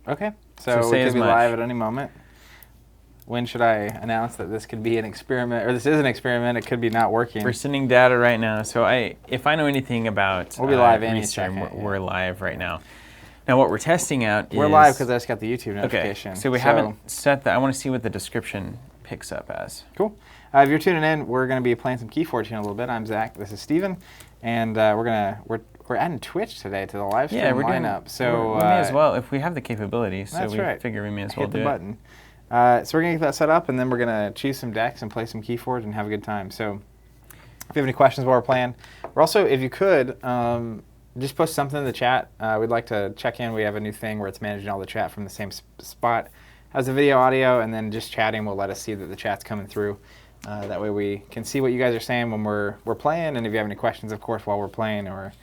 Okay, so we could be live at any moment. When should I announce that this could be an experiment, or this is an experiment? It could be not working. We're sending data right now, so if I know anything about we'll be live we're live right now. Now what we're testing out is... We're live because I just got the YouTube notification. Okay, so we haven't set that. I want to see what the description picks up as. Cool. If you're tuning in, we're going to be playing some KeyForge in a little bit. I'm Zach, this is Steven, and we're adding Twitch today to the live stream lineup. So we may as well, if we have the capability, so we figure we may as well do it. Hit the button. So we're going to get that set up, and then we're going to choose some decks and play some KeyForge and have a good time. So if you have any questions while we're playing, we're also, if you could, just post something in the chat. We'd like to check in. We have a new thing where it's managing all the chat from the same spot. Has the video, audio, and then just chatting will let us see that the chat's coming through. That way we can see what you guys are saying when we're playing, and if you have any questions, of course, while we're playing, or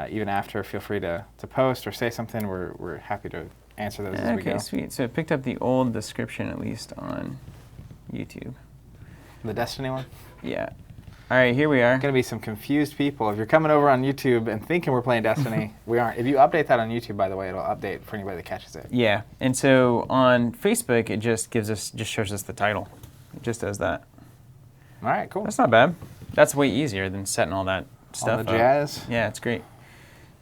even after, feel free to post or say something. We're happy to answer those as we go. Okay, sweet. So it picked up the old description, at least, on YouTube. The Destiny one? Yeah. All right, here we are. Going to be some confused people. If you're coming over on YouTube and thinking we're playing Destiny, we aren't. If you update that on YouTube, by the way, it'll update for anybody that catches it. Yeah, and so on Facebook, it just shows us the title. It just does that. All right, cool. That's not bad. That's way easier than setting all that stuff all the jazz. Up. Yeah, it's great.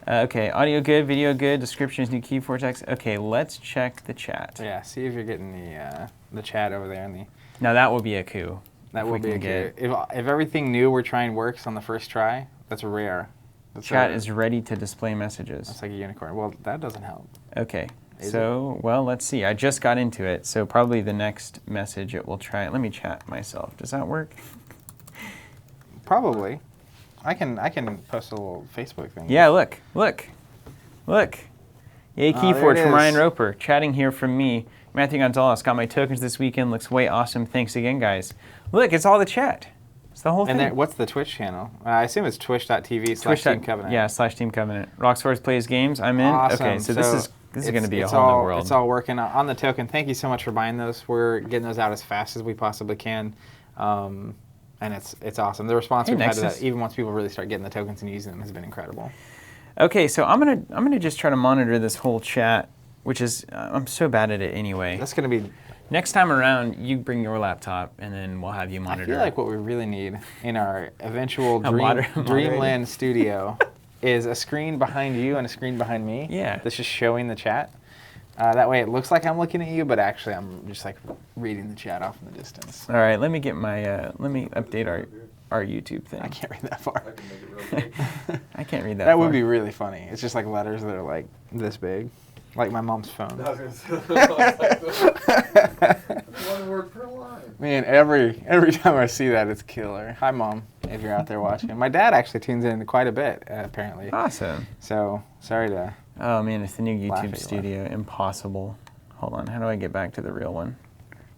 Okay, audio good, video good, descriptions, new KeyForge text. Okay, let's check the chat. Yeah, see if you're getting the chat over there. Now that will be a coup. That will be a coup. If everything new we're trying works on the first try, that's rare. Chat is ready to display messages. That's like a unicorn. Well, that doesn't help. Okay, well, let's see. I just got into it, so probably the next message it will try. Let me chat myself. Does that work? Probably. I can post a little Facebook thing. Yeah, look. Yay, KeyForge from Ryan Roper. Chatting here from me. Matthew Gonzalez got my tokens this weekend. Looks way awesome. Thanks again, guys. Look, it's all the chat. It's the whole thing. And what's the Twitch channel? I assume it's twitch.tv/Team Covenant. Yeah, /Team Covenant. Roxforce plays games. I'm in. Awesome. Okay, so this is going to be a whole new world. It's all working on the token. Thank you so much for buying those. We're getting those out as fast as we possibly can. And it's awesome. The response we've had to that, even once people really start getting the tokens and using them, has been incredible. Okay, so I'm gonna just try to monitor this whole chat, which is I'm so bad at it anyway. That's gonna be next time around. You bring your laptop, and then we'll have you monitor. I feel like what we really need in our eventual Dreamland studio is a screen behind you and a screen behind me. Yeah, that's just showing the chat. That way it looks like I'm looking at you, but actually I'm just like reading the chat off in the distance. All right, let me get my, let me update our YouTube thing. I can't read that far. I can make it real big. I can't read that That far. would be really funny. It's just like letters that are like this big, like my mom's phone. One word per line. Man, every time I see that, it's killer. Hi, Mom, if you're out there watching. My dad actually tunes in quite a bit, apparently. Awesome. So, sorry to... Oh, man, it's the new YouTube studio. Impossible. Hold on. How do I get back to the real one?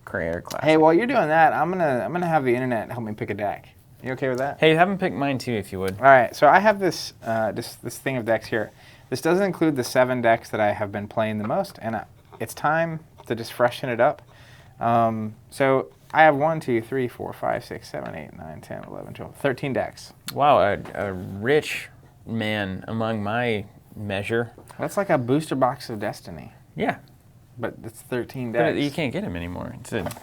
Creator Classic. Hey, while you're doing that, I'm gonna have the internet help me pick a deck. You okay with that? Hey, have them pick mine too, if you would. All right. So I have this this thing of decks here. This doesn't include the 7 decks that I have been playing the most, and it's time to just freshen it up. So I have 1, 2, 3, 4, 5, 6, 7, 8, 9, 10, 11, 12, 13 decks. Wow, a rich man among my measure. That's like a booster box of Destiny. Yeah. But it's 13 decks. But you can't get them anymore.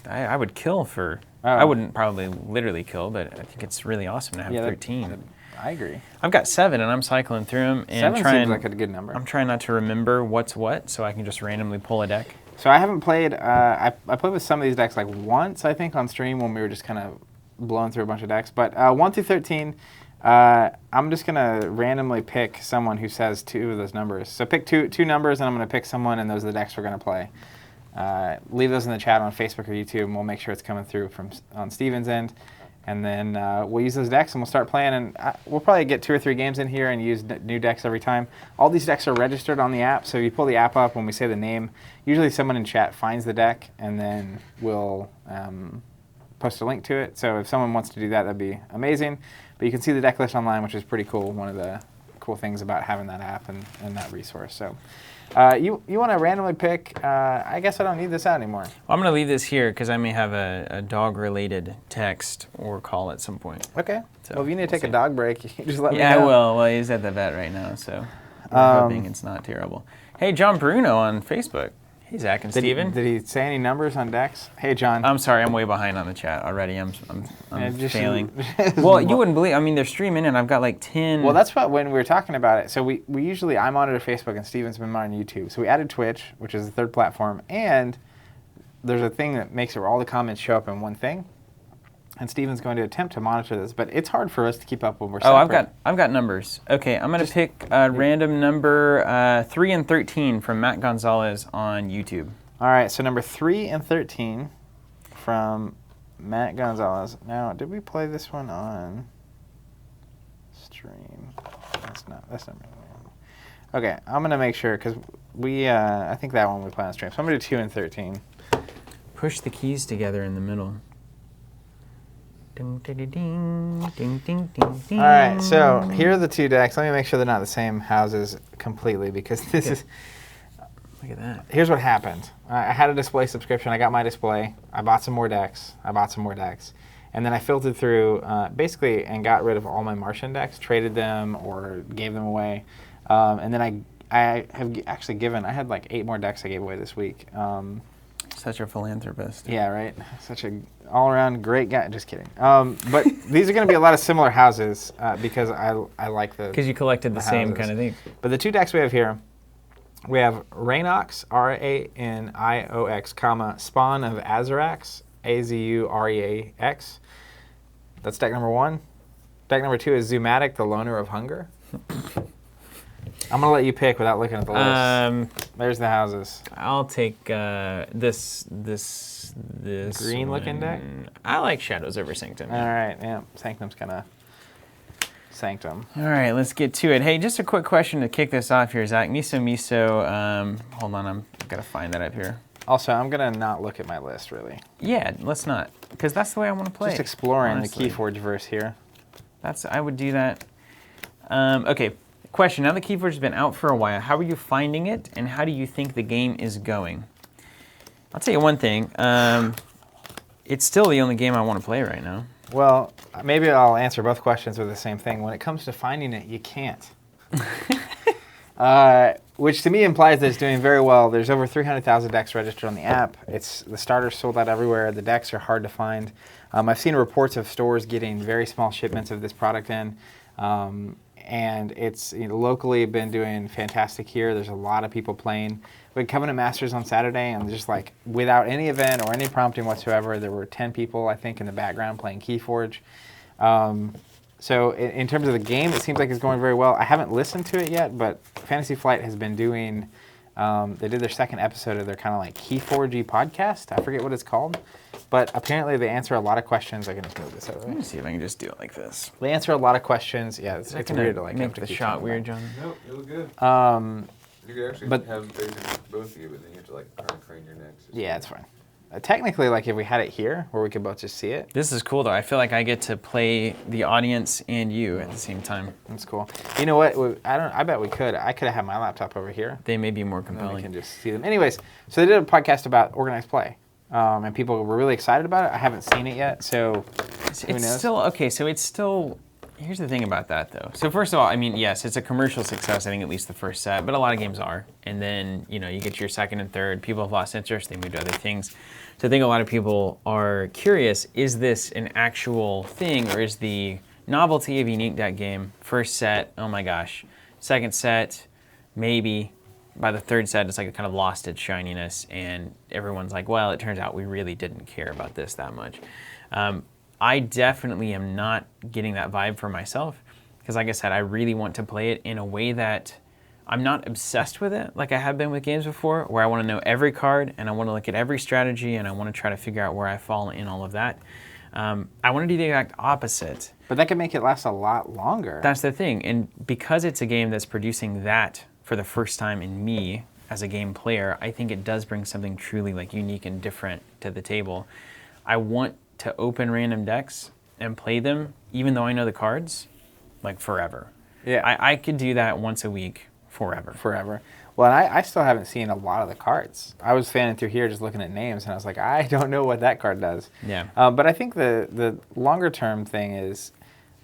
I would kill for... I wouldn't probably literally kill, but I think it's really awesome to have 13. I agree. I've got 7, and I'm cycling through them. And 7 seems like a good number. I'm trying not to remember what's what, so I can just randomly pull a deck. So I haven't played... I played with some of these decks like once, I think, on stream when we were just kind of blowing through a bunch of decks. But 1 through 13... I'm just going to randomly pick someone who says 2 of those numbers. So pick two numbers, and I'm going to pick someone, and those are the decks we're going to play. Leave those in the chat on Facebook or YouTube, and we'll make sure it's coming through on Steven's end. And then we'll use those decks, and we'll start playing. And we'll probably get 2 or 3 games in here and use new decks every time. All these decks are registered on the app, so if you pull the app up, when we say the name, usually someone in chat finds the deck, and then we'll post a link to it. So if someone wants to do that, that'd be amazing. But you can see the deck list online, which is pretty cool. One of the cool things about having that app and that resource. So you want to randomly pick, I guess I don't need this out anymore. Well, I'm going to leave this here because I may have a dog-related text or call at some point. Okay. So well, if you need to take a dog break, you just let me know. Yeah, I will. Well, he's at the vet right now, so I'm hoping it's not terrible. Hey, John Bruno on Facebook. Hey, Zach and Steven. Did he say any numbers on decks? Hey, John. I'm sorry, I'm way behind on the chat already. I'm just failing. Well, you wouldn't believe. I mean, they're streaming, and I've got like 10. Well, that's what when we were talking about it. So we usually I monitor Facebook, and Steven's been monitoring YouTube. So we added Twitch, which is the third platform, and there's a thing that makes it where all the comments show up in one thing. And Steven's going to attempt to monitor this, but it's hard for us to keep up when we're separate. I've got numbers. Okay, I'm going to pick a random number 3 and 13 from Matt Gonzalez on YouTube. All right, so number 3 and 13 from Matt Gonzalez. Now, did we play this one on stream? That's not okay, I'm going to make sure, because I think that one we play on stream. So I'm going to do 2 and 13. Push the keys together in the middle. Ding, ding, ding, ding, ding, ding, ding. All right, so here are the two decks. Let me make sure they're not the same houses completely, because this is... Look at that. Here's what happened. I had a display subscription. I got my display. I bought some more decks. And then I filtered through, basically, and got rid of all my Martian decks, traded them or gave them away. And then I have actually given, I had like 8 more decks I gave away this week. Such a philanthropist. Yeah, right. Such a all-around great guy. Just kidding. But these are going to be a lot of similar houses because I like the... Because you collected the same kind of thing. But the two decks we have here, we have Raniox, Raniox, comma, Spawn of Azureax, Azureax. That's deck number 1. Deck number 2 is Zoommatic, the Loner of Hunger. I'm going to let you pick without looking at the list. There's the houses. I'll take this green-looking deck? I like Shadows over Sanctum. All right, yeah. Sanctum's kind of Sanctum. All right, let's get to it. Hey, just a quick question to kick this off here, Zach. Miso, hold on, I've got to find that up here. Also, I'm going to not look at my list, really. Yeah, let's not, because that's the way I want to play. Just exploring honestly. the KeyForge verse here. I would do that. Okay. Question, now that KeyForge has been out for a while, how are you finding it, and how do you think the game is going? I'll tell you one thing. It's still the only game I want to play right now. Well, maybe I'll answer both questions with the same thing. When it comes to finding it, you can't. Which to me implies that it's doing very well. There's over 300,000 decks registered on the app. The starters sold out everywhere. The decks are hard to find. I've seen reports of stores getting very small shipments of this product in. And it's locally been doing fantastic here. There's a lot of people playing. We had Covenant Masters on Saturday, and just like without any event or any prompting whatsoever, there were 10 people, I think, in the background playing KeyForge. So in terms of the game, it seems like it's going very well. I haven't listened to it yet, but Fantasy Flight has been doing, they did their second episode of their kind of like KeyForge podcast. I forget what it's called. But apparently they answer a lot of questions. I can just move this over. Let me see if I can just do it like this. They answer a lot of questions. Yeah, it's weird to like make the shot weird, John. No, it looked good. You could actually have basically both of you, but then you have to like kind of crane your necks. Yeah, it's fine. Technically, like if we had it here, where we could both just see it. This is cool though. I feel like I get to play the audience and you at the same time. That's cool. You know what? I bet we could. I could have had my laptop over here. They may be more And then compelling. we can just see them. Anyways, so they did a podcast about organized play. And people were really excited about it. I haven't seen it yet, so who knows? It's still, okay, so it's still, here's the thing about that though. So first of all, I mean, yes, it's a commercial success, I think at least the first set, but a lot of games are. And then, you get your second and third, people have lost interest, they move to other things. So I think a lot of people are curious, is this an actual thing, or is the novelty of unique deck game, first set, oh my gosh, second set, maybe. By the third set, it's like it kind of lost its shininess, and everyone's like, well, it turns out we really didn't care about this that much. I definitely am not getting that vibe for myself, because like I said, I really want to play it in a way that I'm not obsessed with it, like I have been with games before, where I want to know every card, and I want to look at every strategy, and I want to try to figure out where I fall in all of that. I want to do the exact opposite. But that could make it last a lot longer. That's the thing, and because it's a game that's producing that for the first time in me as a game player, I think it does bring something truly like unique and different to the table. I want to open random decks and play them, even though I know the cards, like forever. Yeah. I could do that once a week forever. Forever. Well, and I still haven't seen a lot of the cards. I was fanning through here just looking at names, and I was like, I don't know what that card does. Yeah. But I think the longer term thing is,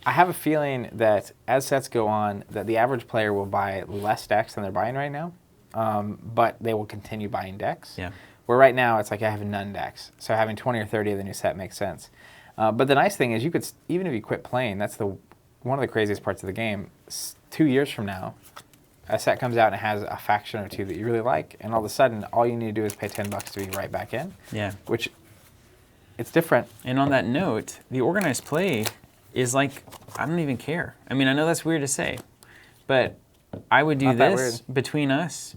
I have a feeling that as sets go on, that the average player will buy less decks than they're buying right now. but they will continue buying decks. Yeah. Where right now it's like I have none decks, so having 20 or 30 of the new set makes sense. But the nice thing is you could, even if you quit playing, that's one of the craziest parts of the game. 2 years from now, a set comes out and it has a faction or two that you really like, and all of a sudden, all you need to do is pay $10 to be right back in. Yeah. Which, it's different. And on that note, the organized play is like, I don't even care. I mean, I know that's weird to say, but I would do Not that this between us.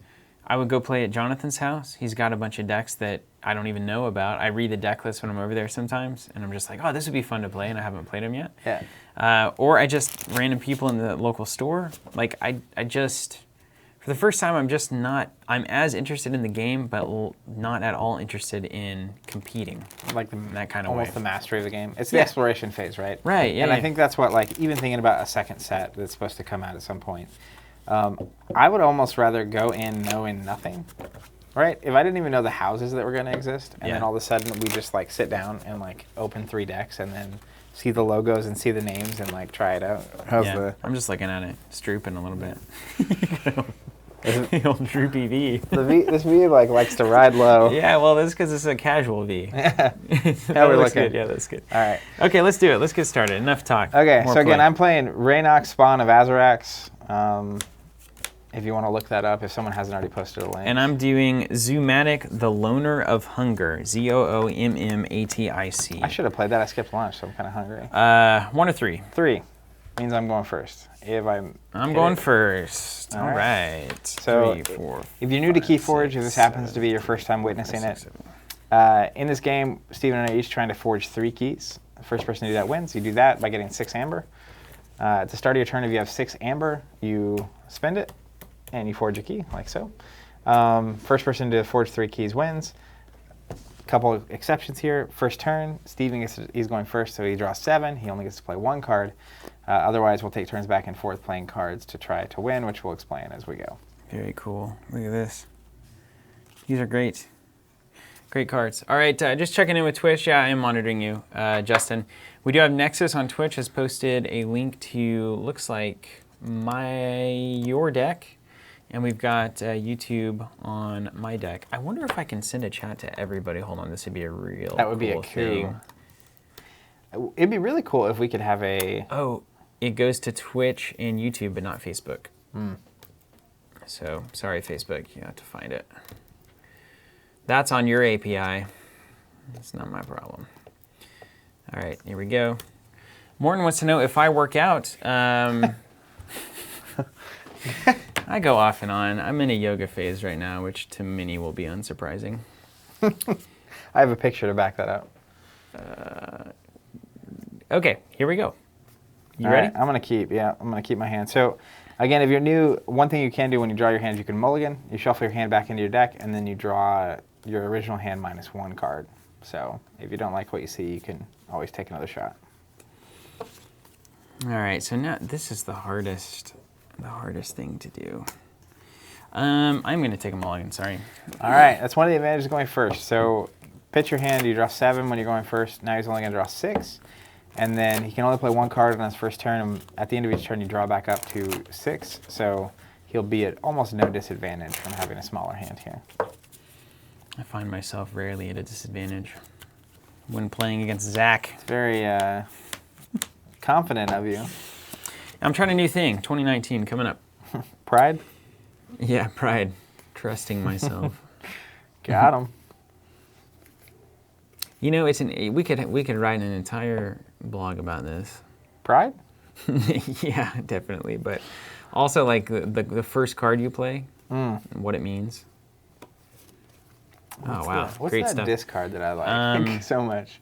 I would go play at Jonathan's house. He's got a bunch of decks that I don't even know about. I read the deck list when I'm over there sometimes, and I'm just like, oh, this would be fun to play, and I haven't played them yet. Yeah. Or I just random people in the local store. Like I just, for the first time, I'm as interested in the game, but not at all interested in competing. Like that kind of almost way. the mastery of the game. It's the exploration phase, right? Right. Yeah. And I think that's what, like, even thinking about a second set that's supposed to come out at some point. I would almost rather go in knowing nothing, right? If I didn't even know the houses that were going to exist, and then all of a sudden we just like sit down and like open 3 decks and then see the logos and see the names and like try it out. I'm just looking at it, strooping a little bit. The old droopy V. This V like likes to ride low. Yeah, well, that's because it's a casual V. Yeah, That looks good. Yeah, that's good. All right. Okay, let's do it. Let's get started. Enough talk. Okay, More so again, play. I'm playing Raniox Spawn of Azureax. If you want to look that up, if someone hasn't already posted a link. And I'm doing Zoommatic, the Loner of Hunger. Zoommatic. I should have played that. I skipped lunch, so I'm kind of hungry. 1 or 3? 3 means I'm going first. If I'm going first. All right. So 3, 4. if you're new to KeyForge, if this happens to be your first time witnessing it, in this game, Steven and I are each trying to forge 3 keys. The first person to do that wins. You do that by getting 6 amber. At the start of your turn, if you have 6 amber, you spend it, and you forge a key, like so. First person to forge 3 keys wins. Couple exceptions here. First turn, Steven he's going first, so he draws 7. He only gets to play 1 card. Otherwise, we'll take turns back and forth playing cards to try to win, which we'll explain as we go. Very cool. Look at this. These are great. Great cards. All right, just checking in with Twitch. Yeah, I am monitoring you, Justin. We do have Nexus on Twitch has posted a link to, looks like, your deck. And we've got YouTube on my deck. I wonder if I can send a chat to everybody. Hold on, this would be a real That would be a coup. thing. It'd be really cool if we could have a... Oh, it goes to Twitch and YouTube, but not Facebook. Mm. So, sorry, Facebook, you have to find it. That's on your API. It's not my problem. All right, here we go. Morton wants to know if I work out. I go off and on. I'm in a yoga phase right now, which to many will be unsurprising. I have a picture to back that up. Okay, here we go. You All ready? right, I'm going to keep my hand. So, again, if you're new, one thing you can do when you draw your hand, you can mulligan. You shuffle your hand back into your deck, and then you draw your original hand minus 1 card. So, if you don't like what you see, you can always take another shot. All right, so now this is the hardest thing to do. I'm going to take a mulligan, sorry. All right, that's one of the advantages of going first. So, pitch your hand, you draw 7 when you're going first. Now he's only going to draw 6. And then he can only play 1 card on his first turn. And at the end of each turn, you draw back up to 6. So he'll be at almost no disadvantage from having a smaller hand here. I find myself rarely at a disadvantage when playing against Zach. It's very confident of you. I'm trying a new thing, 2019 coming up. Pride? Yeah, pride. Trusting myself. Got him. You know, we could write an entire blog about this. Pride? Yeah, definitely. But also, like the first card you play, and what it means. What's Great that stuff. discard that I like so much?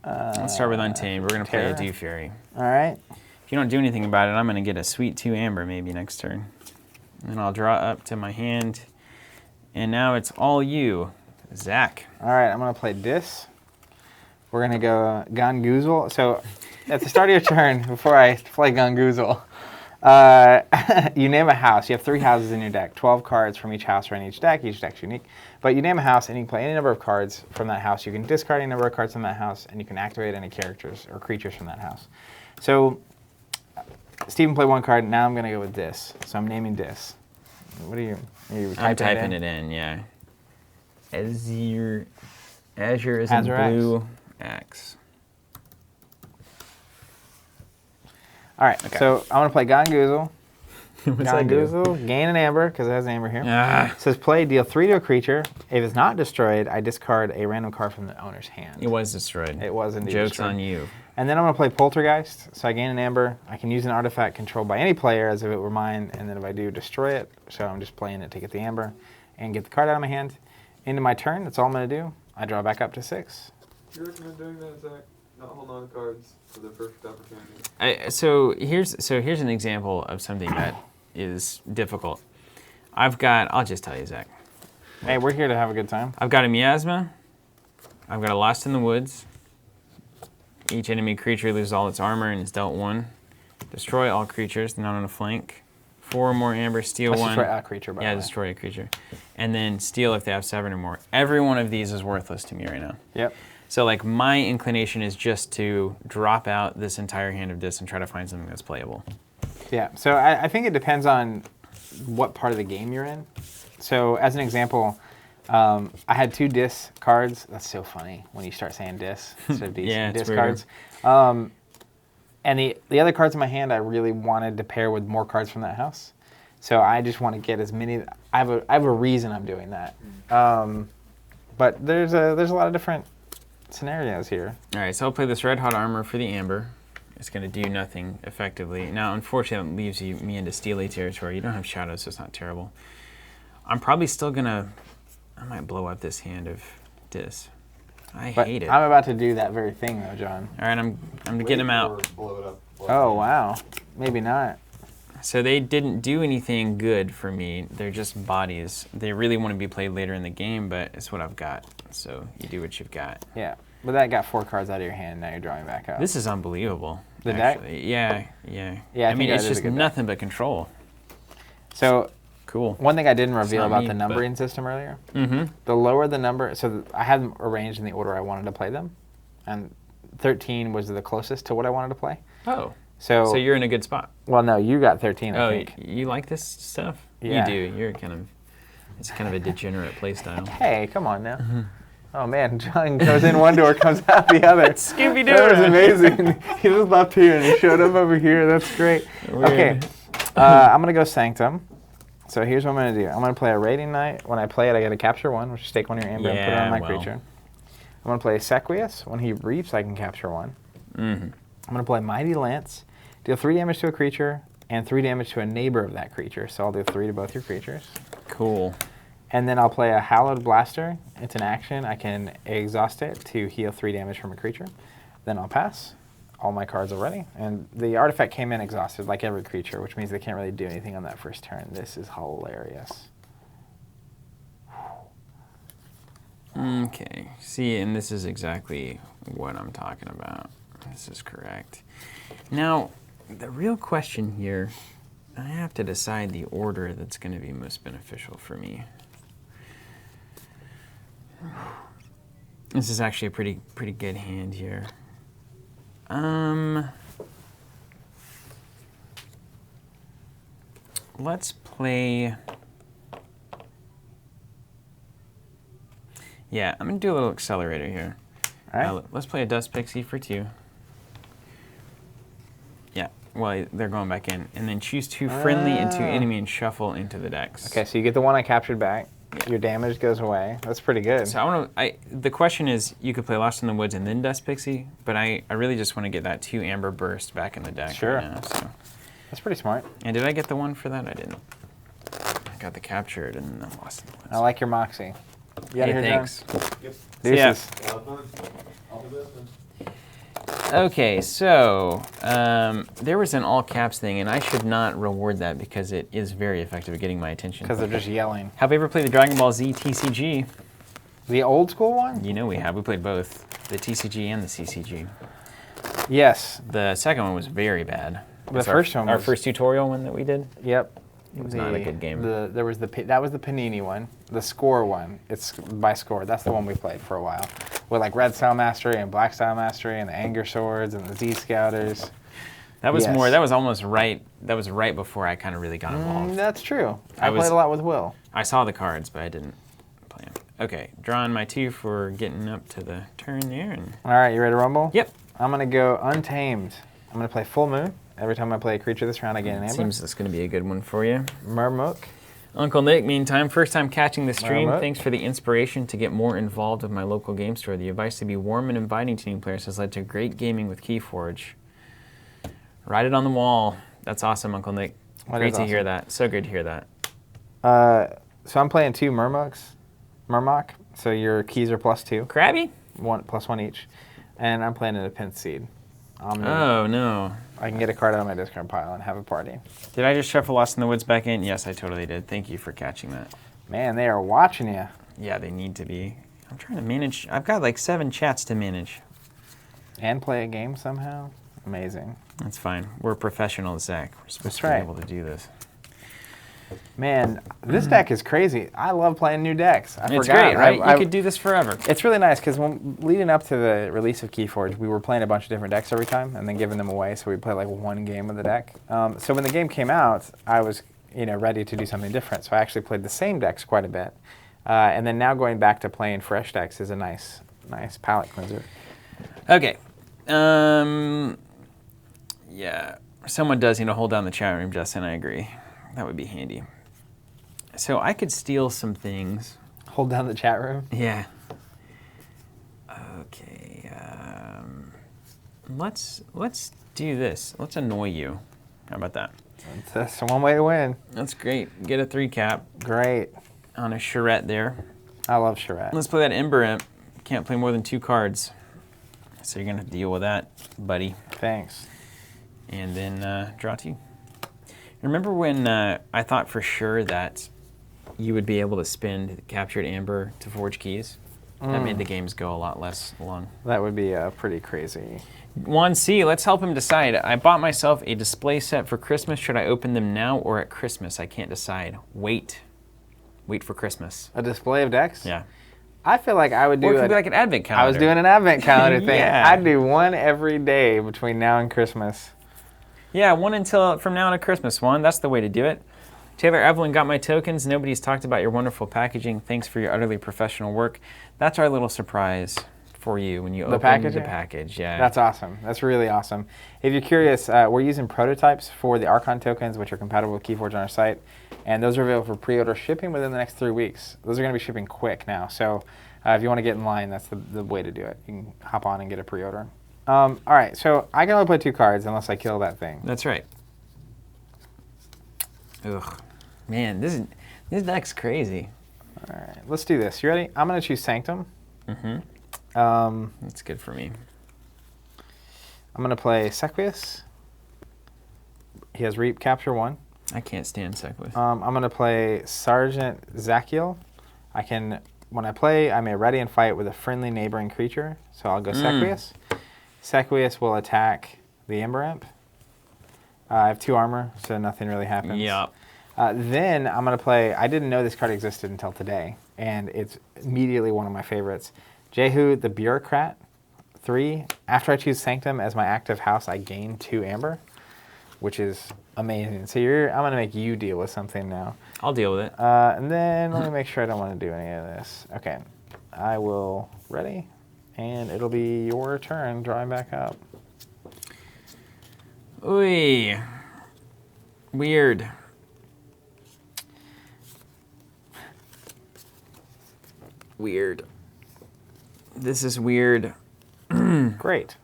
Let's start with Untamed. We're gonna play a Terror? Dew Fairy. All right. If you don't do anything about it, I'm gonna get a sweet 2 amber maybe next turn. And I'll draw up to my hand. And now it's all you, Zach. All right, I'm going to play Dis. We're going to go Gongoozle. So at the start of your turn, before I play Gongoozle, you name a house. You have 3 houses in your deck. 12 cards from each house are in each deck. Each deck's unique. But you name a house, and you can play any number of cards from that house. You can discard any number of cards from that house, and you can activate any characters or creatures from that house. So Steven played 1 card. Now I'm going to go with Dis. So I'm naming Dis. What are you I'm typing it in, yeah. Azure is in Azureax. blue. Axe. All right, Okay. so I want to play Gongoozle. What's that do? Gongoozle, gain an amber, because it has amber here. Ah, It says play, deal 3 to a creature. If it's not destroyed, I discard a random card from the owner's hand. it was destroyed. It was indeed Joke's destroyed. on you. And then I'm going to play Poltergeist. So I gain an amber. I can use an artifact controlled by any player as if it were mine. And then if I do, destroy it. So I'm just playing it to get the amber and get the card out of my hand. Into my turn, that's all I'm going to do. I draw back up to 6. Do you recommend doing that, Zach? Not holding on to cards for the perfect opportunity? So here's an example of something that is difficult. I'll just tell you, Zach. Hey, we're here to have a good time. I've got a Miasma. I've got a Lost in the Woods. Each enemy creature loses all its armor and is dealt 1. Destroy all creatures not on a flank. 4 or more amber, steal Let's 1. destroy a creature, by the way. Destroy a creature. And then steal if they have 7 or more. Every one of these is worthless to me right now. Yep. So like my inclination is just to drop out this entire hand of disc and try to find something that's playable. Yeah, so I think it depends on what part of the game you're in. So as an example, I had 2 dis cards. That's so funny when you start saying dis instead of Yeah, it's dis weird. cards. And the other cards in my hand, I really wanted to pair with more cards from that house. So I just want to get as many. I have a reason I'm doing that. But there's a lot of different scenarios here. All right, so I'll play this Red Hot Armor for the amber. It's going to do nothing effectively. Now, unfortunately, it leaves me into Steely territory. You don't have shadows, so it's not terrible. I'm probably still going to... I might blow up this hand of dis. I hate it. I'm about to do that very thing, though, John. All right, I'm getting him out. Blow it up. Oh, wow. Maybe not. So they didn't do anything good for me. They're just bodies. They really want to be played later in the game, but it's what I've got. So you do what you've got. Yeah, but that got 4 cards out of your hand. Now you're drawing back up. This is unbelievable. The deck? actually. Yeah. Yeah, I mean, think it's that is a just good deck. nothing but control. So Cool. one thing I didn't reveal not about me, the but- numbering system earlier, Mm-hmm. the lower the number, so I had them arranged in the order I wanted to play them, and 13 was the closest to what I wanted to play. Oh. So, So you're in a good spot. well, no, you got 13, I Oh, think. you like this stuff? Yeah. You do. You're it's kind of a degenerate play style. Hey, come on now. Oh, man, John goes in one door, comes out the other. Scooby-Doo. That was amazing. He just left here, and he showed up over here. That's great. Okay, Weird. I'm going to go Sanctum. So here's what I'm going to do. I'm going to play a Raiding Knight. When I play it, I get to capture 1, which is take 1 of your amber and put it on Yeah, my well. creature. I'm going to play Sequius. When he reaps, I can capture 1. Mm-hmm. I'm going to play Mighty Lance. Deal 3 damage to a creature and 3 damage to a neighbor of that creature. So I'll do 3 to both your creatures. Cool. And then I'll play a Hallowed Blaster. It's an action. I can exhaust it to heal 3 damage from a creature. Then I'll pass. All my cards are ready. And the artifact came in exhausted, like every creature, which means they can't really do anything on that first turn. This is hilarious. Okay. See, and this is exactly what I'm talking about. This is correct. Now, the real question here, I have to decide the order that's going to be most beneficial for me. This is actually a pretty good hand here. Let's play. Yeah, I'm gonna do a little accelerator here. All right? Let's play a Dust Pixie for 2. Yeah, well, they're going back in. And then choose 2 friendly and 2 enemy and shuffle into the decks. Okay, so you get the one I captured back. Your damage goes away. That's pretty good. So the question is, you could play Lost in the Woods and then Dust Pixie, but I really just want to get that 2 Amber Burst back in the deck Sure. right now. So. That's pretty smart. And did I get the one for that? I didn't. I got the captured and then Lost in the Woods. I like your moxie. You out Hey, of here, John? thanks. Yep. Deuces. A lot of fun. I'll do this then. Okay, so there was an all caps thing, and I should not reward that because it is very effective at getting my attention. Because they're just yelling. Have we ever played the Dragon Ball Z TCG? The old school one? You know we have. We played both, the TCG and the CCG. Yes. The second one was very bad. The It's first our, one our was- first tutorial one that we did. Yep. It was not a good game. That was the Panini one. The score one. It's by score. That's the one we played for a while. With like Red Style Mastery and Black Style Mastery and the Anger Swords and the Z Scouters. That was Yes. more. That was almost right. That was right before I kind of really got involved. That's true. I I was- played a lot with Will. I saw the cards, but I didn't play them. Okay, drawing my 2 for getting up to the turn there. And All right, you ready to rumble? yep, I'm going to go Untamed. I'm going to play Full Moon. Every time I play a creature this round, I gain an amber. seems that's going to be a good one for you. Murmuk. Uncle Nick, meantime, first time catching the stream. Marmot. Thanks for the inspiration to get more involved with my local game store. The advice to be warm and inviting to new players has led to great gaming with KeyForge. Write it on the wall. That's awesome, Uncle Nick. That Great is to hear awesome. that. So good to hear that. So I'm playing 2 Murmok. So your keys are +2, Krabby? +1 each. And I'm playing in a Pin Seed. Oh, no. I can get a card out of my discard pile and have a party. Did I just shuffle Lost in the Woods back in? Yes, I totally did. Thank you for catching that. Man, they are watching you. Yeah, they need to be. I'm trying to manage. I've got like 7 chats to manage. And play a game somehow. Amazing. That's fine. We're professionals, Zach. We're supposed That's to be right. able to do this. Man, this deck is crazy. I love playing new decks. I It's forgot. great, right? I- You could do this forever. It's really nice because when leading up to the release of KeyForge, we were playing a bunch of different decks every time and then giving them away. So we play like one game of the deck. So when the game came out, I was ready to do something different. So I actually played the same decks quite a bit, and then now going back to playing fresh decks is a nice palate cleanser. Okay. Yeah. Someone does need to hold down the chat room, Justin. I agree. That would be handy. So I could steal some things. Hold down the chat room. Yeah. Okay. Let's do this. Let's annoy you. How about that? That's one way to win. That's great. Get a 3 cap Great. on a charrette there. I love Charette. Let's play that Ember Imp. Can't play more than 2 cards. So you're going to have to deal with that, buddy. Thanks. And then draw 2. Remember when I thought for sure that you would be able to spend captured amber to forge keys? That made the games go a lot less long. That would be pretty crazy. Juan C, let's help him decide. I bought myself a display set for Christmas. Should I open them now or at Christmas? I can't decide. Wait. Wait for Christmas. A display of decks? Yeah. I feel like I would do Or it could be like an advent calendar. I was doing an advent calendar thing. Yeah. I'd do one every day between now and Christmas. Yeah, one until from now to Christmas one. That's the way to do it. Taylor Evelyn got my tokens. Nobody's talked about your wonderful packaging. Thanks for your utterly professional work. That's our little surprise for you when you open the package. Yeah. That's awesome. That's really awesome. If you're curious, we're using prototypes for the Archon tokens, which are compatible with KeyForge on our site. And those are available for pre-order shipping within the next 3 weeks. Those are going to be shipping quick now. So if you want to get in line, that's the way to do it. You can hop on and get a pre-order. All right, so I can only play 2 cards unless I kill that thing. That's right. Ugh. Man, this deck's crazy. All right, let's do this. You ready? I'm going to choose Sanctum. That's good for me. I'm going to play Sequius. He has Reap, Capture 1. I can't stand Sequith. I'm going to play Sergeant Zachiel. When I play, I may ready and fight with a friendly neighboring creature. So I'll go Sequius. Sequius will attack the Ember Imp. I have 2 armor, so nothing really happens. Yep. Then I'm going to play, I didn't know this card existed until today, and it's immediately one of my favorites. Jehu the Bureaucrat, 3. After I choose Sanctum as my active house, I gain 2 amber, which is amazing. So I'm going to make you deal with something now. I'll deal with it. And then let me make sure I don't want to do any of this. Okay, I will ready, and it'll be your turn drawing back up. Ooh. Weird. Weird. This is weird. Great.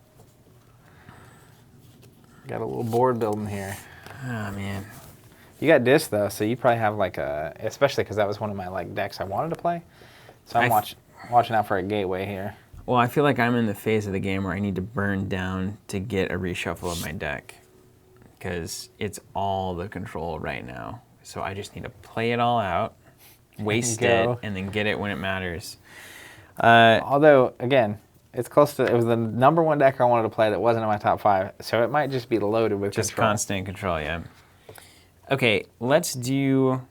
Got a little board building here. Oh, man. You got disc though, so you probably have like especially because that was one of my decks I wanted to play. So I'm watching out for a gateway here. Well, I feel like I'm in the phase of the game where I need to burn down to get a reshuffle of my deck. Because it's all the control right now. So I just need to play it all out, waste it, and then get it when it matters. Although, again, it's close to, it was the #1 deck I wanted to play that wasn't in my top 5. So it might just be loaded with Just control. constant control, yeah. Okay, let's do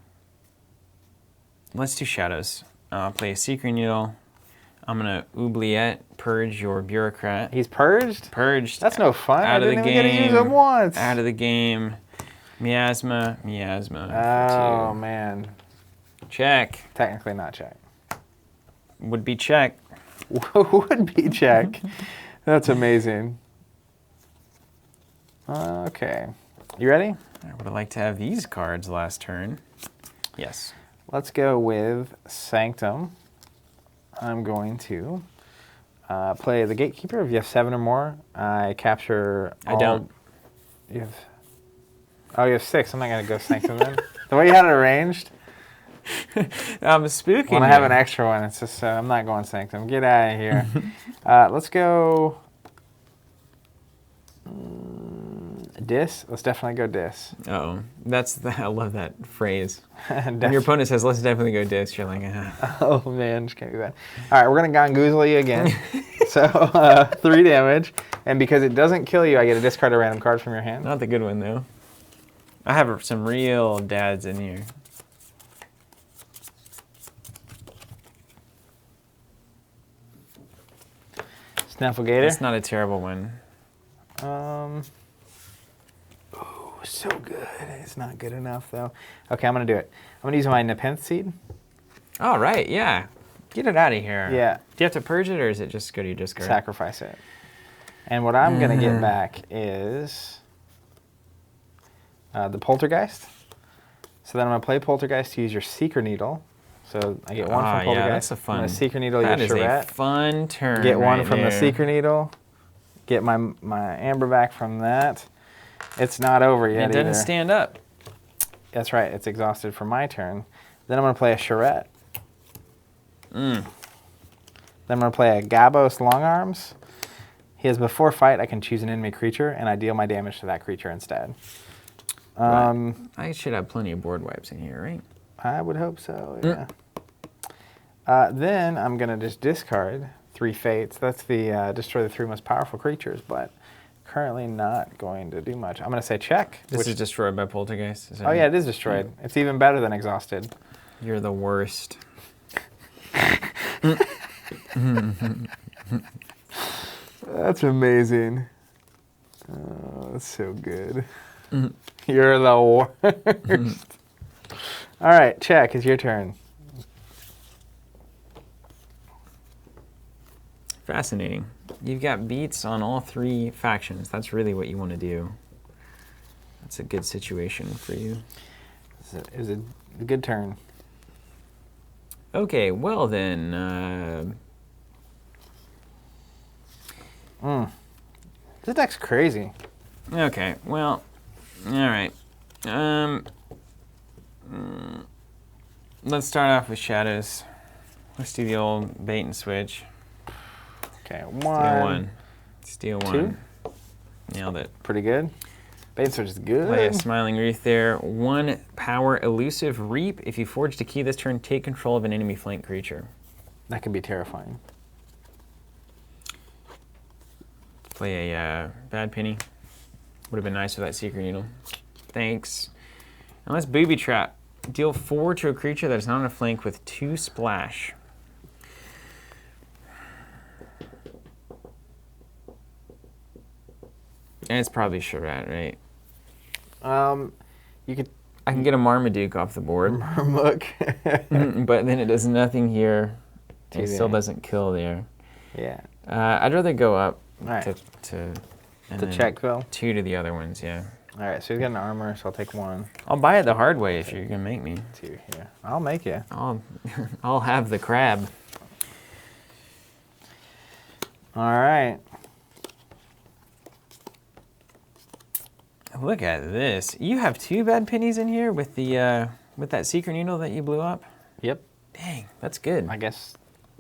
Shadows. I'll play a Secret Needle. I'm gonna oubliette, purge your bureaucrat. He's purged? Purged. That's no fun. Out I of the didn't even get to use game. him once. Out of the game. Miasma. Oh, For 2. man. Check. Technically not check. Would be check. Would be check. That's amazing. Okay. You ready? I would like to have these cards last turn. Yes. Let's go with Sanctum. I'm going to play the Gatekeeper. If you have 7 or more, I capture all... I don't. You have... Oh, you have 6. I'm not going to go Sanctum then. The way you had it arranged... I'm spooking. When I have an extra one, it's just... I'm not going Sanctum. Get out of here. Let's go... Dis? Let's definitely go Dis. Uh-oh. I love that phrase. When Def- your opponent says, let's definitely go dis, you're like, ah. Oh, man. Just can't do that. All right, we're going to Gongoozle you again. So, 3 damage. And because it doesn't kill you, I get to discard a random card from your hand. Not the good one, though. I have some real dads in here. Snafflegator. That's not a terrible one. Oh, so good. It's not good enough, though. Okay, I'm going to do it. I'm going to use my Nepenthe Seed. All right, yeah. Get it out of here. Yeah. Do you have to purge it, or is it just go to your discard? Sacrifice it. And what I'm going to get back is the Poltergeist. So then I'm going to play Poltergeist to use your Seeker Needle. So I get 1 from Poltergeist. Yeah, that's a fun. From the Seeker Needle, That you is Charette. a fun turn. Get 1 right from there. the Seeker Needle. Get my Amber back from that. It's not over yet It doesn't either. stand up. That's right. It's exhausted for my turn. Then I'm going to play a Charette. Then I'm going to play a Gabos Longarms. He has before fight, I can choose an enemy creature, and I deal my damage to that creature instead. I should have plenty of board wipes in here, right? I would hope so, yeah. Then I'm going to just discard 3 Fates. That's the destroy the 3 most powerful creatures, but currently not going to do much. I'm going to say check. This is destroyed by Poltergeist. Is that Oh, yeah, it is destroyed. It's even better than exhausted. You're the worst. That's amazing. Oh, that's so good. You're the worst. All right, check. It's your turn. Fascinating. You've got beats on all 3 factions. That's really what you want to do. That's a good situation for you. It was a good turn. Okay, well then. This deck's crazy. Okay, well, all right. Let's start off with shadows. Let's do the old bait and switch. Okay, Steal 1. Steal 1. 2. Nailed it. Pretty good. Bait and switch is good. Play a Smiling Wreath there. 1 power elusive reap. If you forged a key this turn, take control of an enemy flank creature. That can be terrifying. Play a Bad Penny. Would have been nice with that Secret Needle. Thanks. Now let's Booby Trap. Deal 4 to a creature that is not on a flank with 2 splash. And it's probably Charette, right? You could I can get a Marmaduke off the board. Marmuk. But then it does nothing here. It Too still bad. doesn't kill there. Yeah. I'd rather go up All right. to To check, Phil. 2 to the other ones, yeah. All right, so he's got an armor, so I'll take 1. I'll buy it the hard way if you're gonna make me. 2 here. I'll make you. I'll have the crab. All right. Look at this. You have 2 bad pennies in here with the with that Secret Needle that you blew up. Yep. Dang, that's good.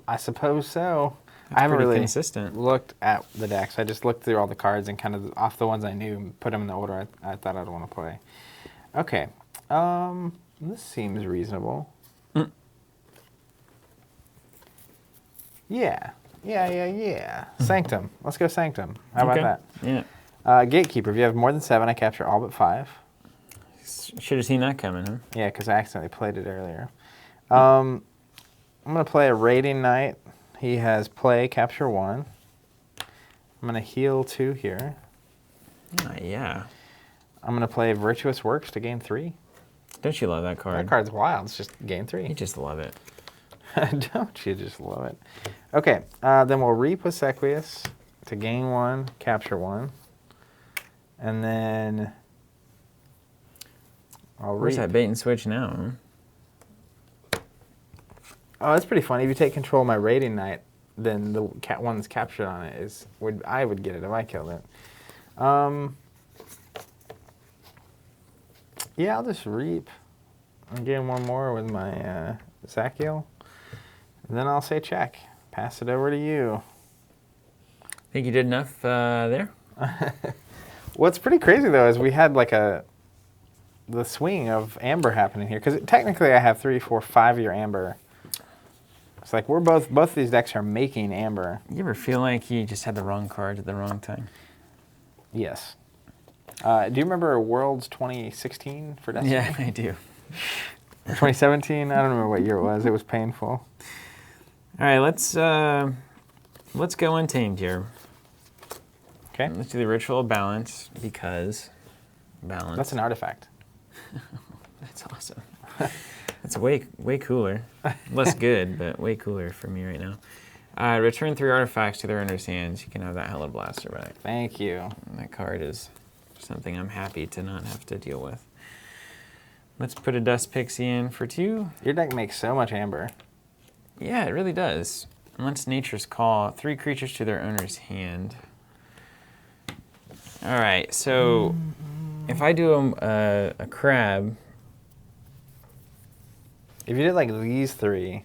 I suppose so. That's I haven't pretty really consistent. looked at the decks. I just looked through all the cards and kind of off the ones I knew and put them in the order I thought I'd want to play. Okay. This seems reasonable. Yeah. Sanctum. Let's go Sanctum. How about that? Yeah. Gatekeeper. If you have more than 7, I capture all but 5. Should have seen that coming, huh? Yeah, because I accidentally played it earlier. I'm going to play a Raiding Knight. He has play, capture 1. I'm going to heal 2 here. Yeah. I'm going to play Virtuous Works to gain 3. Don't you love that card? That card's wild. It's just gain 3. You just love it. Don't you just love it? Okay, then we'll Reap with Sequius to gain 1, capture 1. And then I'll Where's Reap. that bait and switch now? Oh, that's pretty funny. If you take control of my Raiding Knight, then the one that's captured on it I would get it if I killed it. Yeah, I'll just Reap. I'm getting one more with my Zachiel. And then I'll say check. Pass it over to you. Think you did enough there? What's pretty crazy though is we had like the swing of Amber happening here, because technically I have 3, 4, 5-year Amber. It's like we're both of these decks are making Amber. You ever feel like you just had the wrong card at the wrong time? Yes. Do you remember Worlds 2016 for Destiny? Yeah, I do. 2017? I don't remember what year it was. It was painful. All right, let's go Untamed here. Okay. Let's do the Ritual of Balance, because balance. That's an artifact. That's awesome. That's way cooler. Less good, but way cooler for me right now. Return 3 artifacts to their owner's hands. You can have that Hella Blaster back. Thank you. And that card is something I'm happy to not have to deal with. Let's put a Dust Pixie in for 2. Your deck makes so much Amber. Yeah, it really does. Once Nature's Call, 3 creatures to their owner's hand. All right, so if I do a crab... If you did like these 3,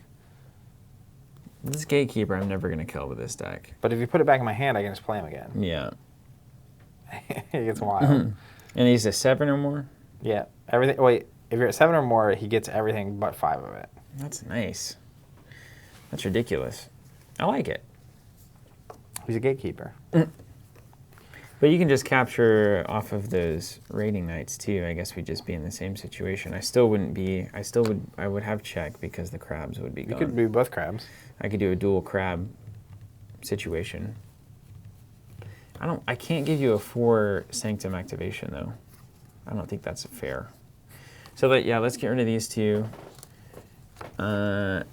This Gatekeeper I'm never going to kill with this deck. but if you put it back in my hand, I can just play him again. Yeah. It gets wild. And he's a 7 or more? Yeah. Everything. Wait, if you're at 7 or more, he gets everything but 5 of it. That's nice. That's ridiculous. I like it. He's a gatekeeper. But you can just capture off of those Raiding Knights too. I guess we'd just be in the same situation. I would have check because the crabs would be You gone. could do both crabs. I could do a dual crab situation. I can't give you a 4 Sanctum activation though. I don't think that's fair. So let's get rid of these 2. And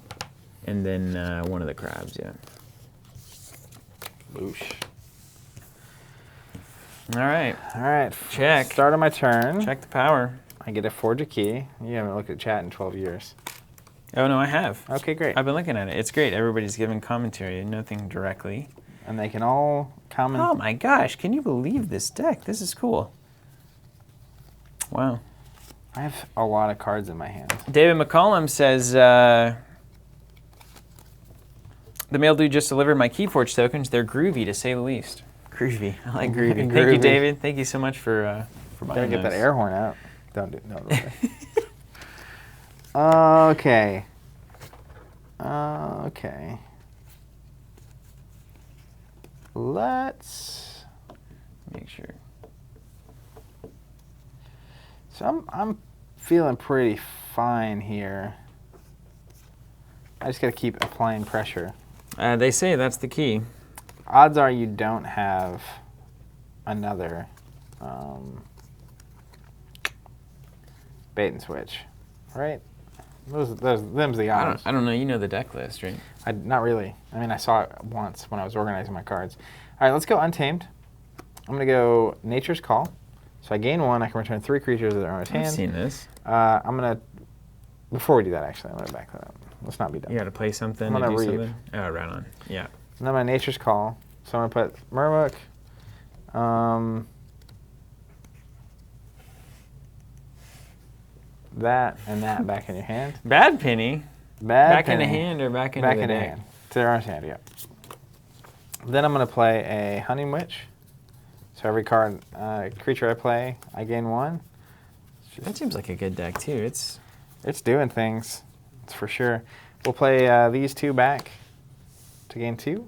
then one of the crabs, yeah. Boosh. All right. All right. Check. Start of my turn. Check the power. I get to forge a key. You haven't looked at chat in 12 years. Oh, no, I have. Okay, great. I've been looking at it. It's great. Everybody's giving commentary, nothing directly. And they can all comment. Oh my gosh, can you believe this deck? This is cool. Wow. I have a lot of cards in my hand. David McCollum says, the mail dude just delivered my KeyForge tokens. They're groovy, to say the least. Groovy. I like groovy. Thank you, David. Thank you so much for buying Gotta get those. that air horn out. Don't do Okay. Okay. Let's Make sure. So I'm feeling pretty fine here. I just gotta keep applying pressure. They say that's the key. Odds are you don't have another bait and switch, right? Them's the odds. I don't know. You know the deck list, right? Not really. I mean, I saw it once when I was organizing my cards. All right, let's go Untamed. I'm going to go Nature's Call. So I gain 1. I can return 3 creatures to their owner's hand. I've seen this. I'm going to... Before we do that, actually, I'm going to back that up. Let's not be done. You got to play something I'm to gonna do reap. something? Oh, right on. Yeah. And then my Nature's Call. So I'm going to put Murmuk. That and that back in your hand. Bad Penny. Back in the hand or back into back the in the deck? hand. To their owner's hand, yeah. Then I'm going to play a Hunting Witch. So every card, creature I play, I gain 1. That seems like a good deck too. It's doing things, it's for sure. We'll play these 2 back to gain 2.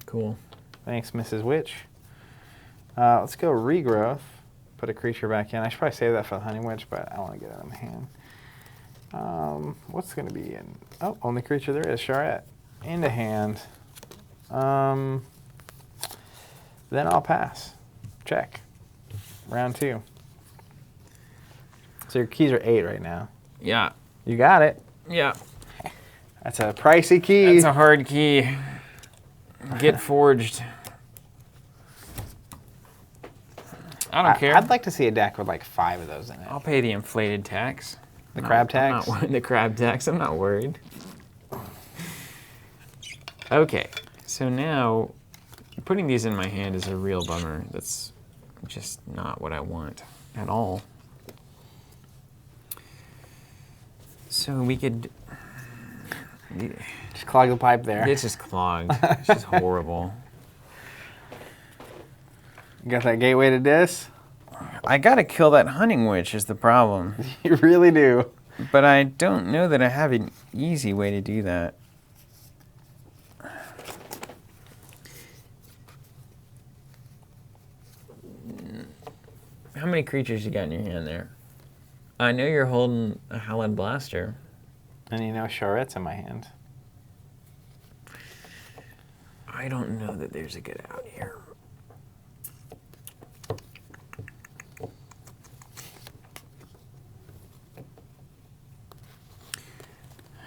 cool. Thanks, Mrs. Witch. Let's go Regrowth. Put a creature back in. I should probably save that for the Hunting Witch, but I want to get it in my hand. What's going to be in... Oh, only creature there is, Charette. Into hand. Then I'll pass. Check. Round 2. So your keys are 8 right now. Yeah. You got it. Yeah. That's a pricey key. That's a hard key. Get forged. I don't care. I'd like to see a deck with like 5 of those in it. I'll pay the inflated tax. The crab tax? The crab tax. I'm not worried. Okay. So now, putting these in my hand is a real bummer. That's just not what I want at all. So we could... Just clog the pipe there. It's just clogged. It's just horrible. You got that gateway to dis? I gotta kill that hunting witch is the problem. You really do. But I don't know that I have an easy way to do that. How many creatures you got in your hand there? I know you're holding a Howled Blaster. And you know Charette's in my hand. I don't know that there's a good out here.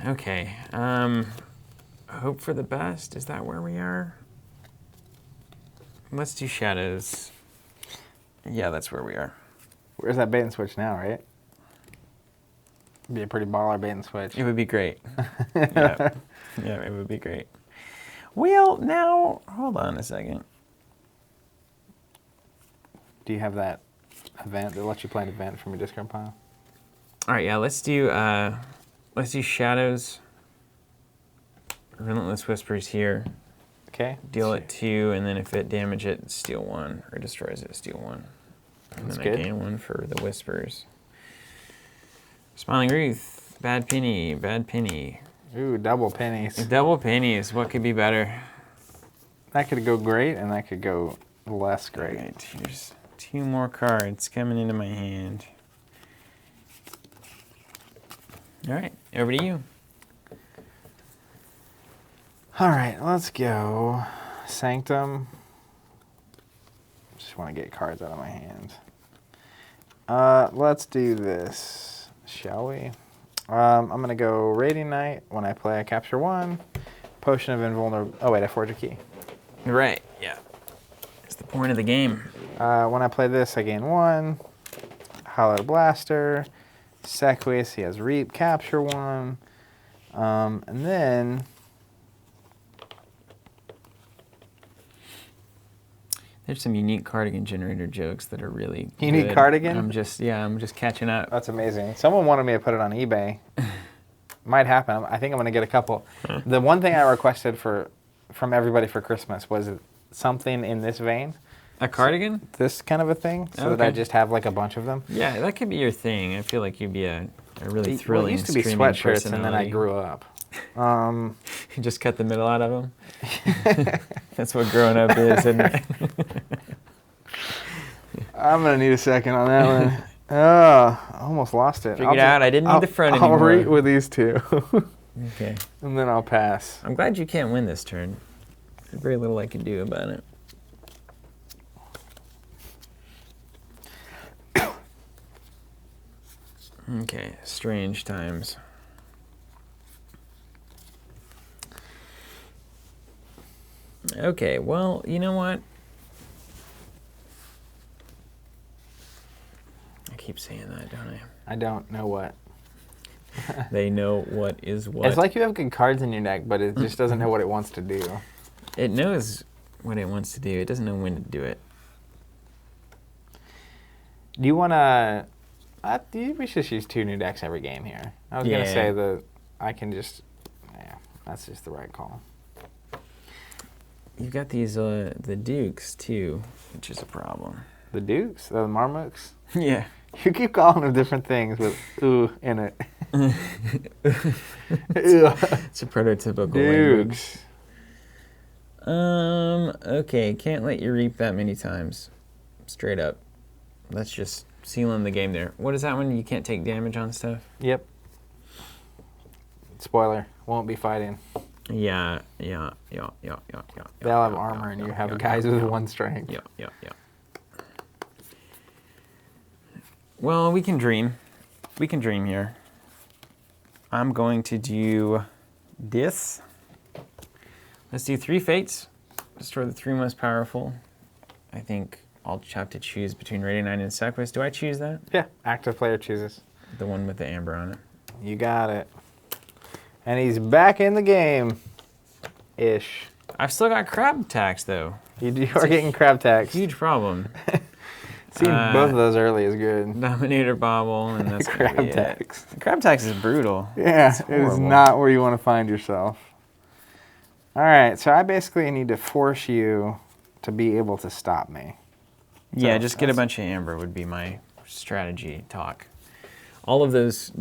Okay. Hope for the best. Is that where we are? Let's do shadows. Yeah, that's where we are. Where's that bait and switch now, right? Be a pretty baller bait and switch. It would be great. Yeah. Yeah, it would be great. Well, now, hold on a second. Do you have that event that lets you play an event from your discard pile? All right, yeah, let's do shadows. Relentless Whispers here. Okay. Deal it 2, and then if it damage it, steal 1, or destroys it, steal 1. And That's then good. I gain 1 for the Whispers. Smiling Ruth, bad penny, bad penny. Ooh, double pennies. Double pennies, what could be better? That could go great, and that could go less great. All right, here's 2 more cards coming into my hand. All right, over to you. All right, let's go. Sanctum. Just want to get cards out of my hand. Let's do this, shall we? I'm going to go Radiant Knight. When I play, I capture 1. Potion of Invulnerability. Oh, wait, I forge a key. Right, yeah. It's the point of the game. When I play this, I gain 1. Hallowed Blaster. Sequis, he has Reap, capture 1. And then... There's some unique cardigan generator jokes that are really Unique good. cardigan? I'm just catching up. That's amazing. Someone wanted me to put it on eBay. Might happen. I think I'm going to get a couple. The one thing I requested from everybody for Christmas was something in this vein. A cardigan? This kind of a thing, so that I just have like a bunch of them. Yeah, that could be your thing. I feel like you'd be a really thrilling Well, it used to be streaming sweatshirts, and then I personality. grew up. You just cut the middle out of them? That's what growing up is, isn't it? I'm going to need a second on that one. Oh, I almost lost it. Figured out I didn't need the front I'll anymore. read with these 2. Okay. And then I'll pass. I'm glad you can't win this turn. There's very little I can do about it. Okay, strange times. Okay, well, you know what? I keep saying that, don't I? I don't know what. They know what is what. It's like you have good cards in your deck, but it just doesn't know what it wants to do. It knows what it wants to do. It doesn't know when to do it. Do you want to... we should just use 2 new decks every game here. I was going to say that I can just... Yeah, that's just the right call. You've got these, the Dukes, too, which is a problem. The Dukes? The Marmooks? Yeah. You keep calling them different things with ooh in it. It's a prototypical language. Dukes. Okay, can't let you reap that many times. Straight up. That's just sealing the game there. What is that one? You can't take damage on stuff? Yep. Spoiler. Won't be fighting. Yeah. They all have armor, and you have guys with 1 strength. Yeah. Well, we can dream. We can dream here. I'm going to do this. Let's do 3 fates. Destroy the 3 most powerful. I think I'll have to choose between Radiant Knight and Sequus. Do I choose that? Yeah, active player chooses. The one with the amber on it. You got it. And he's back in the game. Ish. I've still got crab tax, though. You are getting crab tax. Huge problem. Seeing both of those early is good. Dominator bobble, and that's crab gonna be tax. It. Crab tax is brutal. Yeah, it is not where you want to find yourself. All right, so I basically need to force you to be able to stop me. Yeah, just get a bunch of amber would be my strategy talk. All of those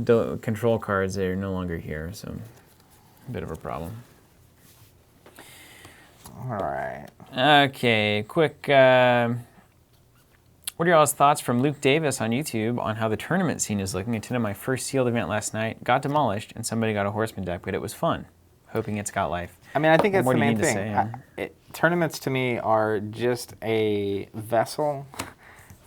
control cards, they're no longer here, so a bit of a problem. All right. Okay, quick. What are y'all's thoughts from Luke Davis on YouTube on how the tournament scene is looking? I attended my first sealed event last night, got demolished, and somebody got a horseman deck, but it was fun. Hoping it's got life. I mean, I think that's the main thing. Say, tournaments to me are just a vessel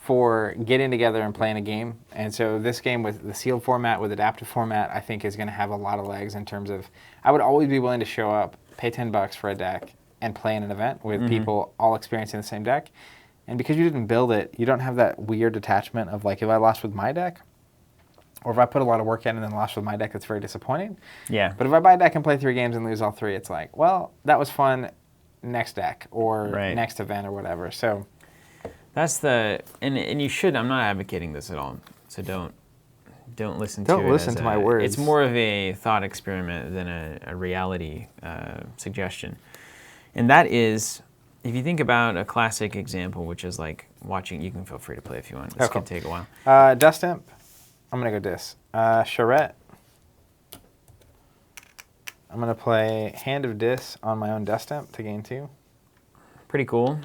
for getting together and playing a game. And so this game with the sealed format, with adaptive format, I think is going to have a lot of legs in terms of, I would always be willing to show up, pay $10 for a deck, and play in an event with people all experiencing the same deck. And because you didn't build it, you don't have that weird attachment of like, if I lost with my deck, or if I put a lot of work in and then lost with my deck, that's very disappointing. Yeah. But if I buy a deck and play 3 games and lose all 3, it's like, well, that was fun, next deck or next event or whatever. So that's the, and you should, I'm not advocating this at all, so don't listen to it. Don't listen to my words. It's more of a thought experiment than a reality suggestion. And that is, if you think about a classic example, which is like watching, you can feel free to play if you want. This could take a while. Dust Imp. I'm going to go Dis. Charette. I'm going to play Hand of Dis on my own Dust Imp to gain 2. Pretty cool.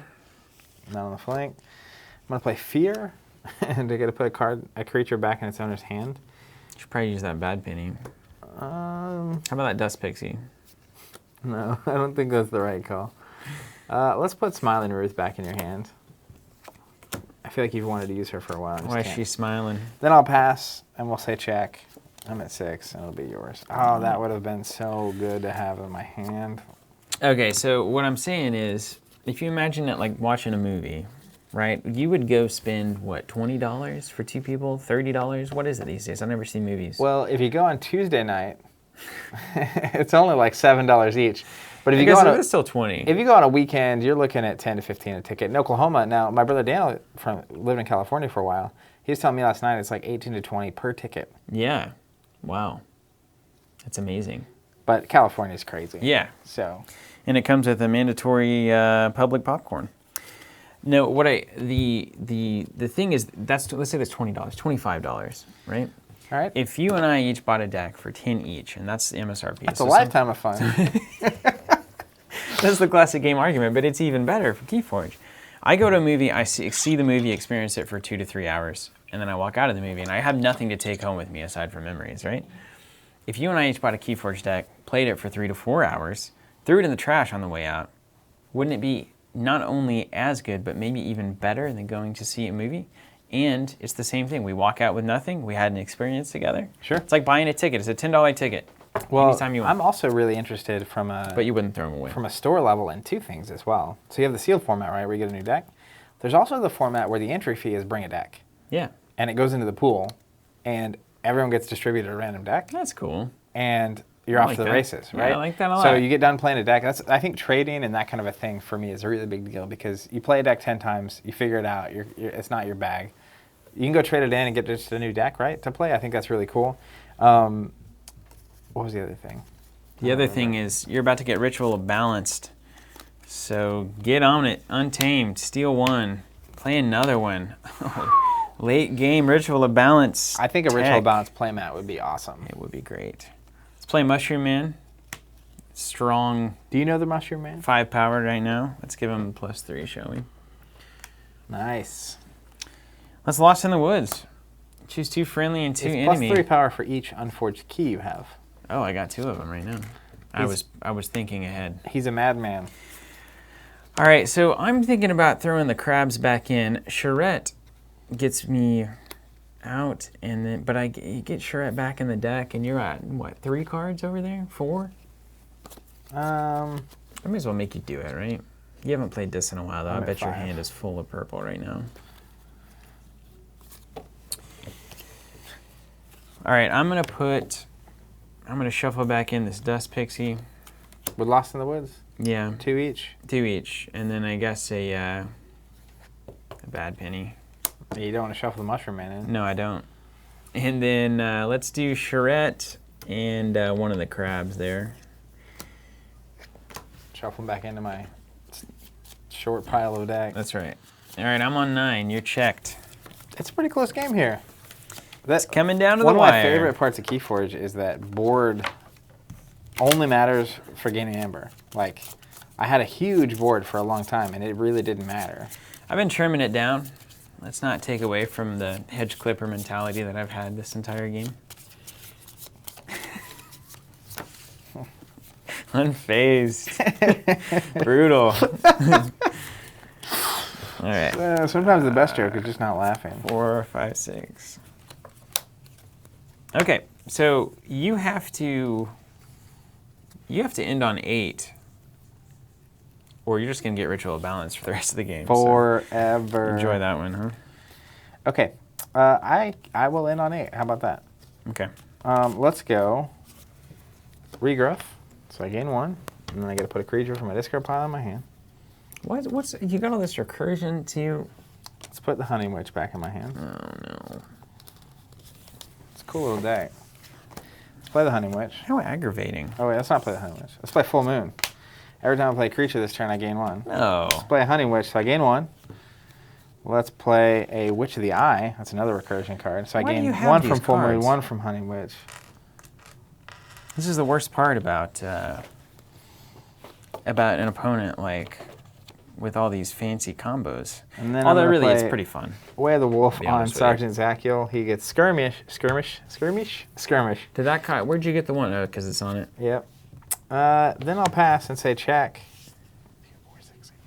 Not on the flank. I'm going to play Fear and to get to put a creature back in its owner's hand. Should probably use that bad penny. How about that Dust Pixie? No, I don't think that's the right call. Let's put Smiling Ruth back in your hand. I feel like you've wanted to use her for a while. Why is she smiling? Then I'll pass, and we'll say check. I'm at 6, and it'll be yours. Oh, that would have been so good to have in my hand. Okay, so what I'm saying is, if you imagine it like watching a movie, right? You would go spend, what, $20 for 2 people? $30? What is it these days? I've never seen movies. Well, if you go on Tuesday night, it's only like $7 each. But if you go on it's still 20. If you go on a weekend, you're looking at 10 to 15 a ticket. In Oklahoma, now my brother Daniel lived in California for a while. He was telling me last night it's like 18 to 20 per ticket. Yeah. Wow. That's amazing. But California's crazy. Yeah. So. And it comes with a mandatory public popcorn. No, the thing is, let's say that's $20, $25, right? All right. If you and I each bought a deck for 10 each, and that's the MSRP. That's a lifetime of fun. That's the classic game argument, but it's even better for KeyForge. I go to a movie, I see the movie, experience it for 2 to 3 hours, and then I walk out of the movie, and I have nothing to take home with me aside from memories, right? If you and I each bought a KeyForge deck, played it for 3 to 4 hours, threw it in the trash on the way out, wouldn't it be not only as good, but maybe even better than going to see a movie? And it's the same thing. We walk out with nothing. We had an experience together. Sure. It's like buying a ticket. It's a $10 ticket. Well, anytime you want. I'm also really interested But you wouldn't throw them away. From a store level in 2 things as well. So you have the sealed format, right, where you get a new deck. There's also the format where the entry fee is bring a deck. Yeah. And it goes into the pool, and everyone gets distributed a random deck. That's cool. And you're off to the races, right? Yeah, I like that a lot. So you get done playing a deck. I think trading and that kind of a thing for me is a really big deal because you play a deck 10 times, you figure it out, it's not your bag. You can go trade it in and get just a new deck, right, to play. I think that's really cool. What was the other thing? The other thing is you're about to get Ritual of Balanced. So get on it. Untamed. Steal 1. Play another one. Late game Ritual of Balance. I think a Ritual of Balance playmat would be awesome. It would be great. Let's play Mushroom Man. Strong. Do you know the Mushroom Man? 5 powered right now. Let's give him +3, shall we? Nice. Let's Lost in the Woods. Choose 2 friendly and 2 enemy. +3 power for each unforged key you have. Oh, I got 2 of them right now. I was thinking ahead. He's a madman. All right, so I'm thinking about throwing the crabs back in. Charette gets me out, and then you get Charette back in the deck, and you're at what, 3 cards over there? 4? I may as well make you do it, right? You haven't played this in a while, though. I bet your hand is full of purple right now. All right, I'm gonna shuffle back in this Dust Pixie. With Lost in the Woods? Yeah. 2 each? 2 each, and then I guess a bad penny. You don't want to shuffle the Mushroom Man in. No, I don't. And then let's do Charette and one of the crabs there. Shuffle them back into my short pile of deck. That's right. All right, I'm on 9. You're checked. It's a pretty close game here. It's coming down to the wire. One of my favorite parts of KeyForge is that board only matters for gaining amber. Like, I had a huge board for a long time, and it really didn't matter. I've been trimming it down. Let's not take away from the hedge clipper mentality that I've had this entire game. Unfazed. Brutal. All right. Sometimes the best joke is just not laughing. 4, 5, 6. Okay, so you have to end on 8, or you're just gonna get Ritual of Balance for the rest of the game. Forever. So enjoy that one, huh? Okay, I will end on 8. How about that? Okay. Let's go Regrowth. So I gain 1, and then I got to put a creature from my discard pile in my hand. What's you got all this recursion to? Let's put the Hunting Witch back in my hand. Oh no. It's a cool little deck. Let's play the Hunting Witch. How aggravating. Oh wait, let's not play the Hunting Witch. Let's play Full Moon. Every time I play a creature this turn, I gain 1. No. Let's play a Hunting Witch, so I gain 1. Let's play a Witch of the Eye. That's another recursion card. So I gain 1 from Full Moon, 1 from Hunting Witch. This is the worst part about an opponent like with all these fancy combos. And then although really it's pretty fun. Way of the Wolf on Sergeant Zachiel. He gets Skirmish. Did that card? Where'd you get the one? Oh, because it's on it. Yep. Then I'll pass and say check.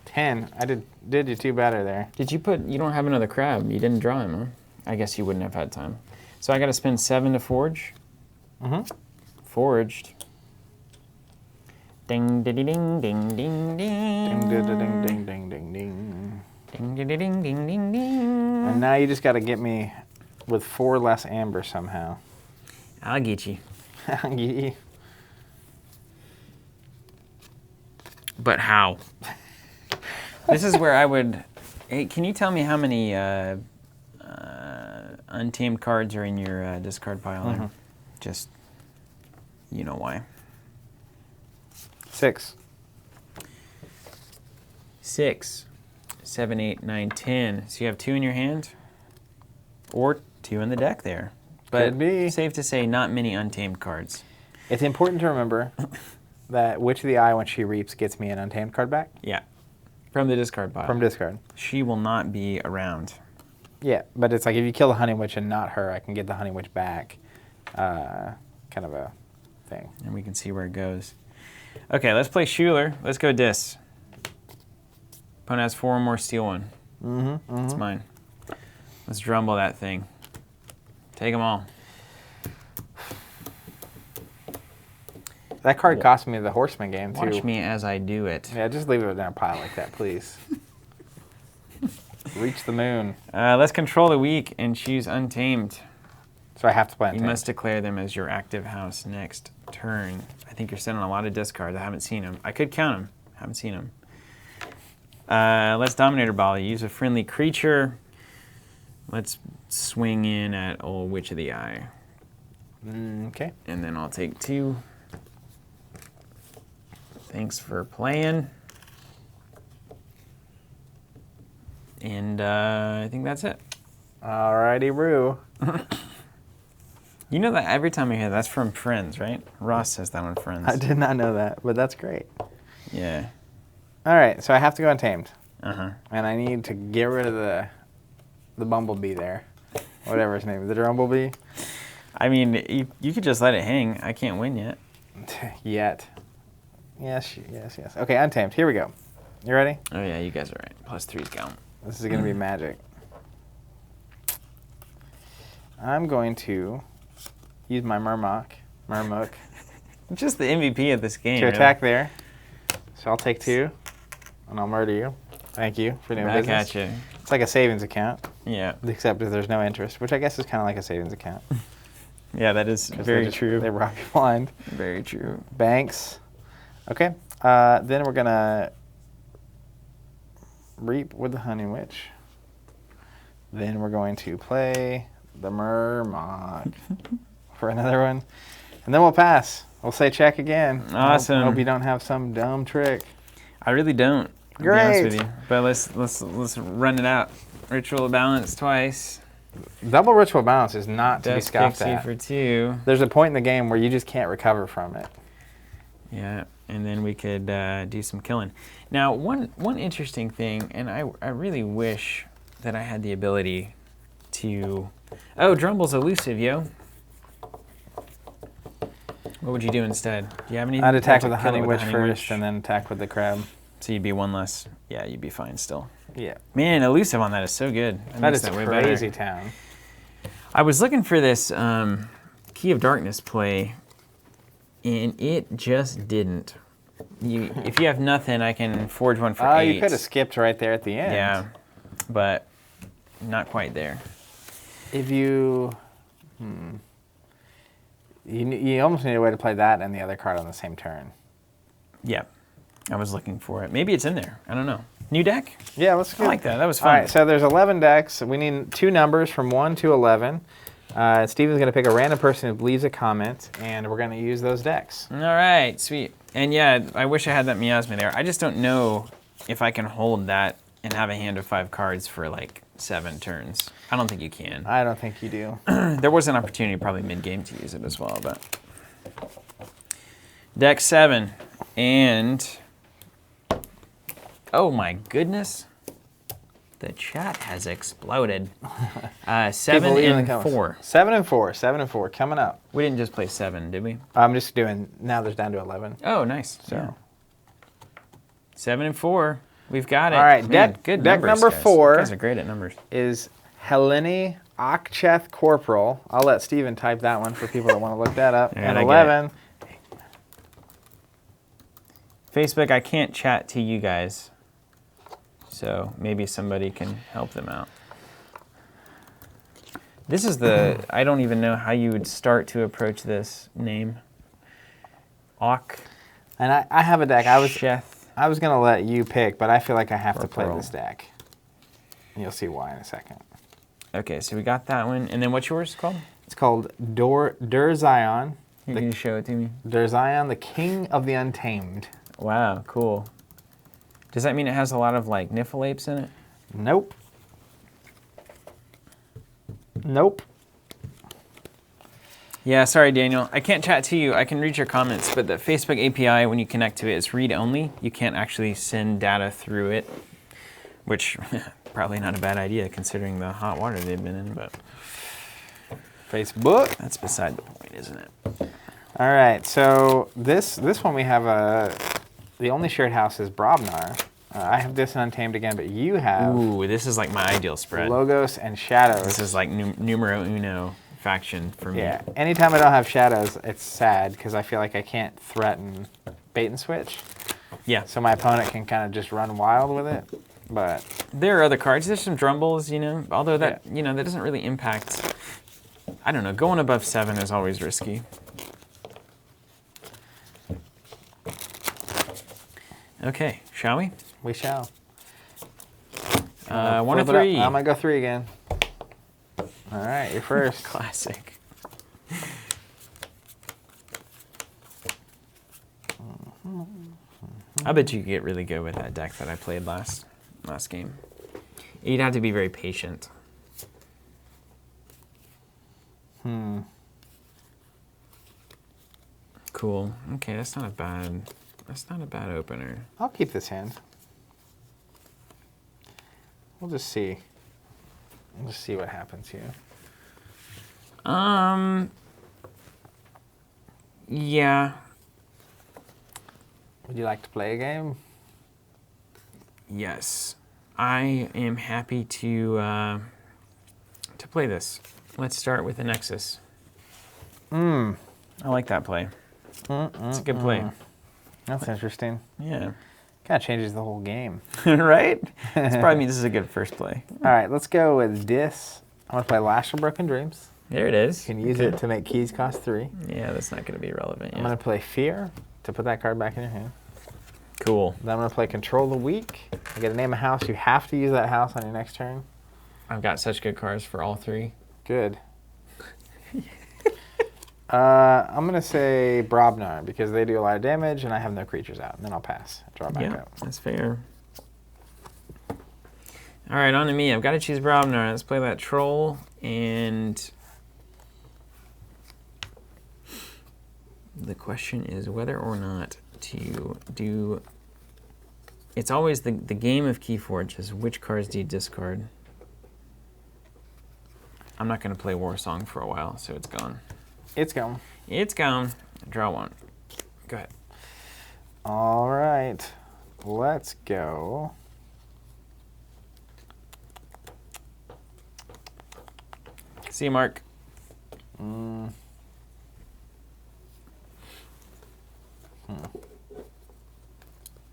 10. I did you 2 better there. Did you put? You don't have another crab. You didn't draw him, huh? I guess you wouldn't have had time. So I got to spend 7 to forge. Mm-hmm. Forged. Ding ding ding ding ding ding. Ding ding ding ding ding ding ding. Ding ding ding ding ding ding. And now you just got to get me with 4 less amber somehow. I'll get you. But how? This is where I would. Hey, can you tell me how many Untamed cards are in your discard pile? Mm-hmm. Just, you know why. 6. 6, 7, 8, 9, 10. So you have 2 in your hand, or 2 in the deck there. But could be. Safe to say, not many Untamed cards. It's important to remember that Witch of the Eye, when she reaps, gets me an Untamed card back. Yeah, from the discard pile. From discard. She will not be around. Yeah, but it's like if you kill the Hunting Witch and not her, I can get the Hunting Witch back. Kind of a thing. And we can see where it goes. Okay, let's play Schuler. Let's go Dis. Opponent has 4 more, steal 1. Mm-hmm. It's mine. Let's drumble that thing. Take them all. That card cost me the Horseman game, too. Watch me as I do it. Yeah, just leave it in a pile like that, please. Reach the moon. Let's control the weak and choose Untamed. So I have to play Untamed. You must declare them as your active house next turn. I think you're sending a lot of discards. I haven't seen them. I could count them. Haven't seen them. Let's Dominator Ball. Use a friendly creature. Let's swing in at old Witch of the Eye. Okay. And then I'll take 2. Thanks for playing. And I think that's it. Alrighty, Roo. You know that every time I hear that's from Friends, right? Ross says that on Friends. I did not know that, but that's great. Yeah. All right, so I have to go Untamed. Uh-huh. And I need to get rid of the bumblebee there. Whatever his name is. The Drumblebee? I mean, you could just let it hang. I can't win yet. Yet. Yes, yes, yes. Okay, Untamed. Here we go. You ready? Oh yeah, you guys are right. +3's count. This is going to be magic. I'm going to use my Murmook Just the MVP of this game. to attack there. So I'll take 2, and I'll murder you. Thank you for doing Back business. at you. It's like a savings account, Yeah. except if there's no interest, which I guess is kind of like a savings account. Yeah, that is 'Cause very true. They rob you blind. Very true. Banks. Okay. Then we're going to reap with the Honey Witch. Then we're going to play the Murmook for another one. And then we'll pass. We'll say check again. Awesome. I hope you don't have some dumb trick. I really don't. To be Great. honest with you. But let's run it out. Ritual of Balance twice. Double Ritual Balance is not to be Death scoffed Pixie at. for 2. There's a point in the game where you just can't recover from it. Yeah, and then we could do some killing. Now, one interesting thing, and I really wish that I had the ability to... Oh, Drumble's elusive, yo. What would you do instead? Do you have anything? I'd attack Kill with the it Honey Witch Honey first Witch? and then attack with the Crab. So you'd be 1 less. Yeah, you'd be fine still. Yeah. Man, elusive on that is so good. That makes is way crazy better. town. I was looking for this Key of Darkness play, and it just didn't. If you have nothing, I can forge one for 8. You could have skipped right there at the end. Yeah, but not quite there. If you... You almost need a way to play that and the other card on the same turn. Yeah, I was looking for it. Maybe it's in there. I don't know. New deck? Yeah, let's go. I like that. That was All fun. right, so there's 11 decks. We need 2 numbers from 1 to 11. Steven's going to pick a random person who leaves a comment, and we're going to use those decks. All right, sweet. And yeah, I wish I had that miasma there. I just don't know if I can hold that and have a hand of 5 cards for like 7 turns. I don't think you can. I don't think you do. There was an opportunity probably mid-game to use it as well, but... Deck 7, and... Oh my goodness. The chat has exploded. 7 and 4. 7 and 4. 7 and 4 coming up. We didn't just play 7, did we? I'm just doing, now there's down to 11. Oh, nice. So. Yeah. 7 and 4. We've got it. All right, Man, deck good deck numbers, number guys. 4 You guys are great at numbers. is Hlenni, Auchcheth, Corporal. I'll let Steven type that one for people that want to look that up. All right, And I get 11. Facebook, I can't chat to you guys, so maybe somebody can help them out. This is the, I don't even know how you would start to approach this name. Auchcheth. And I have a deck. I was going to let you pick, but I feel like I have to play Corporal. this deck. And you'll see why in a second. Okay, so we got that one. And then what's yours called? It's called Durzion. Can you show it to me? Durzion, the King of the Untamed. Wow, cool. Does that mean it has a lot of like Niflapes in it? Nope. Nope. Yeah, sorry, Daniel. I can't chat to you. I can read your comments, but the Facebook API, when you connect to it, it's read-only. You can't actually send data through it, which probably not a bad idea considering the hot water they've been in, but Facebook. that's beside the point, isn't it? All right, so this one we have the only shared house is Brobnar. I have this Untamed again, but you have Ooh, this is like my ideal spread. Logos and Shadows. This is like numero uno faction for me. Yeah, anytime I don't have Shadows, it's sad because I feel like I can't threaten bait and switch. Yeah. So my opponent can kind of just run wild with it, but... There are other cards. There's some Drumbles, although that, that doesn't really impact... I don't know, going above 7 is always risky. Okay, shall we? We shall. 1 or Flip it up. 3. I'm going to go 3 again. All right, you're first. Classic. I bet you could get really good with that deck that I played last game. You'd have to be very patient. Cool. Okay, that's not a bad opener. I'll keep this hand. We'll just see. We'll just see what happens here. Yeah. Would you like to play a game? Yes, I am happy to play this. Let's start with the Nexus. I like that play. It's a good play. That's interesting. Yeah. Kind of changes the whole game. Right? This probably means this is a good first play. All right, let's go with this. I'm going to play Lash of Broken Dreams. There it is. You can use it to make keys cost 3. Yeah, that's not going to be relevant. I'm going to play Fear to put that card back in your hand. Cool. Then I'm going to play Control the Weak. You get to name a house. You have to use that house on your next turn. I've got such good cards for all 3. Good. I'm going to say Brobnar because they do a lot of damage and I have no creatures out. And then I'll pass. Draw back out. That's fair. All right, on to me. I've got to choose Brobnar. Let's play that Troll. And the question is whether or not to do... It's always the game of KeyForge is which cards do you discard? I'm not going to play War Song for a while, so it's gone. It's gone. It's gone. Draw 1. Go ahead. All right. Let's go. See you, Mark.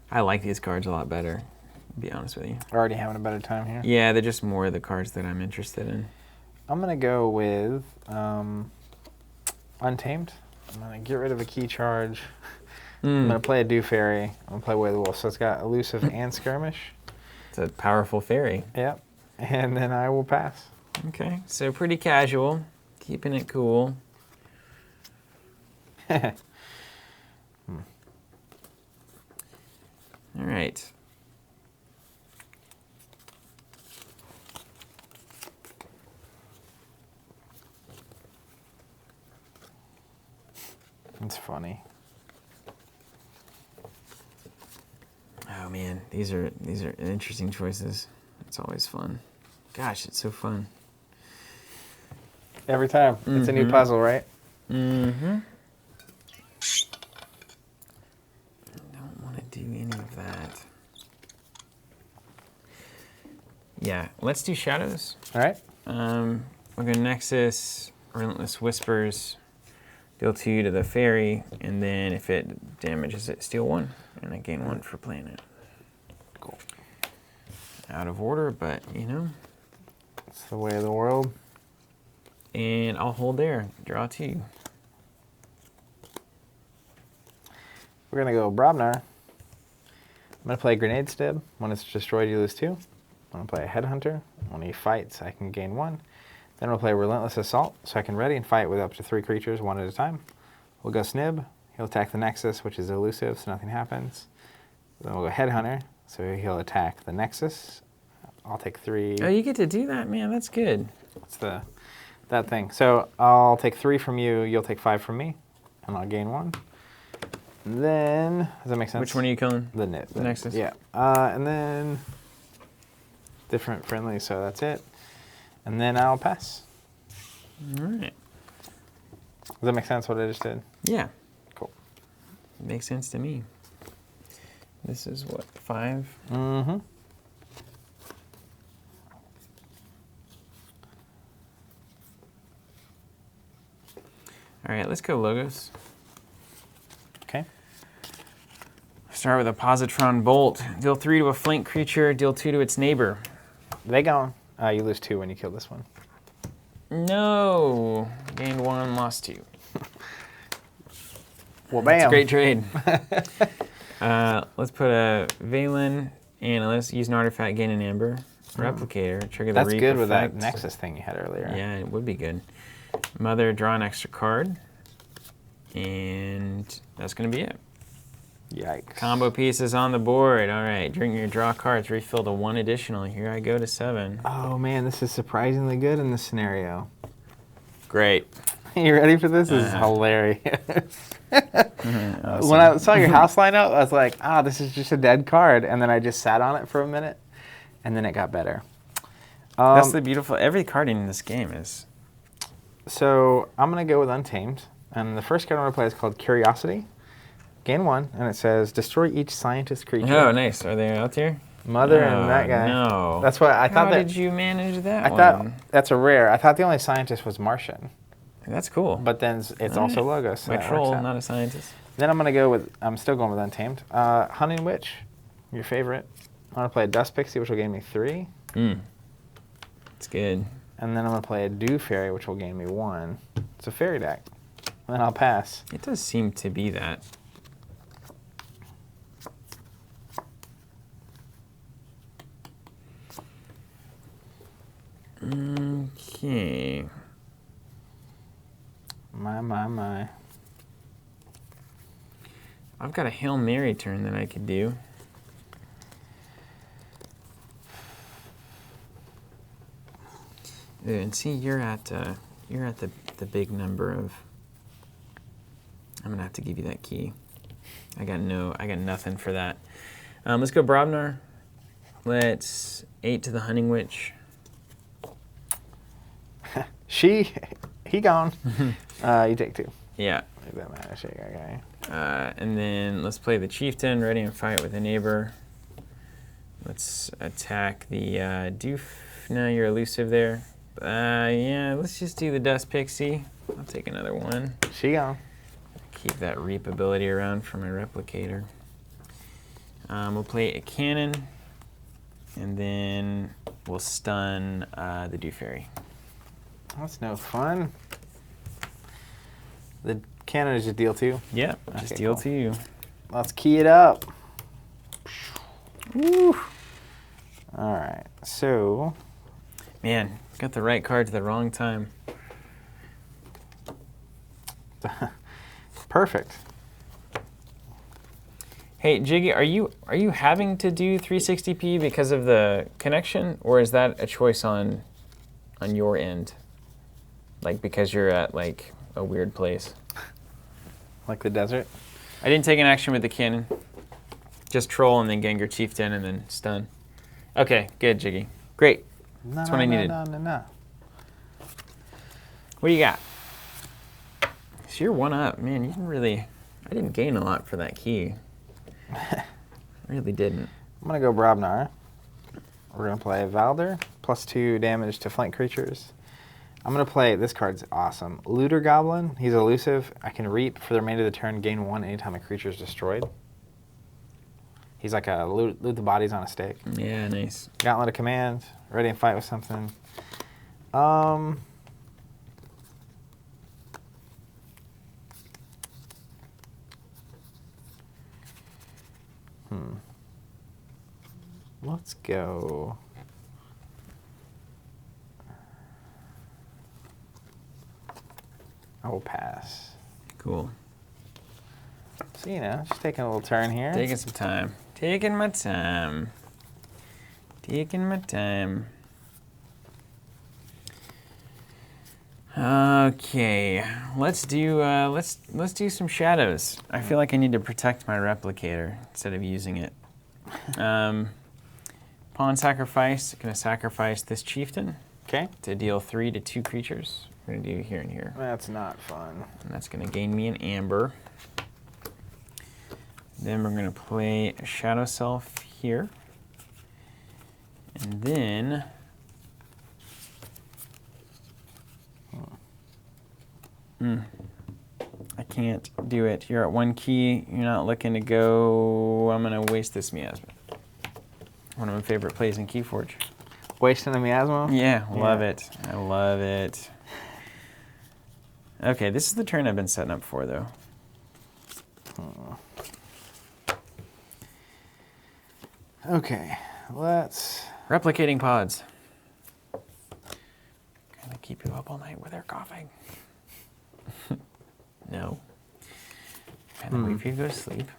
I like these cards a lot better, to be honest with you. Already having a better time here. Yeah, they're just more of the cards that I'm interested in. I'm going to go with Untamed. I'm going to get rid of a key charge. I'm going to play a Dew Fairy. I'm going to play Way of the Wolf. So it's got Elusive and Skirmish. It's a powerful fairy. Yep. And then I will pass. Okay, so pretty casual, keeping it cool. All right. It's funny. Oh man, these are interesting choices. It's always fun. Gosh, it's so fun. Every time. It's a new puzzle, right? Mm-hmm. I don't want to do any of that. Yeah, let's do Shadows. All right. We're going to Nexus, Relentless Whispers, deal 2 to the fairy, and then if it damages it, steal 1, and I gain 1 for playing it. Cool. Out of order, but you know. It's the way of the world. And I'll hold there. Draw 2. We're going to go Brobnar. I'm going to play Grenade Stib. When it's destroyed, you lose 2. I'm going to play a Headhunter. When he fights, I can gain 1. Then we'll play Relentless Assault, so I can ready and fight with up to 3 creatures, 1 at a time. We'll go Snib. He'll attack the Nexus, which is elusive, so nothing happens. Then we'll go Headhunter, so he'll attack the Nexus. I'll take 3. Oh, you get to do that, man. That's good. That's that thing. So I'll take 3 from you, you'll take 5 from me, and I'll gain 1. And then, does that make sense? Which one are you killing? The Nexus. Yeah. And then different friendly, so that's it. And then I'll pass. All right. Does that make sense what I just did? Yeah. Cool. Makes sense to me. This is what, 5? Mm-hmm. All right, let's go Logos. Okay. Start with a Positron Bolt. Deal 3 to a flank creature, deal 2 to its neighbor. They gone. You lose 2 when you kill this one. No. Gained 1, lost 2. Well, bam. It's a great trade. Let's put a Valen, and let's use an artifact, gain an Amber. Replicator, trigger the That's Reap good with that effect. Nexus thing you had earlier. Yeah, it would be good. Mother, draw an extra card. And that's going to be it. Yikes. Combo pieces on the board. All right, during your draw cards, refill to 1 additional. Here I go to 7. Oh, man, this is surprisingly good in this scenario. Great. You ready for this? This is hilarious. Awesome. When I saw your house line up, I was like, this is just a dead card. And then I just sat on it for a minute, and then it got better. That's the beautiful... Every card in this game is... So I'm going to go with Untamed. And the first card I'm going to play is called Curiosity. Gain 1, and it says destroy each scientist creature. Oh, nice. Are they out there? Mother and that guy. No. That's what I thought. How did you manage that I one? thought that's a rare. I thought the only scientist was Martian. That's cool. But then it's also Logos. So My that troll, works out. not a scientist. Then I'm gonna go with. I'm still going with Untamed. Hunting Witch, your favorite. I'm gonna play a Dust Pixie, which will gain me 3. It's good. And then I'm gonna play a Dew Fairy, which will gain me 1. It's a fairy deck. And then I'll pass. It does seem to be that. Okay. My. I've got a Hail Mary turn that I could do. And see, you're at the big number of. I'm gonna have to give you that key. I got nothing for that. Let's go Brobnar. Let's 8 to the Hunting Witch. He gone. You take 2. Yeah. Like that matter, shake, okay. And then let's play the Chieftain, ready and fight with a neighbor. Let's attack the Doof. No, you're elusive there. Yeah, let's just do the Dust Pixie. I'll take another one. She gone. Keep that Reap ability around for my Replicator. We'll play a Cannon, and then we'll stun the Dew Fairy. That's no fun. The cannon is just deal 2. Yeah, just deal cool. to you. Let's key it up. Woo. All right, so. Man, got the right card to the wrong time. Perfect. Hey, Jiggy, are you having to do 360p because of the connection, or is that a choice on your end? Like because you're at like a weird place. Like the desert? I didn't take an action with the cannon. Just troll and then Gengar Chieftain and then stun. Okay, good, Jiggy. Great. That's what I needed. No. What do you got? So you're 1 up. Man, you didn't really... I didn't gain a lot for that key. I really didn't. I'm going to go Brobnar. We're going to play Valder, +2 damage to flank creatures. I'm going to play, this card's awesome, Looter Goblin. He's elusive. I can Reap for the remainder of the turn, gain 1 anytime a creature is destroyed. He's like a loot the bodies on a stick. Yeah, nice. Gauntlet of Command, ready and fight with something. Let's go. I will pass. Cool. So, you know, just taking a little turn here. Taking some time. Taking my time. Taking my time. Okay, let's do some shadows. I feel like I need to protect my replicator instead of using it. Pawn sacrifice. Gonna sacrifice this chieftain. Okay. To deal 3 to 2 creatures. We're gonna do here and here. That's not fun. And that's gonna gain me an amber. Then we're gonna play a Shadow Self here. And then I can't do it. You're at 1 key. You're not looking to go. I'm gonna waste this miasma. One of my favorite plays in KeyForge. Wasting the miasma? Yeah, love it. I love it. Okay, this is the turn I've been setting up for, though. Okay, let's... Replicating pods. Gonna keep you up all night with their coughing. No. And then wait for you to go to sleep.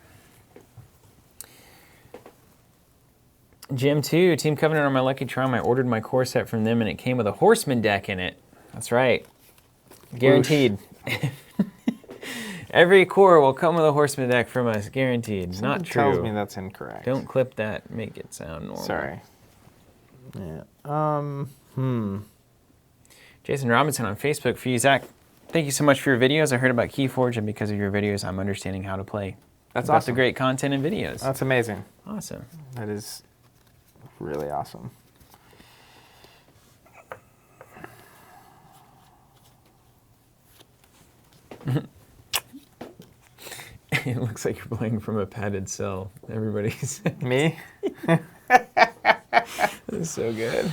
Gym 2, Team Covenant are my lucky charm. I ordered my core set from them and it came with a Horseman deck in it. That's right. Guaranteed. Every core will come with a Horseman deck from us. Guaranteed. Something Not true. tells me that's incorrect. Don't clip that. Make it sound normal. Sorry. Yeah. Jason Robinson on Facebook for you, Zach. Thank you so much for your videos. I heard about KeyForge, and because of your videos, I'm understanding how to play. That's about awesome. the great content and videos. That's amazing. Awesome. That is really awesome. It looks like you're playing from a padded cell. Everybody's. Me? That's so good.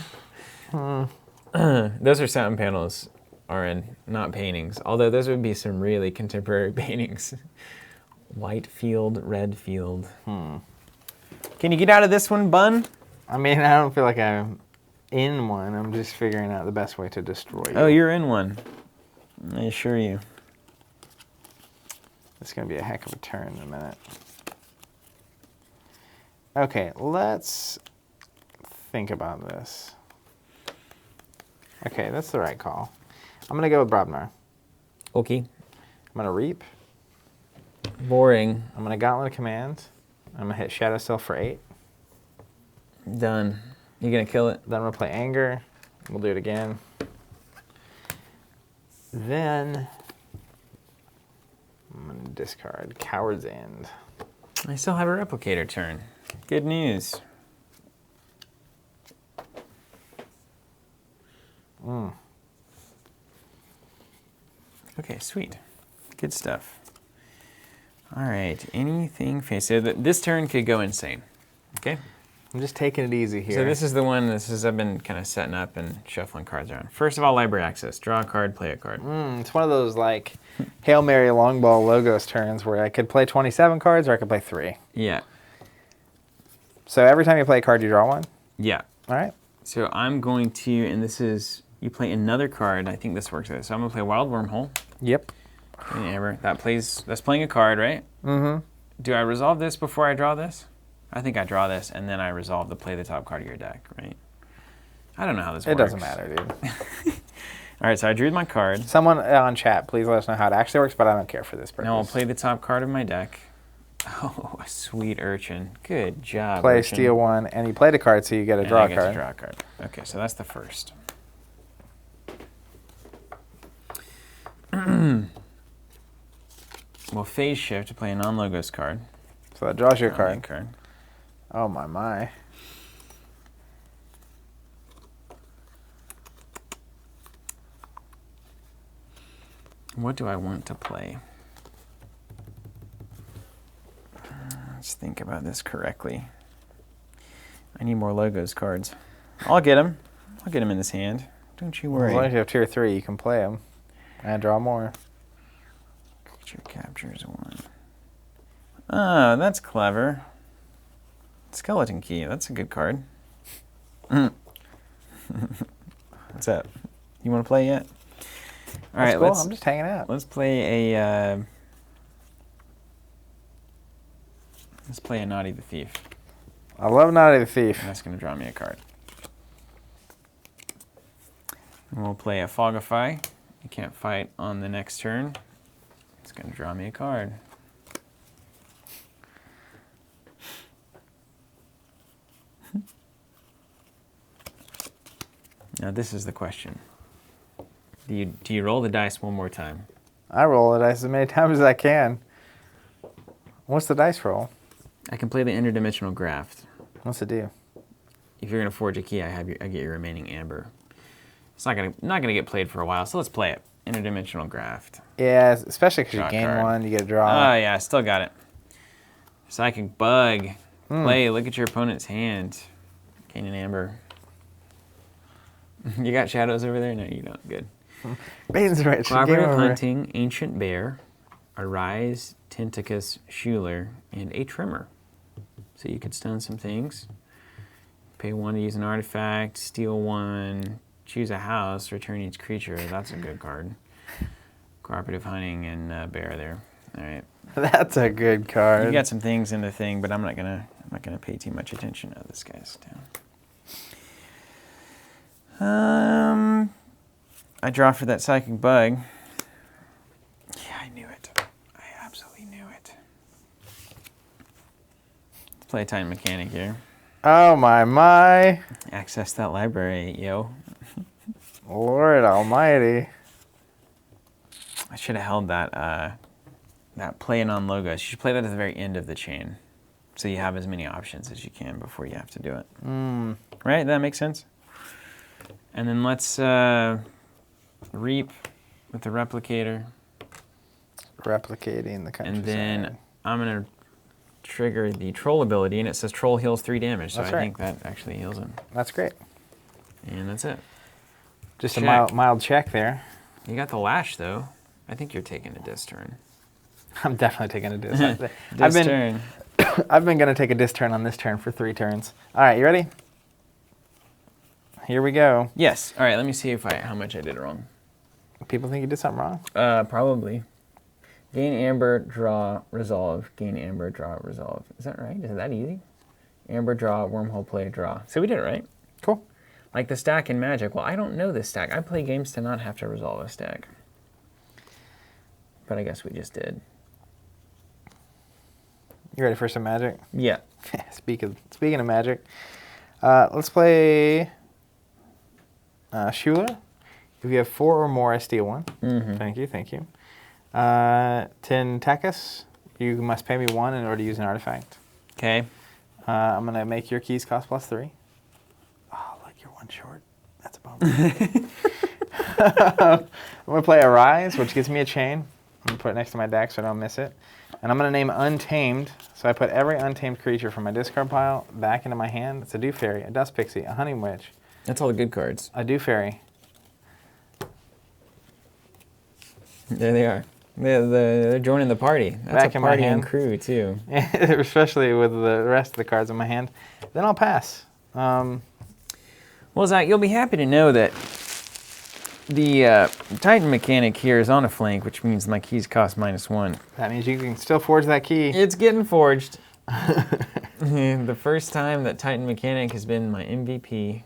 Those are sound panels, Aaron, not paintings. Although those would be some really contemporary paintings. White field, red field. Can you get out of this one, Bun? I mean, I don't feel like I'm in one. I'm just figuring out the best way to destroy you. Oh, you're in one. I assure you. It's going to be a heck of a turn in a minute. Okay, let's think about this. Okay, that's the right call. I'm going to go with Brobnar. Okay. I'm going to Reap. Boring. I'm going to Gauntlet of Command. I'm going to hit Shadow Self for 8. Done. You gonna kill it? Then I'm going to play Anger. We'll do it again. Then I'm going to discard Coward's End. I still have a replicator turn. Good news. Okay, sweet. Good stuff. All right, anything face. So this turn could go insane. Okay? I'm just taking it easy here. So this is the one, I've been kind of setting up and shuffling cards around. First of all, library access. Draw a card, play a card. It's one of those like Hail Mary long ball logos turns where I could play 27 cards or I could play 3. Yeah. So every time you play a card, you draw one? Yeah. All right. So I'm going to, and this is, you play another card. I think this works with it. So I'm going to play Wild Wormhole. Yep. And Amber. That's playing a card, right? Mm-hmm. Do I resolve this before I draw this? I think I draw this, and then I resolve to play the top card of your deck, right? I don't know how this works. It doesn't matter, dude. All right, so I drew my card. Someone on chat, please let us know how it actually works, but I don't care for this purpose. Now I'll play the top card of my deck. Oh, a sweet urchin. Good job, Play urchin. steal one, and you play the card, so you get a And draw I get to card. draw a card. Okay, so that's the first. We'll phase shift to play a non-logos card. So that draws your Non-land card. Oh, my. What do I want to play? Let's think about this correctly. I need more logos cards. I'll get them. I'll get them in this hand. Don't you worry. As long as you have 2 or 3, you can play them. And draw more. Creature captures 1. Oh, that's clever. Skeleton Key. That's a good card. What's up? You want to play yet? All right, Cool. I'm just hanging out. let's play a Naughty the Thief. I love Naughty the Thief. And that's going to draw me a card. And we'll play a Fogify. You can't fight on the next turn. It's going to draw me a card. Now this is the question. Do you roll the dice one more time? I roll the dice as many times as I can. What's the dice roll? I can play the interdimensional graft. What's it do? If you're gonna forge a key, I get your remaining amber. It's not gonna get played for a while, so let's play it. Interdimensional graft. Yeah, especially because you Draw a gain card. 1, you get a draw. Oh yeah, I still got it. Psychic Bug. Play. Look at your opponent's hand. Gain an amber. You got shadows over there? No, you don't. Good. Bane's rich. Game Cooperative over. Hunting, Ancient Bear, Arise, Tentacus, Schuler, and a Trimmer. So you could stun some things. Pay 1 to use an artifact, steal 1, choose a house, return each creature. That's a good card. Cooperative Hunting and Bear there. All right. That's a good card. You got some things in the thing, but I'm not gonna pay too much attention. Oh, this guy's down. I draw for that Psychic Bug. Yeah, I knew it. I absolutely knew it. Let's play a Titan Mechanic here. Oh, my. Access that library, yo. Lord almighty. I should have held that that play non-logos. You should play that at the very end of the chain, so you have as many options as you can before you have to do it. Right? That makes sense. And then let's reap with the replicator. Replicating the countryside. And then I'm gonna trigger the troll ability, and it says troll heals 3 damage. So That's I right. think that actually heals him. That's great. And that's it. Just Check. a mild check there. You got the lash though. I think you're taking a dis turn. I'm definitely taking a dis. Dis turn. I've been going to take a dis turn on this turn for 3 turns. All right, you ready? Here we go. Yes. All right. Let me see how much I did wrong. People think you did something wrong? Probably. Gain amber, draw, resolve. Gain amber, draw, resolve. Is that right? Is that easy? Amber, draw, wormhole play, draw. So we did it right. Cool. Like the stack in Magic. Well, I don't know this stack. I play games to not have to resolve a stack. But I guess we just did. You ready for some Magic? Yeah. Speaking of Magic, let's play Schuler. If you have 4 or more, I steal 1. Mm-hmm. Thank you. Tentakis, you must pay me 1 in order to use an artifact. Okay. I'm going to make your keys cost +3. Oh, look, you're 1 short. That's a bummer. I'm going to play Arise, which gives me a chain. I'm going to put it next to my deck so I don't miss it. And I'm going to name Untamed. So I put every untamed creature from my discard pile back into my hand. It's a Dew Fairy, a Dust Pixie, a Hunting Witch. That's all the good cards. A Dew Fairy. There they are. They're joining the party. That's Back a in my party and hand. crew, too. Especially with the rest of the cards in my hand. Then I'll pass. Well, Zach, you'll be happy to know that the Titan mechanic here is on a flank, which means my keys cost -1. That means you can still forge that key. It's getting forged. The first time that Titan mechanic has been my MVP,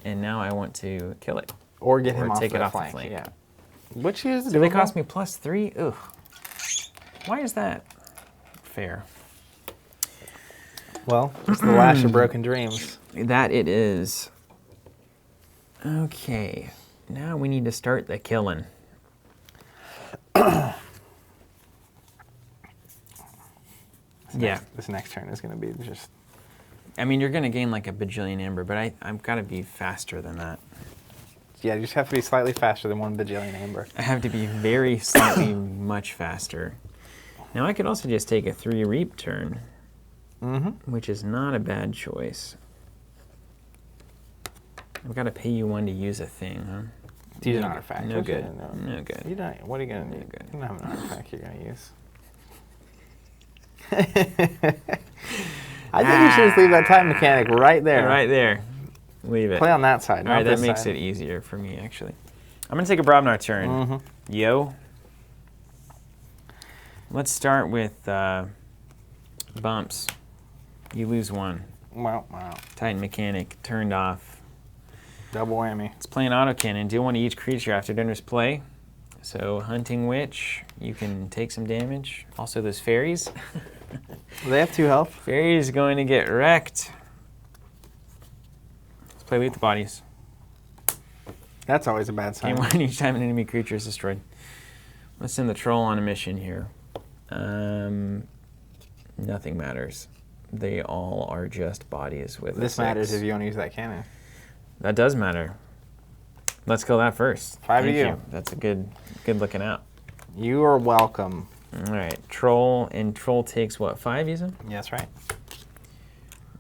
and now I want to kill it. Or get him Or off take the it off the flank. flank. Yeah. Which is Do they doable. cost me +3? Ugh. Why is that fair? Well, it's the lash of broken dreams. That it is. Okay. Now we need to start the killing. This next turn is going to be just... I mean, you're going to gain like a bajillion amber, but I've got to be faster than that. Yeah, you just have to be slightly faster than 1 bajillion amber. I have to be very slightly much faster. Now I could also just take a 3 reap turn, which is not a bad choice. I've got to pay you 1 to use a thing, huh? Use an artifact. No good. No. No good. You don't, what are you going to do? good. You don't have an artifact you're going to use. I think you should just leave that time mechanic right there. Right there. Leave it. Play on that side. All right, not that this makes side. it easier for me, actually. I'm going to take a Brobnar turn. Yo. Let's start with bumps. You lose 1. Wow. Titan mechanic turned off. Double whammy. It's playing autocannon. Deal 1 to each creature after dinner's play. So Hunting Witch, you can take some damage. Also those fairies. They have 2 health. Fairies going to get wrecked. Let's play Loot the Bodies. That's always a bad sign. Gain 1 each time an enemy creature is destroyed. Let's send the troll on a mission here. Nothing matters. They all are just bodies with This matters if you want to use that cannon. That does matter. Let's kill that first. 5 to Thank you. That's a good looking out. You are welcome. All right, troll, and troll takes what, 5, you said? Yeah, that's right.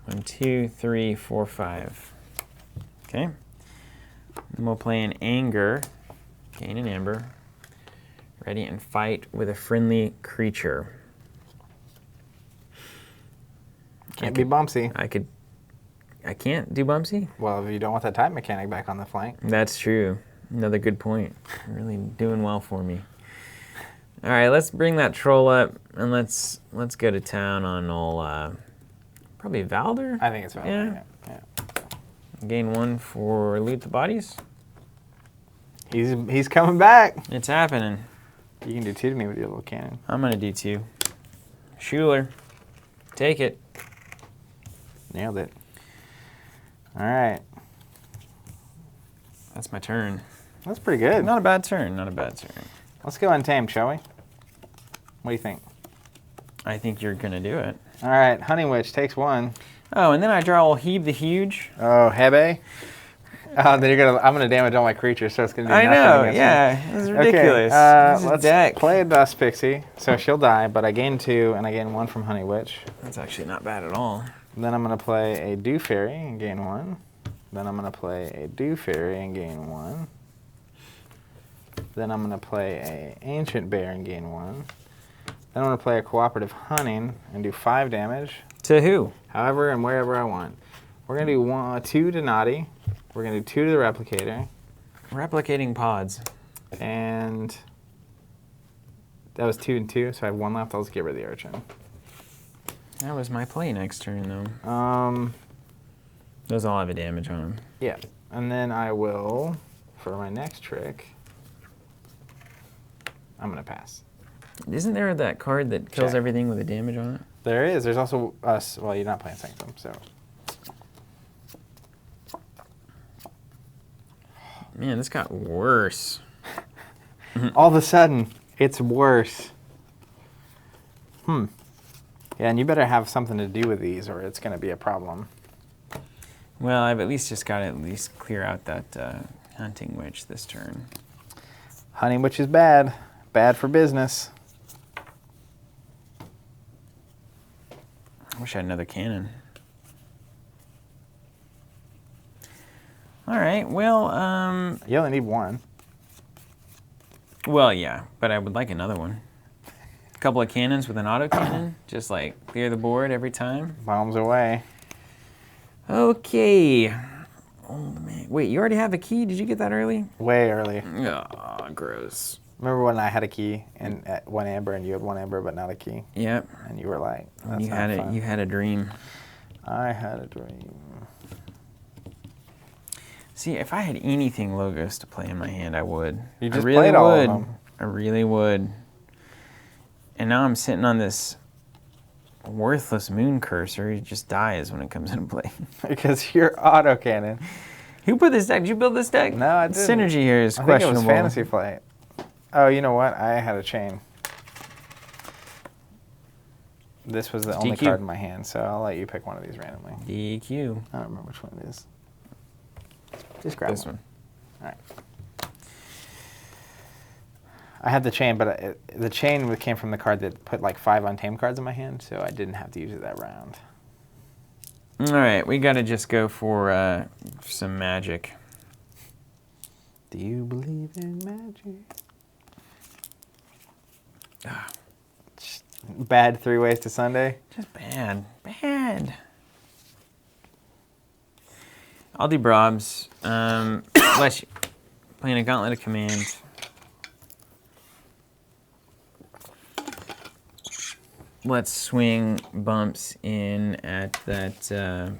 1, 2, 3, 4, 5. Okay. Then we'll play an anger, gain an amber. Ready and fight with a friendly creature. Can't be bumpsy. I can't do bumpsy? Well, if you don't want that type mechanic back on the flank. That's true. Another good point. Really doing well for me. All right, let's bring that troll up and let's go to town on old probably Valder. I think it's Valor. Yeah. Gain 1 for Loot the Bodies. He's coming back. It's happening. You can do 2 to me with your little cannon. I'm gonna do 2. Schuler, take it. Nailed it. All right. That's my turn. That's pretty good. Not a bad turn. Not a bad turn. Let's go Untamed, shall we? What do you think? I think you're gonna do it. All right, Hunting Witch takes 1. Oh, and then I draw Auchcheth the Huge. Oh, Hebe. Oh, then I'm gonna damage all my creatures, so it's gonna do nothing. I know, against me. yeah. This is ridiculous. Okay, This is let's deck. play a Dust Pixie. So she'll die, but I gain 2, and I gain 1 from Hunting Witch. That's actually not bad at all. Then I'm gonna play a Dew Fairy and gain 1. Then I'm gonna play a Dew Fairy and gain 1. Then I'm gonna play a Ancient Bear and gain 1. Then I'm gonna play a Cooperative Hunting and do 5 damage. To who? However and wherever I want. We're gonna do 2 to Naughty. We're gonna do 2 to the Replicator. Replicating pods. And that was 2 and 2, so I have 1 left. I'll just get rid of the Urchin. That was my play next turn, though. Those all have a damage on them. Yeah. And then I will, for my next trick, I'm gonna pass. Isn't there that card that kills Check. everything with a damage on it? There is. There's also us. Well, you're not playing Sanctum, so. Man, this got worse. All of a sudden, it's worse. Yeah, and you better have something to do with these, or it's gonna be a problem. Well, I've at least just got to at least clear out that Hunting Witch this turn. Hunting Witch is bad. Bad for business. I wish I had another cannon. All right, well, You only need 1. well, yeah, but I would like another one. A couple of cannons with an auto cannon, just like clear the board every time. Bombs away. Okay. Oh man, wait, you already have a key? Did you get that early? Way early. Oh, gross. Remember when I had a key and at 1 amber and you had 1 amber but not a key? Yep. And you were like, that's You not had it. fun. You had a dream. I had a dream. See, if I had anything Logos to play in my hand, I would. You just I really played all of would. them. I really would. And now I'm sitting on this worthless moon cursor. He just dies when it comes into play. Because you're autocannon. Who put this deck? Did you build this deck? No, I didn't. Synergy here is I think it questionable. was Fantasy Flight. Oh, you know what? I had a chain. This was the only DQ. card in my hand, so I'll let you pick one of these randomly. DQ. I don't remember which one it is. Just grab This one. All right. I had the chain, but the chain came from the card that put like 5 Untamed cards in my hand, so I didn't have to use it that round. All right, we got to just go for some magic. Do you believe in magic? Bad 3 ways to Sunday. Just bad. Bad. I'll do Brobs. Bless you. Playing a Gauntlet of Command. Let's swing bumps in at that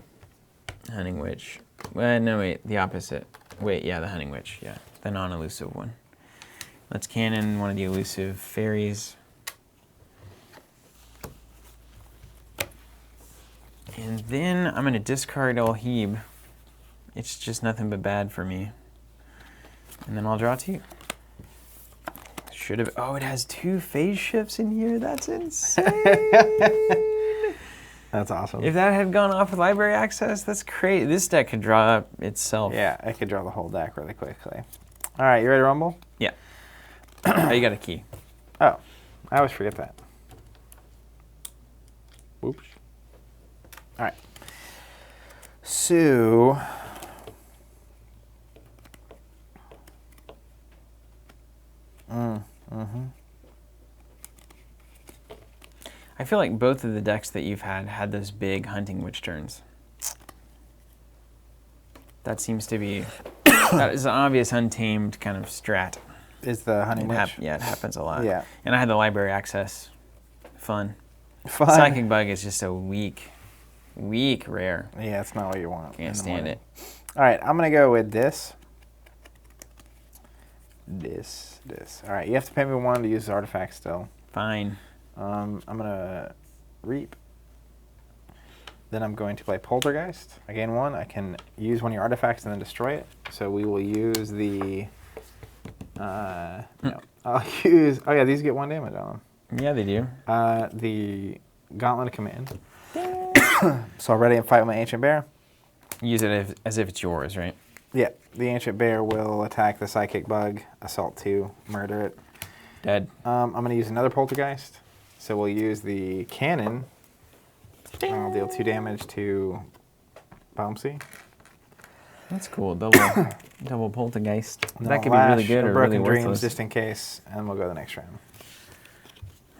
Hunting Witch. Well, no, wait, the opposite. Wait, yeah, the Hunting Witch, yeah. The non-elusive one. Let's cannon one of the elusive fairies. And then I'm going to discard Auchcheth. It's just nothing but bad for me. And then I'll draw 2. Should have. Oh, it has 2 phase shifts in here. That's insane. That's awesome. If that had gone off with library access, that's crazy. This deck could draw up itself. Yeah, I could draw the whole deck really quickly. All right, you ready to rumble? Yeah. Oh, you got a key. Oh, I always forget that. Whoops. All right. So, I feel like both of the decks that you've had those big Hunting Witch turns. That seems to be, that is an obvious Untamed kind of strat. is the Hunting Witch? Yeah, it happens a lot. Yeah. And I had the library access. Fun. Fun. Psychic Bug is just a weak rare. Yeah, it's not what you want. Can't stand it. All right, I'm going to go with this. This. All right, you have to pay me 1 to use the artifact still. Fine. I'm going to reap. Then I'm going to play Poltergeist. I gain 1. I can use one of your artifacts and then destroy it. So we will use the... no. I'll use... Oh, yeah, these get 1 damage on them. Yeah, they do. The Gauntlet of Command. So I'll ready and fight with my Ancient Bear. Use it as if it's yours, right? Yeah, the Ancient Bear will attack the Psychic Bug, Assault 2, murder it. Dead. I'm going to use another Poltergeist. So we'll use the Cannon. I'll deal 2 damage to Boomsy. That's cool. Double poltergeist. And That could then be I'll really lash good a or Broken really Dreams worthless. just in case, and we'll go to the next round.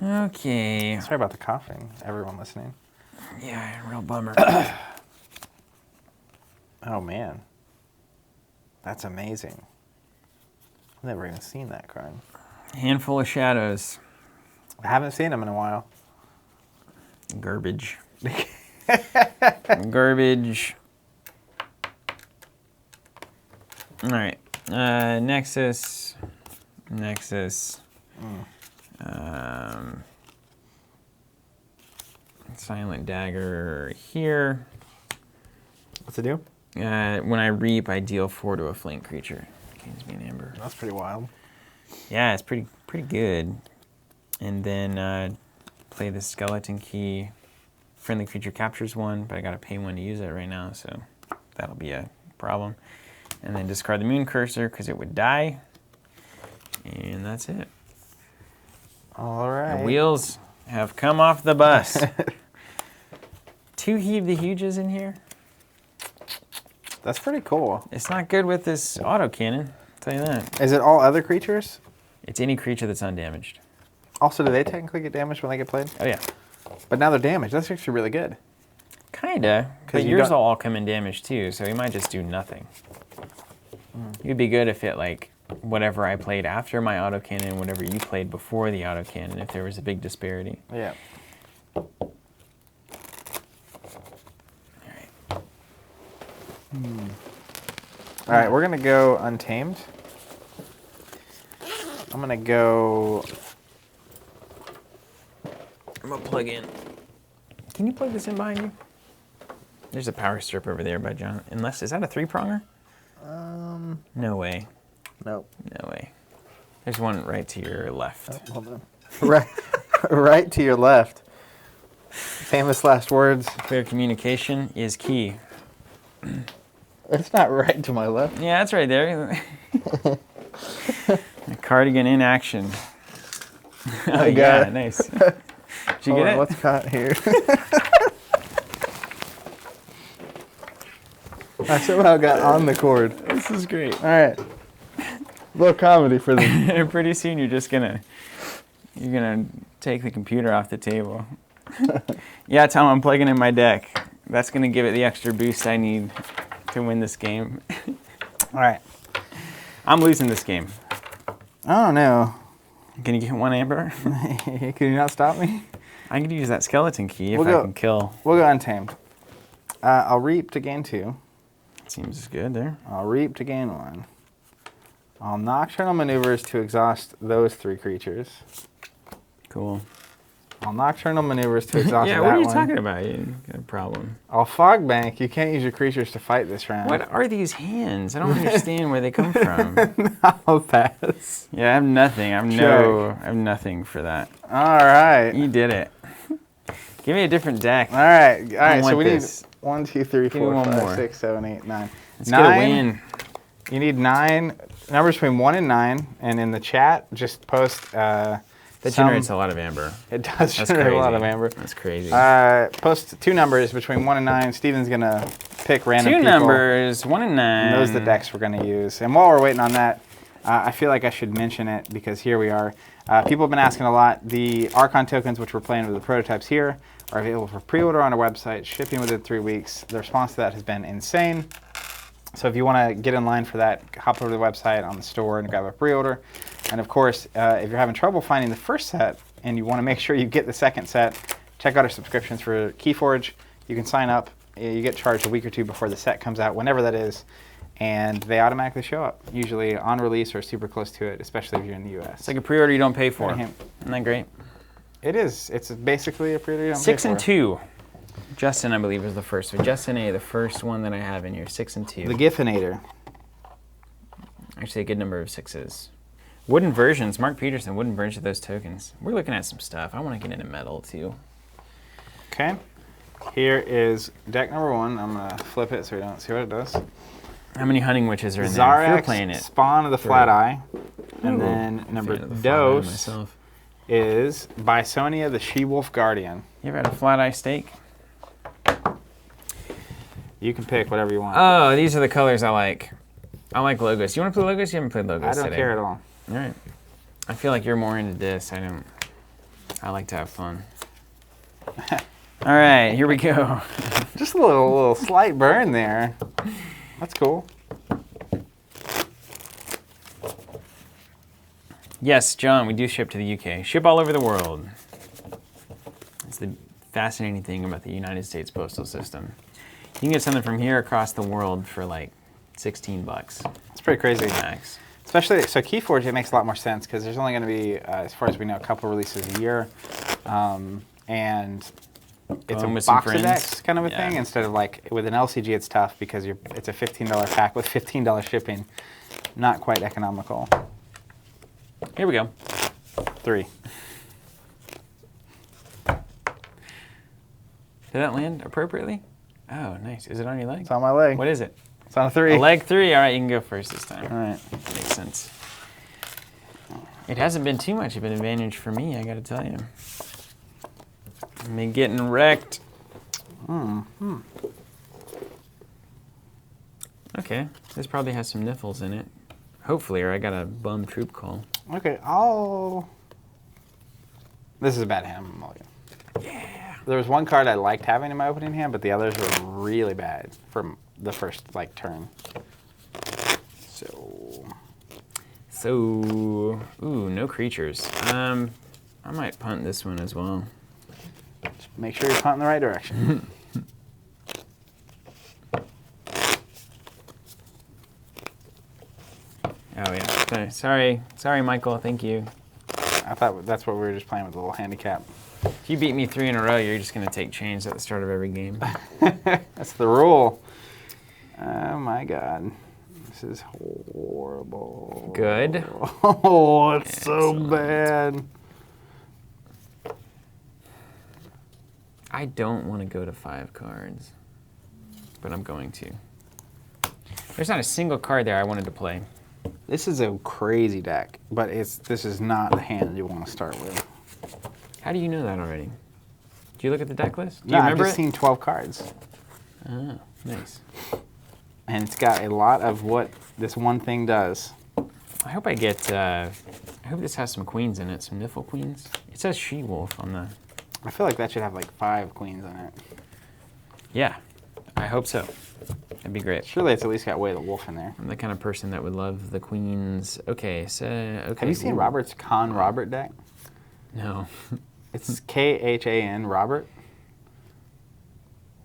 Okay. Sorry about the coughing, everyone listening. Yeah, real bummer. Oh man, that's amazing. I've never even seen that card. Handful of shadows. I haven't seen them in a while. Garbage. Garbage. All right. Nexus. Silent Dagger here. What's it do? When I reap, I deal 4 to a flank creature. Gains me an amber. That's pretty wild. Yeah, it's pretty good. And then play the skeleton key. Friendly creature captures 1, but I gotta pay 1 to use it right now, so that'll be a problem. And then discard the Moon Cursor because it would die. And that's it. All right. The wheels have come off the bus. 2 Heave the Huges in here. That's pretty cool. It's not good with this autocannon, I'll tell you that. Is it all other creatures? It's any creature that's undamaged. Also, do they technically get damaged when they get played? Oh yeah. But now they're damaged. That's actually really good. Kinda, but you yours don't- will all come in damage too, so you might just do nothing. It'd be good if it, like, whatever I played after my autocannon, whatever you played before the autocannon, if there was a big disparity. Yeah. All right, we're gonna go Untamed. I'm gonna go. I'm gonna plug in. Can you plug this in behind you? There's a power strip over there by John. Unless, is that a 3-pronger? No way. Nope. No way. There's one right to your left. Hold on. right to your left. Famous last words. Clear communication is key. It's not right to my left. Yeah, that's right there. A cardigan in action. Oh, got yeah, it. nice. Did you get it? What's caught here? I somehow got on the cord. This is great. All right. Little comedy for them. Pretty soon you're gonna take the computer off the table. Yeah, Tom, I'm plugging in my deck. That's gonna give it the extra boost I need to win this game. All right. I'm losing this game. I don't know. Can you get 1 amber? Can you not stop me? I could use that skeleton key if We'll I go- can kill. We'll go Untamed. I'll reap to gain 2. Seems good there. I'll reap to gain 1. I'll Nocturnal Maneuvers to exhaust those 3 creatures. Cool. I'll Nocturnal Maneuvers to exhaust Yeah, that what are you one. talking about? You got a problem. I'll Fog Bank. You can't use your creatures to fight this round. What are these hands? I don't understand where they come from. I'll pass. Yeah, I have nothing. I have nothing for that. All right. You did it. Give me a different deck. All right. All right. So want we this. need 1, 2, 3, Give me 4, one 5, more. 6, 7, 8, 9. Let's get a win. You need 9 numbers between 1 and 9, and in the chat, just post. That generates a lot of amber. It does That's generate crazy. a lot of amber. That's crazy. Post 2 numbers between 1 and 9. Steven's gonna pick random 2 people. numbers, 1 and 9. And those are the decks we're gonna use. And while we're waiting on that, I feel like I should mention it because here we are. People have been asking a lot. The Archon tokens, which we're playing with the prototypes here, are available for pre-order on our website, shipping within 3 weeks. The response to that has been insane. So if you want to get in line for that, hop over to the website on the store and grab a pre-order. And of course, if you're having trouble finding the first set and you want to make sure you get the second set, check out our subscriptions for KeyForge. You can sign up. You get charged a week or 2 before the set comes out, whenever that is. And they automatically show up, usually on release or super close to it, especially if you're in the US. It's like a pre-order you don't pay for. Right. Isn't that great? It is. It's basically a pre-order you don't 6 pay and for. 2. Justin, I believe, was the first. So Justin A, the first one that I have in here, 6 and 2. The Giffinator. Actually, a good number of 6s. Wooden versions, Mark Peterson, wooden versions of those tokens. We're looking at some stuff. I want to get into metal too. Okay. Here is deck number 1. I'm going to flip it so we don't see what it does. How many hunting witches are in there? If you're playing Zarex, it. Spawn of the Flateye. And Ooh, then number fan of the Flateye dose myself. is Bisonina, the She-Wolf Guardian. You ever had a Flateye steak? You can pick whatever you want. Oh, these are the colors I like. I like Logos. You want to play Logos? You haven't played Logos I don't today. care at all. All right. I feel like you're more into this. I like to have fun. All right, here we go. Just a little slight burn there. That's cool. Yes, John, we do ship to the UK. Ship all over the world. It's the fascinating thing about the United States postal system. You can get something from here across the world for like $16. It's pretty crazy. Max. Especially, so KeyForge, it makes a lot more sense because there's only going to be, as far as we know, a couple releases a year. And it's Going a with some box of friends. decks kind of a Yeah. thing instead of like with an LCG, it's tough because it's a $15 pack with $15 shipping. Not quite economical. Here we go. 3. Did that land appropriately? Oh, nice. Is it on your leg? It's on my leg. What is it? It's on a 3. A leg 3. All right, you can go first this time. All right. Makes sense. It hasn't been too much of an advantage for me, I gotta tell you. I've been getting wrecked. Okay, this probably has some niffles in it. Hopefully, or I got a bum troop call. Okay. This is a bad hand. I'm mulligan. Yeah. There was one card I liked having in my opening hand, but the others were really bad for the first turn. So, ooh, no creatures. I might punt this one as well. Just make sure you're punting the right direction. Oh yeah. Sorry, Michael. Thank you. I thought that's what we were just playing with, a little handicap. If you beat me 3 in a row, you're just gonna take change at the start of every game. That's the rule. Oh my god. This is horrible. Good. Oh, it's Excellent. so bad. I don't want to go to 5 cards, but I'm going to. There's not a single card there I wanted to play. This is a crazy deck, but this is not the hand you want to start with. How do you know that already? Do you look at the deck list? Do No, you I've remember just it? seen 12 cards. Oh, nice. And it's got a lot of what this one thing does. I hope I get, I hope this has some queens in it, some Niffle queens. It says She-Wolf on the... I feel like that should have like 5 queens in it. Yeah, I hope so. That'd be great. Surely it's at least got Way of the Wolf in there. I'm the kind of person that would love the queens. Okay, so... Okay. Have you seen ooh. Robert's Con Robert deck? No. It's Khan Robert.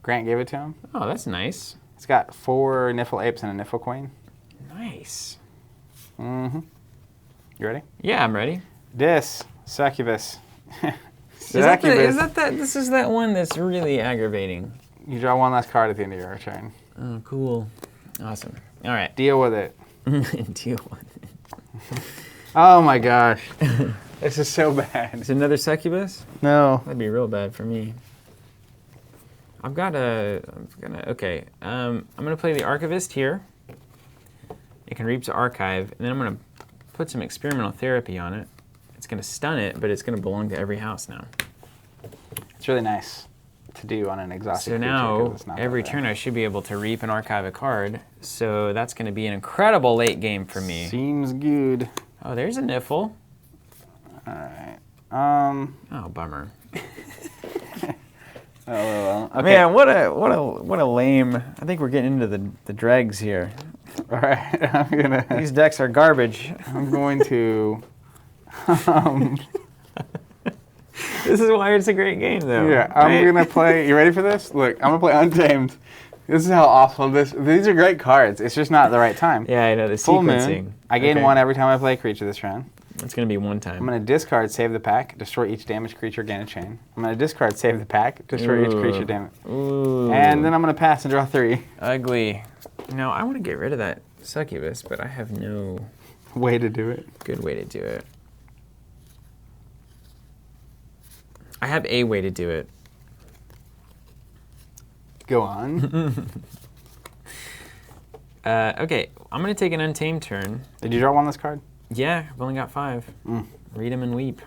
Grant gave it to him. Oh, that's nice. It's got 4 Niffle Apes and a Niffle Queen. Nice. Mm-hmm. You ready? Yeah, I'm ready. Succubus. This is that one that's really aggravating. You draw one last card at the end of your turn. Oh, cool. Awesome. All right. Deal with it. Deal with it. Oh my gosh. This is so bad. Is it another succubus? No. That'd be real bad for me. I'm gonna play the Archivist here. It can reap to archive, and then I'm gonna put some experimental therapy on it. It's gonna stun it, but it's gonna belong to every house now. It's really nice to do on an exhausted So creature, now, 'cause it's not every that turn bad. I should be able to reap and archive a card. So that's gonna be an incredible late game for me. Seems good. Oh, there's a Niffle. Alright. Oh, bummer. Oh, well. Okay. Man, what a lame. I think we're getting into the dregs here. Alright. These decks are garbage. I'm going to. This is why it's a great game, though. Yeah, I'm right? gonna play. You ready for this? Look, I'm gonna play Untamed. This is how awful this. These are great cards. It's just not the right time. Yeah, I know the Full sequencing. Moon. I gain 1 every time I play a creature this round. It's gonna be one time. I'm gonna discard Save the Pack, destroy each damaged creature, gain a chain. I'm gonna discard Save the Pack, destroy each creature, damage. Ooh. And then I'm gonna pass and draw 3. Ugly. No, I want to get rid of that succubus, but I have no Way to do it. Good way to do it. I have a way to do it. Go on. Okay, I'm going to take an Untamed turn. Did you draw one this card? Yeah, I've only got 5. Read 'em and weep.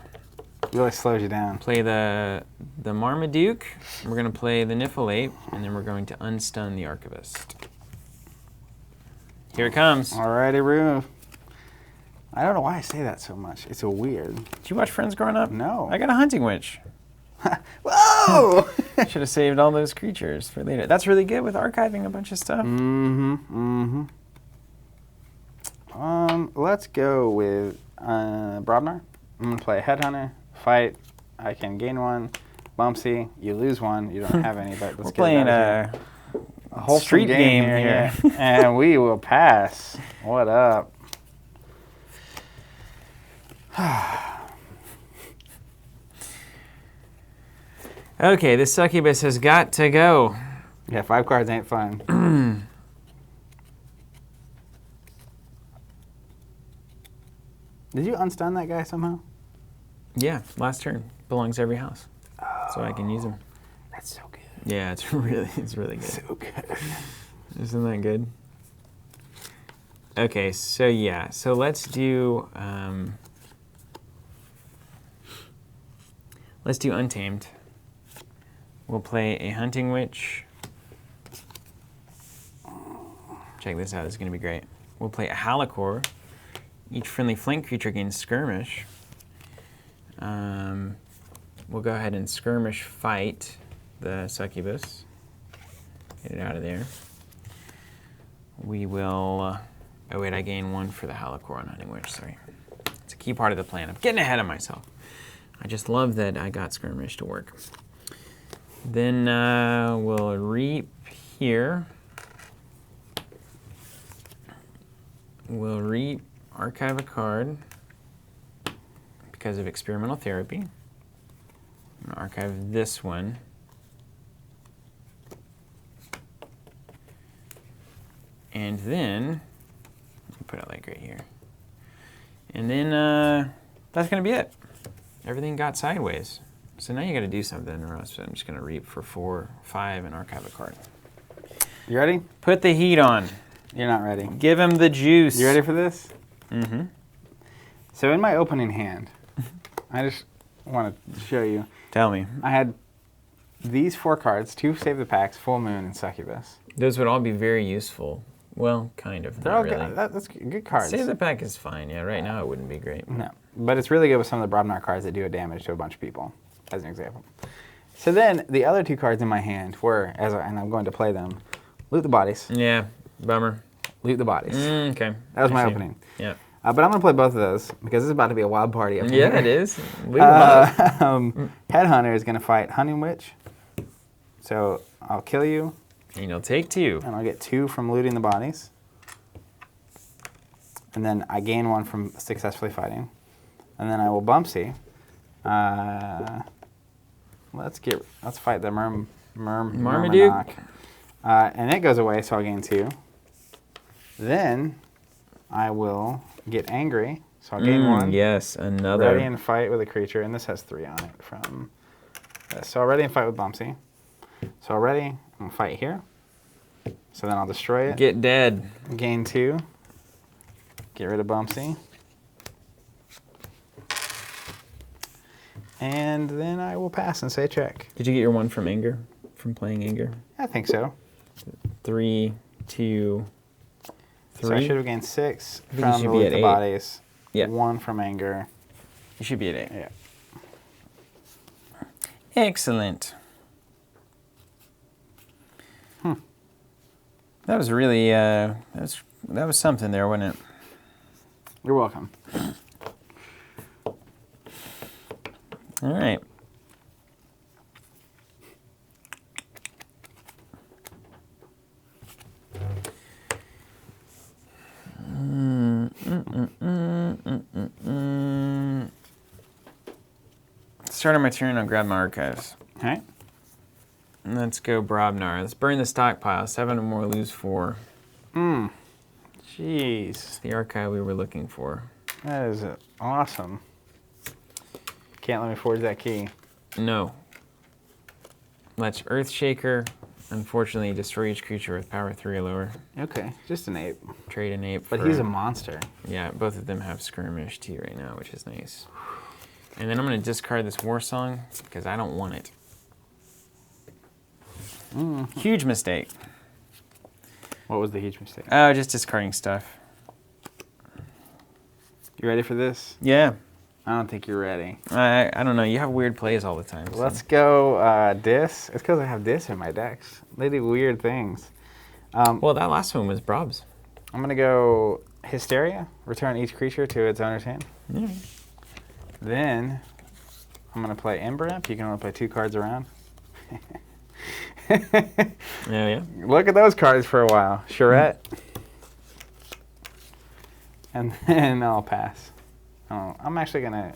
Really slows you down. Play the Marmaduke. We're going to play the Niflate, and then we're going to unstun the Archivist. Here it comes. Alrighty, Rue. I don't know why I say that so much. It's so weird. Did you watch Friends growing up? No. I got a Hunting Witch. Whoa! Should have saved all those creatures for later. That's really good with archiving a bunch of stuff. Let's go with Brobnar. I'm gonna play a Headhunter. Fight. I can gain 1. Bumpsy. You lose 1. You don't have any, but let's We're get playing it out of here. a whole street game here. yeah. And we will pass. What up? Okay, this succubus has got to go. Yeah, 5 cards ain't fun. Did you unstun that guy somehow? Yeah, last turn. Belongs to every house. So I can use him. That's so good. Yeah, it's really good. So good. Isn't that good? Okay, so yeah, so let's do Untamed. We'll play a Hunting Witch. Check this out, this is gonna be great. We'll play a Halakor. Each friendly flank creature gains skirmish. We'll go ahead and skirmish fight the succubus. Get it out of there. We will, oh wait, I gain 1 for the Halakor on Hunting Witch, sorry. It's a key part of the plan. I'm getting ahead of myself. I just love that I got skirmish to work. Then we'll reap here. We'll reap, archive a card because of experimental therapy. I'm gonna archive this one. And then, let me put it like right here. And then that's gonna be it. Everything got sideways. So now you gotta do something, or else I'm just gonna reap for 4, 5, and archive a card. You ready? Put the heat on. You're not ready. Give him the juice. You ready for this? Mm-hmm. So in my opening hand, I just want to show you. Tell me. I had these 4 cards, 2 Save the Packs, Full Moon, and Succubus. Those would all be very useful. Well, kind of. They're Not all really. good. That's good cards. Save the pack is fine. Yeah, right now it wouldn't be great. No, but it's really good with some of the Brobnar cards that do damage to a bunch of people, as an example. So then the other 2 cards in my hand were, and I'm going to play them, Loot the Bodies. Yeah, bummer. Loot the Bodies. Okay. That was I my see. opening. Yeah. But I'm going to play both of those because this is about to be a wild party up here. Yeah, it is. Leave 'em up. Headhunter is going to fight Hunting Witch. So I'll kill you, And you'll take 2. and I'll get 2 from looting the bodies. And then I gain 1 from successfully fighting. And then I will Bumpsy. Let's fight the Marmaduke. And it goes away, so I'll gain 2. Then I will get angry, so I'll gain 1. Yes, another. Ready and fight with a creature, and this has 3 on it from this. So I'll ready and fight with Bumpsy. So already, I'm gonna fight here. So then I'll destroy it. Get dead. Gain 2. Get rid of Bumpsy. And then I will pass and say check. Did you get your 1 from anger? From playing anger? I think so. 3, 2, 3. So I should have gained 6 I think you from should the be Loot at the 8. Bodies. Yeah. 1 from anger. You should be at 8. Yeah. Excellent. That was really, that was something there, wasn't it? You're welcome. All right. Start of my turn, I'll grab my archives. All right. Let's go Brobnar. Let's burn the stockpile. 7 or more, lose 4. Jeez. It's the archive we were looking for. That is awesome. Can't let me forge that key. No. Let's Earthshaker. Unfortunately, destroy each creature with power 3 or lower. Okay, just an ape. Trade an ape But for, he's a monster. Yeah, both of them have skirmish too right now, which is nice. And then I'm going to discard this War Song because I don't want it. Huge mistake. What was the huge mistake? Oh, just discarding stuff. You ready for this? Yeah. I don't think you're ready. I don't know. You have weird plays all the time. So. Let's go Dis. It's because I have Dis in my decks. They do weird things. Well, that last one was Brob's. I'm going to go Hysteria. Return each creature to its owner's hand. Yeah. Then I'm going to play Ember Imp. You can only play 2 cards around. Yeah. Look at those cards for a while. Charette. And then I'll pass. Oh, I'm actually going to...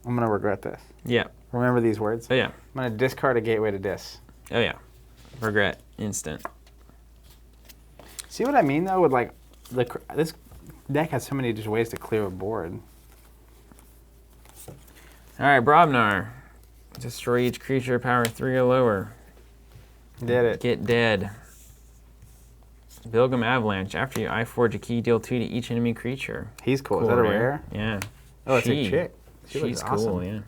I'm going to regret this. Yeah. Remember these words? Oh, yeah. I'm going to discard a Gateway to Dis. Oh, yeah. Regret. Instant. See what I mean, though, with, like, this deck has so many just ways to clear a board. All right, Brobnar. Destroy each creature, power 3 or lower. Did it. Get dead. Bilgam Avalanche. After you forge a key, deal 2 to each enemy creature. He's cool. Is that a rare? Yeah. Oh, it's a chick. She's cool, awesome.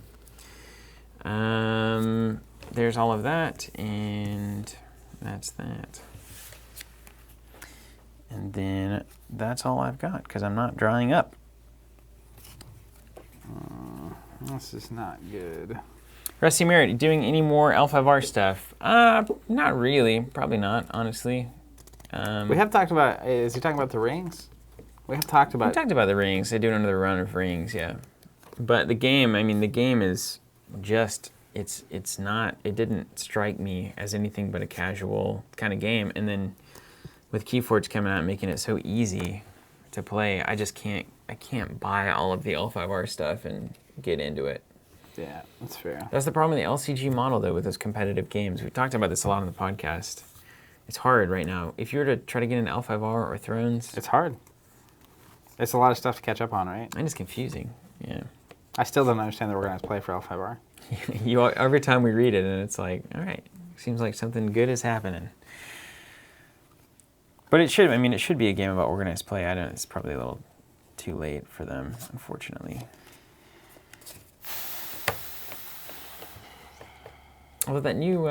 Yeah. There's all of that, and that's that. And then that's all I've got, because I'm not drawing up. This is not good. Rusty Merritt, doing any more L5R stuff? Not really. Probably not, honestly. We have talked about, is he talking about the rings? We have talked about... We talked about the rings. They do another run of rings, yeah. But the game, I mean, the game is just, it's not, it didn't strike me as anything but a casual kind of game. And then with KeyForge coming out and making it so easy to play, I can't buy all of the L5R stuff and get into it. Yeah, that's fair. That's the problem with the LCG model, though, with those competitive games. We've talked about this a lot on the podcast. It's hard right now. If you were to try to get into L5R or Thrones... It's hard. It's a lot of stuff to catch up on, right? And it's confusing, yeah. I still don't understand the organized play for L5R. Every time we read it, and it's like, all right, seems like something good is happening. But it should be a game about organized play. It's probably a little too late for them, unfortunately. Although that new,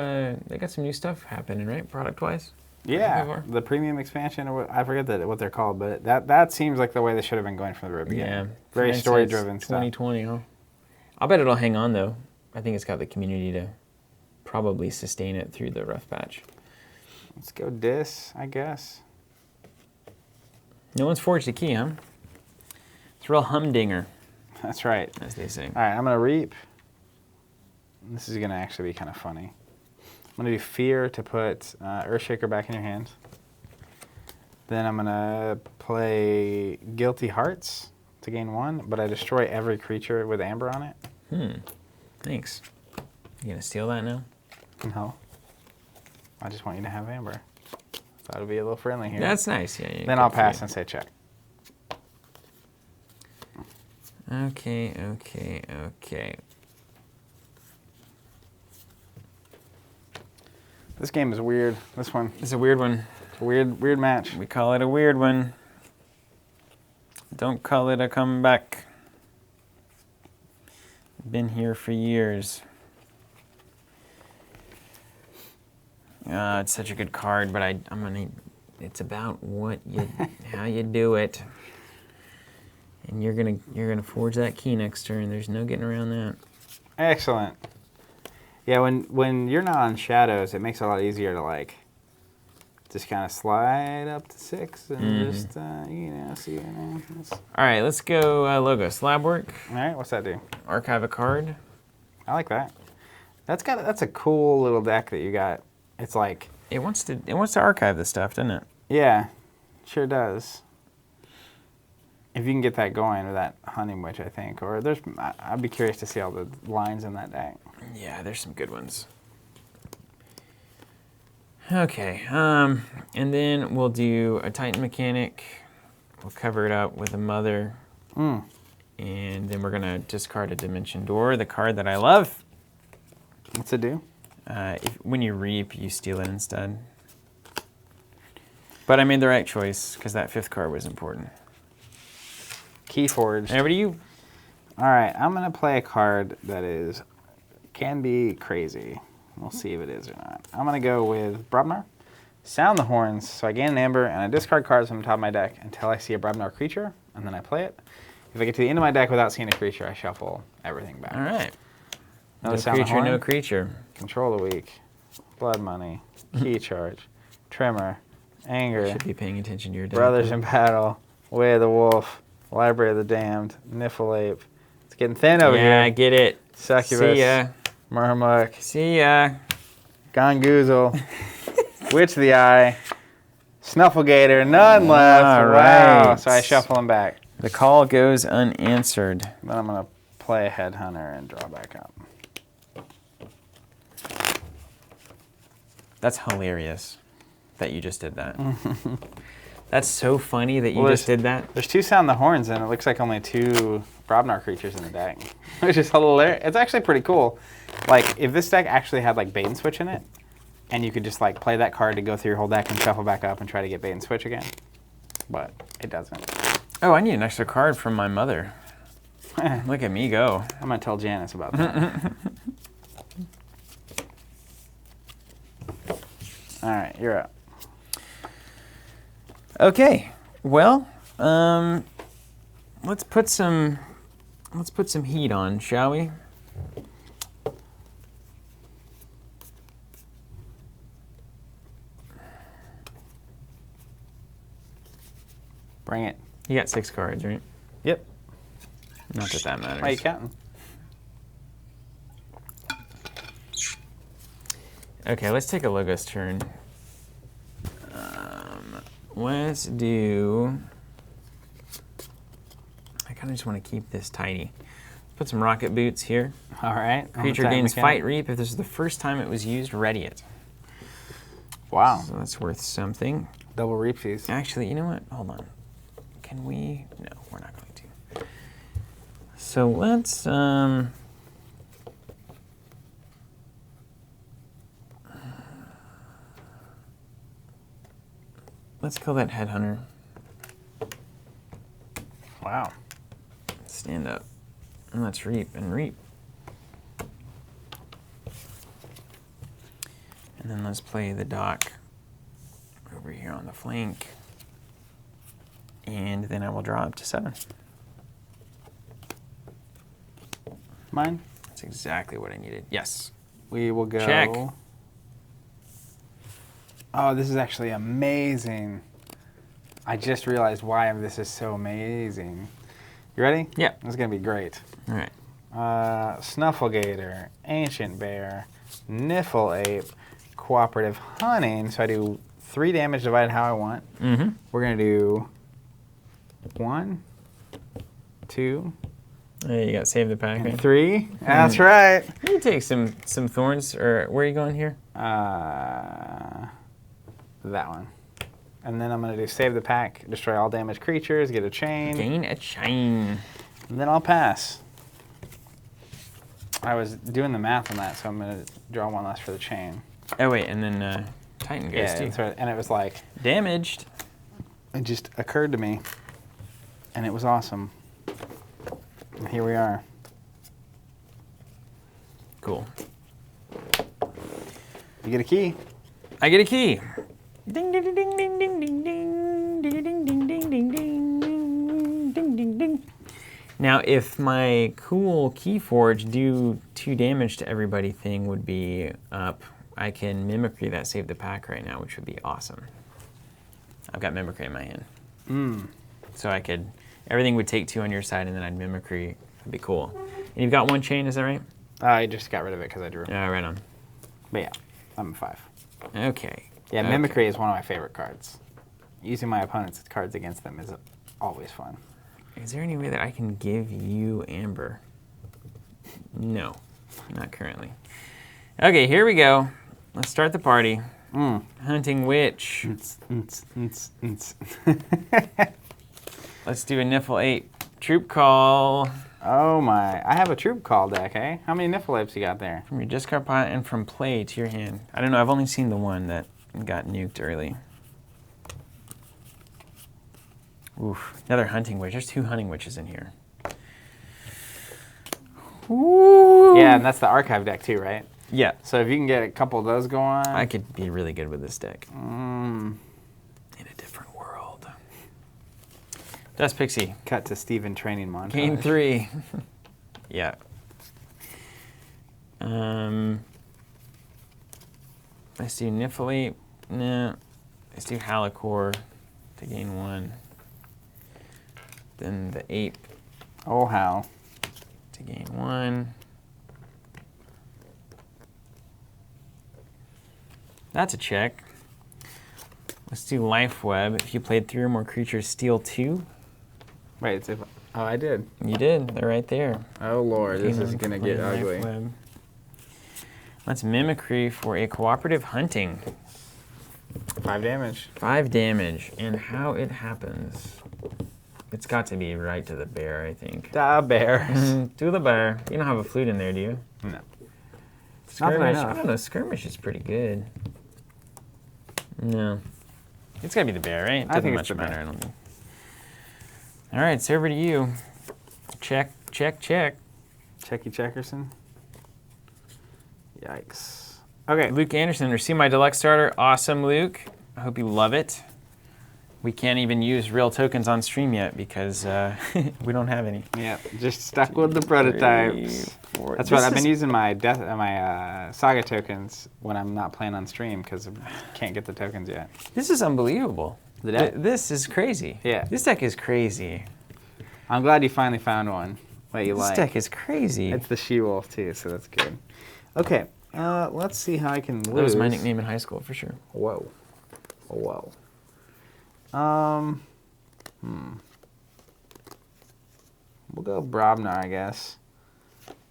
they got some new stuff happening, right, product-wise? Yeah, the premium expansion, or I forget what they're called, but that seems like the way they should have been going from the very beginning. Yeah. Very story-driven stuff. 2020, huh? I'll bet it'll hang on, though. I think it's got the community to probably sustain it through the rough patch. Let's go Dis, I guess. No one's forged a key, huh? It's a real humdinger, That's right. as they say. All right, I'm going to Reap. This is going to actually be kind of funny. I'm going to do Fear to put Earthshaker back in your hand. Then I'm going to play Guilty Hearts to gain 1, but I destroy every creature with Amber on it. Thanks. You gonna steal that now? No. I just want you to have Amber. Thought it'd be a little friendly here. That's nice, yeah. Then I'll pass and say check. Okay. This game is weird. This one. It's a weird one. It's a weird match. We call it a weird one. Don't call it a comeback. Been here for years. It's such a good card, but I'm gonna. It's about how you do it, and you're gonna forge that key next turn. There's no getting around that. Excellent. Yeah, when you're not on shadows, it makes it a lot easier to like just kind of slide up to 6 and just see what happens. All right, let's go Logos Lab work. All right, what's that do? Archive a card. I like that. That's a cool little deck that you got. It's like It wants to archive this stuff, doesn't it? yeah, sure does. If you can get that going, or that Hunting Witch, I think, or I'd be curious to see all the lines in that deck. Yeah, there's some good ones. Okay, and then we'll do a Titan mechanic. We'll cover it up with a mother. Mm. And then we're gonna discard a Dimension Door, the card that I love. What's it do? When you reap, you steal it instead. But I made the right choice because that 5th card was important. KeyForge. Over to you. All right, I'm gonna play a card that can be crazy. We'll see if it is or not. I'm gonna go with Brubnar. Sound the horns, so I gain an amber and I discard cards from the top of my deck until I see a Brubnar creature, and then I play it. If I get to the end of my deck without seeing a creature, I shuffle everything back. All right. Another No Sound the creature, Horn. no creature. Control the Weak, Blood Money, Key Charge, Tremor, Anger, Should be paying attention to your deck. Brothers in Battle, Way of the Wolf, Library of the Damned, Niffle-Ape. It's getting thin over Yeah, I here. get it. Succubus, See ya. Murmuk, See ya. Gongoozle, Witch of the Eye, Snufflegator, none left. All Wow. right. So I shuffle them back. The call goes unanswered. Then I'm going to play a Headhunter and draw back up. That's hilarious that you just did that. That's so funny that you Well, just did that. There's 2 Sound the Horns, and it looks like only 2 Brobnar creatures in the deck, which is hilarious. It's actually pretty cool. Like, if this deck actually had, like, Bait and Switch in it, and you could just, like, play that card to go through your whole deck and shuffle back up and try to get Bait and Switch again. But it doesn't. Oh, I need an extra card from my mother. Look at me go. I'm going to tell Janice about that. All right, you're up. Okay. Well, let's put some heat on, shall we? Bring it. You got 6 cards, right? Yep. Not that that matters. Why are you counting? Okay, let's take a Logos turn. Let's do... I kind of just want to keep this tidy. Put some Rocket Boots here. All right. Creature gains Fight Reap. If this is the first time it was used, ready it. Wow. So that's worth something. Double repeats. Actually, you know what? Hold on. Can we? No, we're not going to. So let's kill that Headhunter. Wow. Stand up. And let's reap and reap. And then let's play the dock over here on the flank. And then I will draw up to 7. Mine? That's exactly what I needed. Yes. We will go. Check. Oh, this is actually amazing. I just realized why this is so amazing. You ready? Yeah. This is going to be great. All right. Snufflegator, Ancient Bear, Niffle-Ape, Cooperative Hunting. So I do 3 damage divided how I want. Mm-hmm. We're going to do 1, 2, You got Save the Pack. and Right? 3. That's right. You take some thorns, or where are you going here? That one. And then I'm going to do Save the Pack, destroy all damaged creatures, get a chain, Gain a chain. and then I'll pass. I was doing the math on that, so I'm going to draw 1 less for the chain. Oh wait, and then Titan goes Yeah, too. that's right. And it was like, Damaged. it just occurred to me, and it was awesome. And here we are. Cool. You get a key. I get a key. Ding ding ding ding ding ding ding ding ding ding ding ding ding ding ding ding ding. Now, if my cool KeyForge do 2 damage to everybody thing would be up, I can mimicry that Save the Pack right now, which would be awesome. I've got mimicry in my hand. So I could, everything would take 2 on your side, and then I'd mimicry. That'd be cool. And you've got 1 chain, is that right? I just got rid of it because I drew. Right on. But yeah, I'm 5. Okay. Yeah, Okay. Mimicry is one of my favorite cards. Using my opponent's cards against them is always fun. Is there any way that I can give you Amber? No, not currently. Okay, here we go. Let's start the party. Hunting Witch. Let's do a Niffle Ape. Troop Call. Oh my. I have a Troop Call deck, eh? How many Niffle Apes you got there? From your discard pile and from play to your hand. I don't know, I've only seen the one that got nuked early. Oof, another Hunting Witch. There's 2 Hunting Witches in here. Ooh. Yeah, and that's the Archive deck too, right? Yeah. So if you can get a couple of those going. I could be really good with this deck. Mm. In a different world. Dust Pixie. Cut to Steven training montage. Game 3. Yeah. Let's do Niffle Ape. No. Let's do Halicore to gain 1. Then the Ape Oh, how. to gain 1. That's a check. Let's do Life Web. If you played 3 or more creatures, steal 2. Wait, it's if. Oh, I did. You did. They're right there. Oh, Lord. This is going to get Life ugly. Web. Let's Mimicry for a Cooperative Hunting. 5 damage. 5 damage. And how it happens. It's got to be right to the bear, I think. Da bears. To the bear. You don't have a flute in there, do you? No. Skirmish. enough. I don't know. Skirmish is pretty good. No. It's got to be the bear, right? It I doesn't think much it's the matter, bear. I don't think. All right, it's over to you. Check, check, check. Checky Checkerson. Yikes. Okay. Luke Anderson, receive my deluxe starter. Awesome, Luke. I hope you love it. We can't even use real tokens on stream yet because we don't have any. Yeah, just stuck with the prototypes. 3, 4. That's what I've been using my Saga tokens when I'm not playing on stream because I can't get the tokens yet. This is unbelievable. The deck? This is crazy. Yeah. This deck is crazy. I'm glad you finally found one that you This like. deck is crazy. It's the She-Wolf too, so that's good. Okay, let's see how I can lose. That was my nickname in high school for sure. Whoa. Whoa. We'll go Brobnar, I guess.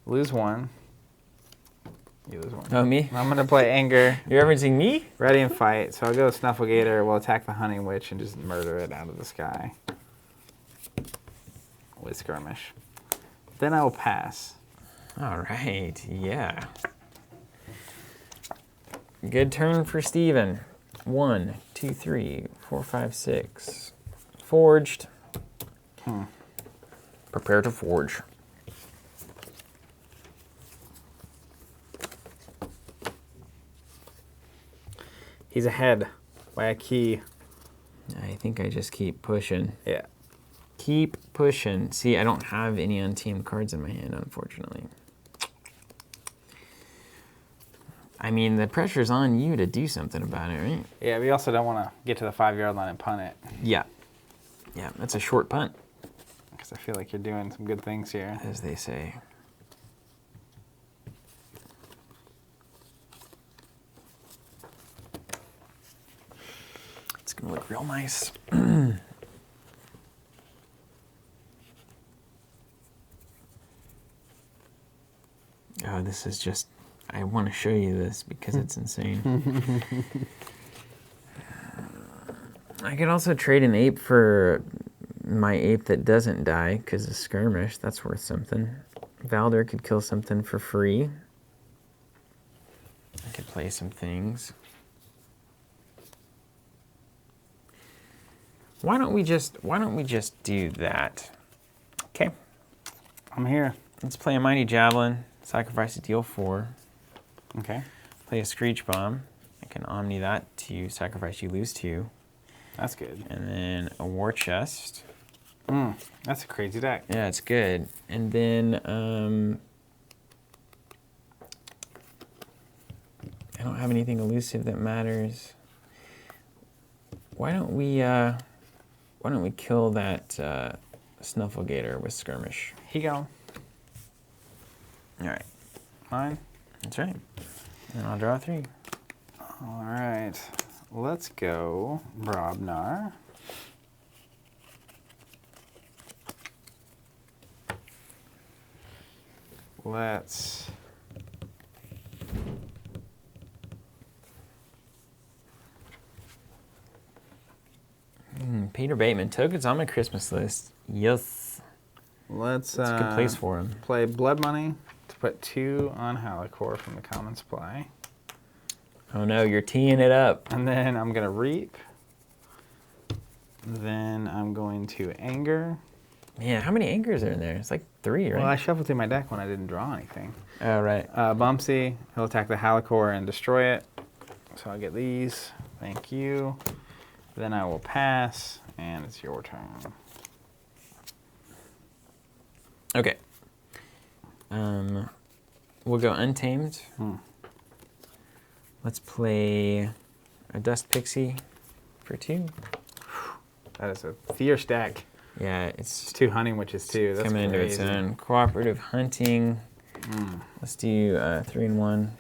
Lose 1. You lose 1. Oh, me? I'm going to play Anger. You're referencing me? Ready and fight. So I'll go Snufflegator. We'll attack the Hunting Witch and just murder it out of the sky. With Skirmish. Then I will pass. All right, yeah. Good turn for Steven. 1, 2, 3, 4, 5, 6. Forged. Prepare to forge. He's ahead by a key. I think I just keep pushing. Yeah. Keep pushing. See, I don't have any untamed cards in my hand, unfortunately. I mean, the pressure's on you to do something about it, right? Yeah, we also don't want to get to the 5-yard line and punt it. Yeah. Yeah, that's a short punt, Because I feel like you're doing some good things here. as they say. It's going to look real nice. Oh, this is just... I want to show you this because it's insane. I could also trade an ape for my ape that doesn't die because of Skirmish. That's worth something. Valder could kill something for free. I could play some things. Why don't we just do that? Okay. I'm here. Let's play a Mighty Javelin. Sacrifice a deal 4. Okay. Play a Screech Bomb. I can Omni that to sacrifice you lose 2. That's good. And then a War Chest. That's a crazy deck. Yeah, it's good. And then I don't have anything elusive that matters. Why don't we kill that Snufflegator with Skirmish? He go. All right. Mine. That's right. And I'll draw 3. All right. Let's go Brobnar. Let's Peter Bateman, tokens on my Christmas list. Yes. Let's It's a good place for him. play Blood Money to put 2 on Halicore from the common supply. Oh no, you're teeing it up. And then I'm going to Reap. Then I'm going to Anger. Man, how many Angers are in there? It's like 3, right? Well, I shuffled through my deck when I didn't draw anything. Oh, right. Bumpsy, he'll attack the Halicore and destroy it. So I'll get these. Thank you. Then I will pass, and it's your turn. Okay. We'll go Untamed. Let's play a Dust Pixie for 2. That is a fierce deck. Yeah, it's 2 hunting, which is 2. That's coming crazy. into its own. Cooperative Hunting. Let's do 3 and 1.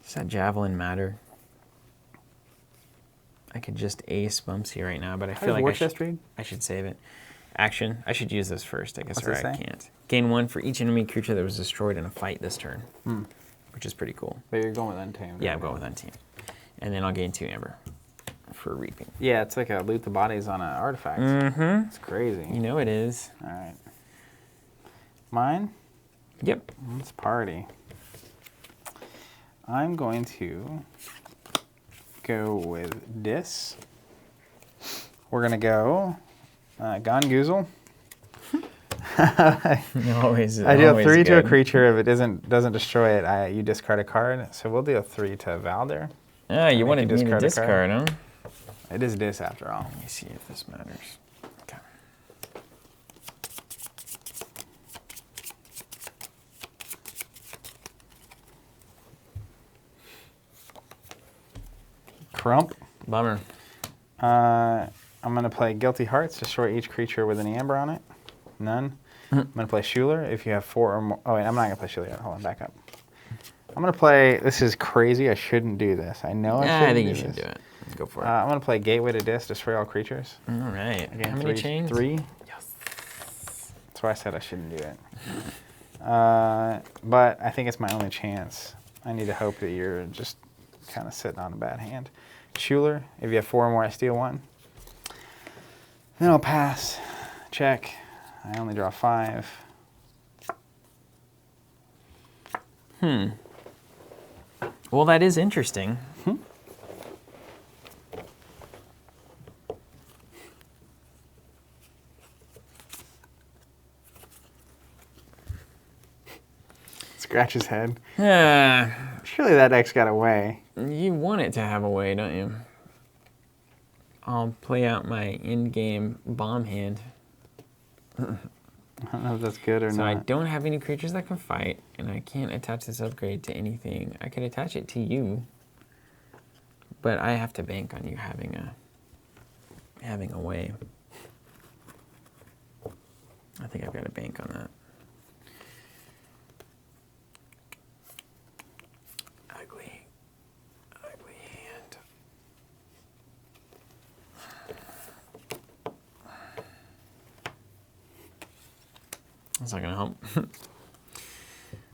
Does that Javelin matter? I could just ace Bumpsy right now, but I feel like I should save it. Action. I should use this first, I guess, What's or it I say? can't. Gain 1 for each enemy creature that was destroyed in a fight this turn, which is pretty cool. But you're going with Untamed. Yeah, I'm going with Untamed. And then I'll gain 2 Amber for Reaping. Yeah, it's like a loot the bodies on an artifact. It's crazy. You know it is. All right. Mine? Yep. Let's party. I'm going to go with this. We're going to go Gongoozle. Always. I deal 3 to a good. creature. If it doesn't destroy it, you discard a card. So we'll deal 3 to Valder. Ah, you wanted me to discard a discard, huh? It is this after all. Let me see if this matters. Okay. Crump. Bummer. I'm going to play Guilty Hearts. Destroy each creature with an amber on it. None. I'm going to play Schuler. If you have 4 or more. Oh, wait, I'm not going to play Schuler yet. Hold on, back up. I'm going to play. This is crazy. I shouldn't do this. I know I shouldn't. I think you should do it. Go for it. I'm going to play Gateway to Disc. Destroy all creatures. All right. Again, How many chains? 3. Yes. That's why I said I shouldn't do it. But I think it's my only chance. I need to hope that you're just kind of sitting on a bad hand. Schuler, if you have 4 or more, I steal 1. Then I'll pass. Check. I only draw 5. Well, that is interesting. Scratch his head. Yeah. Surely that deck's got away. You want it to have a way, don't you? I'll play out my in-game bomb hand. I don't know if that's good or So not. I don't have any creatures that can fight, and I can't attach this upgrade to anything. I could attach it to you, but I have to bank on you having a way. I think I've got to bank on that. Ugly hand. That's not gonna help.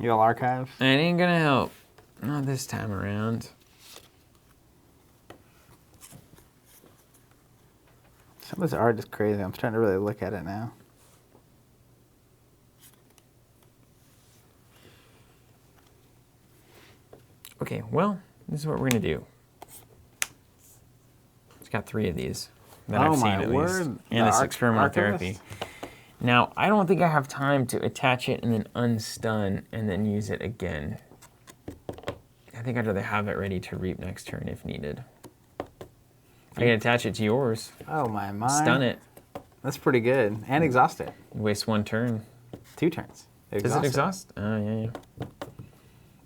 You all archive? It ain't gonna help. Not this time around. Some of this art is crazy. I'm starting to really look at it now. Okay, well, this is what we're gonna do. It's got 3 of these that I've seen at least. And this experimental therapy. Now, I don't think I have time to attach it and then unstun and then use it again. I think I'd rather have it ready to reap next turn if needed. I can attach it to yours. Oh my. Stun it. That's pretty good. And exhaust it. Waste 1 turn. 2 turns. Does it exhaust? Oh, yeah.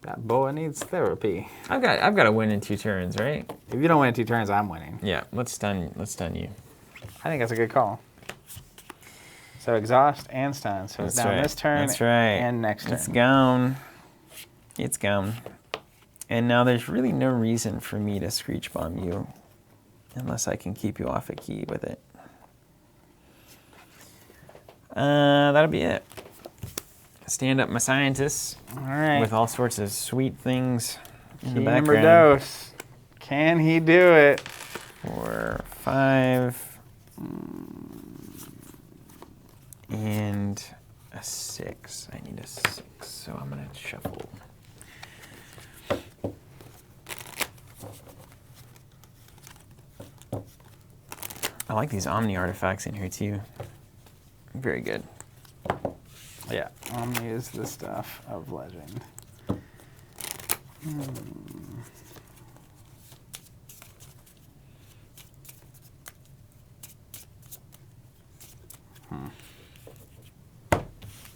That boa needs therapy. I've got to win in 2 turns, right? If you don't win in 2 turns, I'm winning. Yeah, let's stun you. I think that's a good call. So exhaust and stun. So it's down this turn and next turn. It's gone. It's gone. And now there's really no reason for me to Screech Bomb you unless I can keep you off a key with it. That'll be it. Stand up my scientists All right. with all sorts of sweet things in the Key number background. dos. Can he do it? 4, 5, and a 6. I need a 6, so I'm gonna shuffle. I like these Omni artifacts in here too. Very good. Yeah, Omni is the stuff of legend.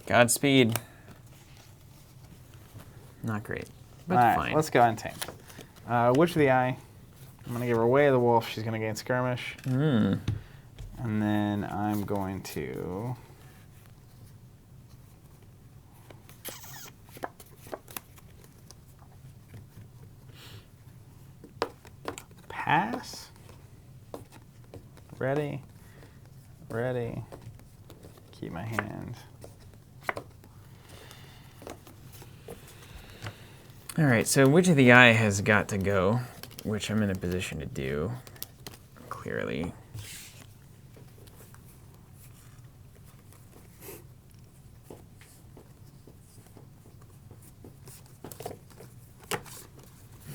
Godspeed. Not great, but All right, fine. let's go Untamed. Witch of the Eye. I'm going to give her Way of the Wolf. She's going to gain Skirmish. And then I'm going to... pass. Ready. Ready. Keep my hand. All right, so Witch of the Eye has got to go, which I'm in a position to do, clearly.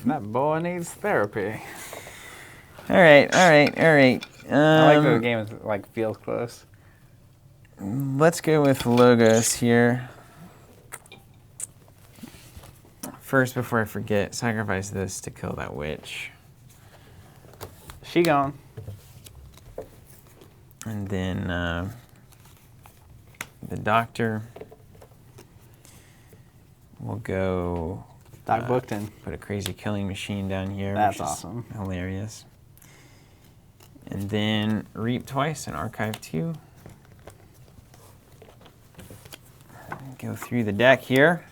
That boy needs therapy. All right, all right, all right. I like that the game is, like, feels close. Let's go with logos here. First, before I forget, sacrifice this to kill that witch. She gone. And then the doctor will go... Doc Bookton. Put a crazy killing machine down here. That's which is awesome. Hilarious. And then reap twice and archive 2. Go through the deck here.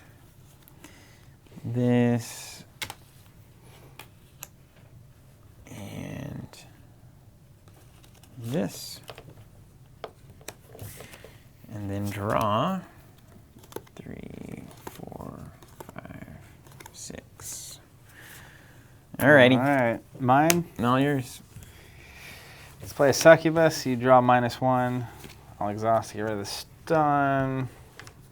This. And this. And then draw 3, 4, 5, 6. Alrighty. All right. Mine. All yours. Let's play a Succubus. You draw -1. I'll exhaust to get rid of the stun.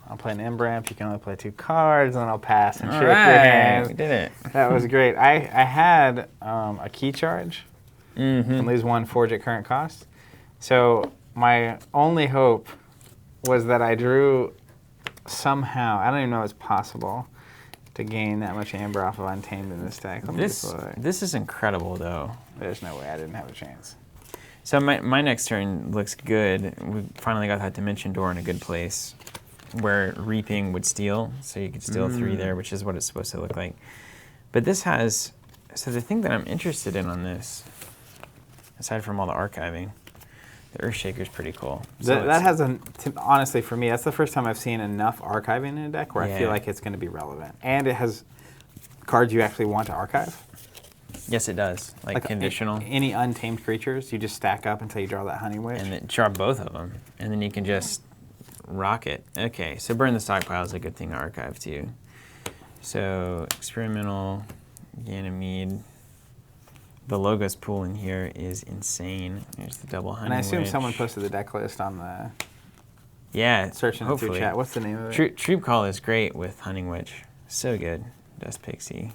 I'll play an Imbramp. You can only play 2 cards, and then I'll pass and shake your hand. We did it. That was great. I had a key charge. And lose 1 forge at current cost. So my only hope was that I drew somehow, I don't even know if it's possible, to gain that much Amber off of Untamed in this deck. Let me just look. This is incredible, though. There's no way I didn't have a chance. So my next turn looks good. We finally got that Dimension Door in a good place where Reaping would steal, so you could steal 3 there, which is what it's supposed to look like. But this has, so the thing that I'm interested in on this, aside from all the archiving, the Earthshaker's pretty cool. So That has, honestly, for me, that's the first time I've seen enough archiving in a deck where I feel like it's going to be relevant. And it has cards you actually want to archive. Yes, it does. Like conditional. Any untamed creatures, you just stack up until you draw that Honey Witch. And then draw both of them. And then you can just rock it. Okay, so Burn the Stockpile is a good thing to archive too. So Experimental, Ganymede. The logos pool in here is insane. There's the double Honey And I assume Witch. someone posted the deck list on the search in the through chat. What's the name of it? Troop Call is great with Hunting Witch. So good. Dust Pixie.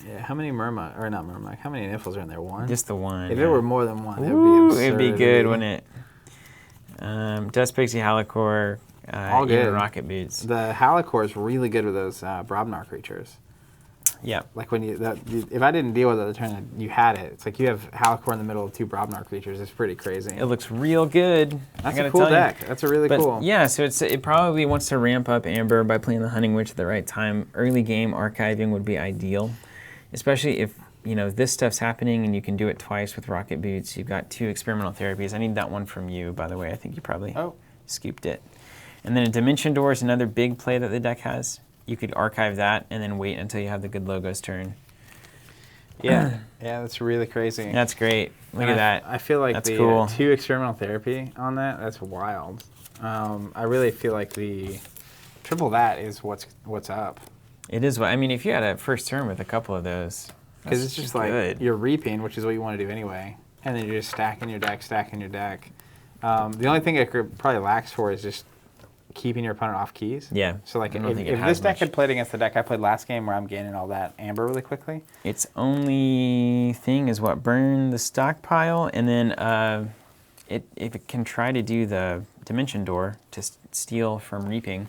Yeah, how many Murmug, or not Murmug, how many Niffles are in there? 1? Just the 1. If there were more than 1, it would be absurd. It'd be good, wouldn't it? Dust Pixie, Halicore, All good. even Rocket Boots. The Halicore is really good with those Brobnar creatures. Yeah. Like when if I didn't deal with it the turn you had it, it's like you have Halicore in the middle of 2 Brobnar creatures. It's pretty crazy. It looks real good. That's a cool deck. That's a really cool. Yeah, so it probably wants to ramp up Amber by playing the Hunting Witch at the right time. Early game archiving would be ideal, especially if this stuff's happening and you can do it twice with Rocket Boots. You've got 2 experimental therapies. I need that one from you, by the way. I think you probably scooped it. And then a Dimension Door is another big play that the deck has. You could archive that and then wait until you have the good logos turn. Yeah, yeah, that's really crazy. That's great. Look at that. I feel like that's the cool. 2 experimental therapy on that, that's wild. I really feel like the triple that is what's up. It is. I mean, if you had a first turn with a couple of those, Because it's just like good. you're reaping, which is what you want to do anyway, and then you're just stacking your deck, stacking your deck. The only thing it could probably lacks for is just keeping your opponent off keys. Yeah. So like I don't think it if has this deck much. had played against the deck I played last game where I'm gaining all that amber really quickly. Its only thing is what, burn the stockpile, and then if it can try to do the dimension door to steal from reaping,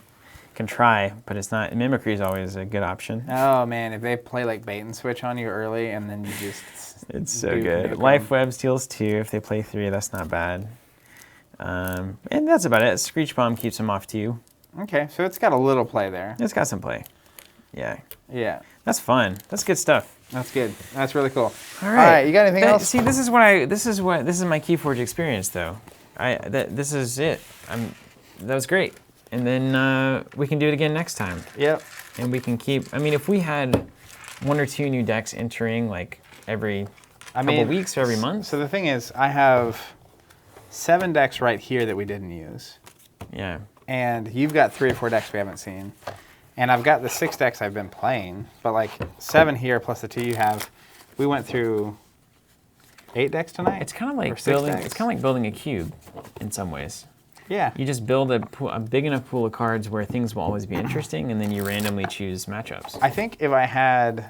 can try, but it's not. Mimicry is always a good option. Oh man, if they play like bait and switch on you early and then you just It's so nuke good. 'em. Life Web steals 2. If they play 3, that's not bad. And that's about it. Screech Bomb keeps them off 2. Okay, so it's got a little play there. It's got some play. Yeah. Yeah, That's fun. That's good stuff. that's good. That's really cool. All right. You got anything else? See, this is my KeyForge experience, though. This is it. That was great. And then we can do it again next time. Yep. And we can keep. I mean, if we had 1 or 2 new decks entering like every couple weeks or every month. So the thing is, I have 7 decks right here that we didn't use, Yeah. and you've got 3 or 4 decks we haven't seen, and I've got the 6 decks I've been playing, but like 7 here plus the 2 you have. We went through 8 decks tonight. It's kind of Or like 6 building. decks. It's kind of like building a cube, in some ways. Yeah. You just build a big enough pool of cards where things will always be interesting, and then you randomly choose matchups. I think if I had,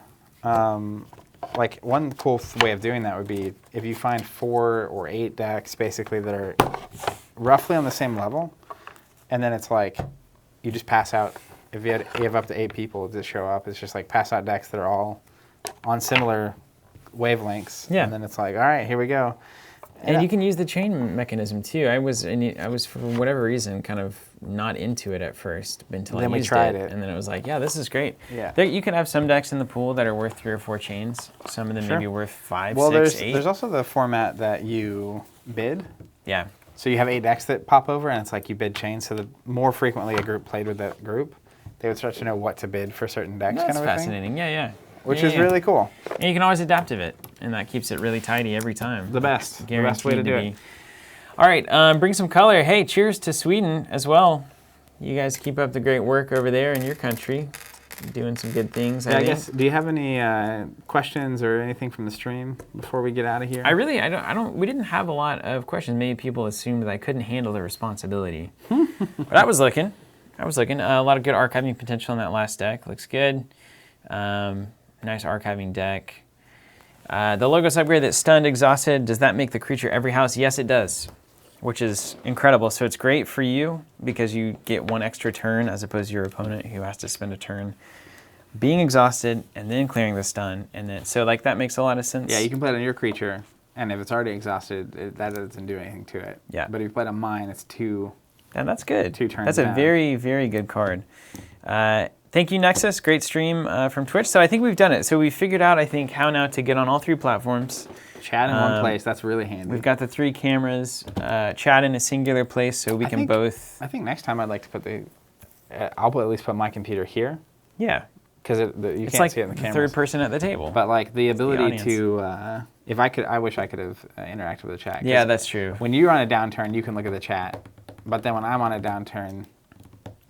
like one cool way of doing that would be if you find 4 or 8 decks basically that are roughly on the same level, and then it's like you just pass out. If you have up to 8 people that show up, it's just like pass out decks that are all on similar wavelengths. Yeah. And then it's like, all right, here we go. And you can use the chain mechanism too. I was for whatever reason kind of not into it at first until Then I we used tried it, it. and then it was like, yeah, this is great. Yeah. You can have some decks in the pool that are worth 3 or 4 chains. Some of them Sure. maybe worth 5, Well, 6, 8. there's also the format that you bid. Yeah. So you have 8 decks that pop over, and it's like you bid chains. So the more frequently a group played with that group, they would start to know what to bid for certain decks. That's kind of a thing. fascinating. Yeah. Which Yeah, is yeah. really cool. And you can always adapt it, and that keeps it really tidy every time. The best way to do it. All right, bring some color. Hey, cheers to Sweden as well. You guys keep up the great work over there in your country, doing some good things. Yeah, I guess. Do you have any questions or anything from the stream before we get out of here? I don't. We didn't have a lot of questions. Maybe people assumed that I couldn't handle the responsibility. But I was looking. A lot of good archiving potential in that last deck. Looks good. Nice archiving deck. The Logos upgrade that stunned exhausted, does that make the creature every house? Yes, it does, which is incredible. So it's great for you because you get 1 extra turn as opposed to your opponent who has to spend a turn being exhausted and then clearing the stun. And then so like that makes a lot of sense. Yeah, you can play it on your creature, and if it's already exhausted, that doesn't do anything to it. Yeah. But if you play it on mine, it's 2. And that's good. 2 turns That's a down. very, very good card. Thank you, Nexus. Great stream from Twitch. So I think we've done it. So we figured out, I think, how now to get on all 3 platforms. Chat in one place. That's really handy. We've got the 3 cameras. Chat in a singular place, so we can both. I think next time I'd like to put I'll at least put my computer here Yeah. because you It's can't like see it in the the cameras. 3rd person at the table. But like the ability audience. to, if I could, I wish I could have interacted with the chat. 'Cause Yeah, that's true. When you're on a downturn, you can look at the chat, but then when I'm on a downturn,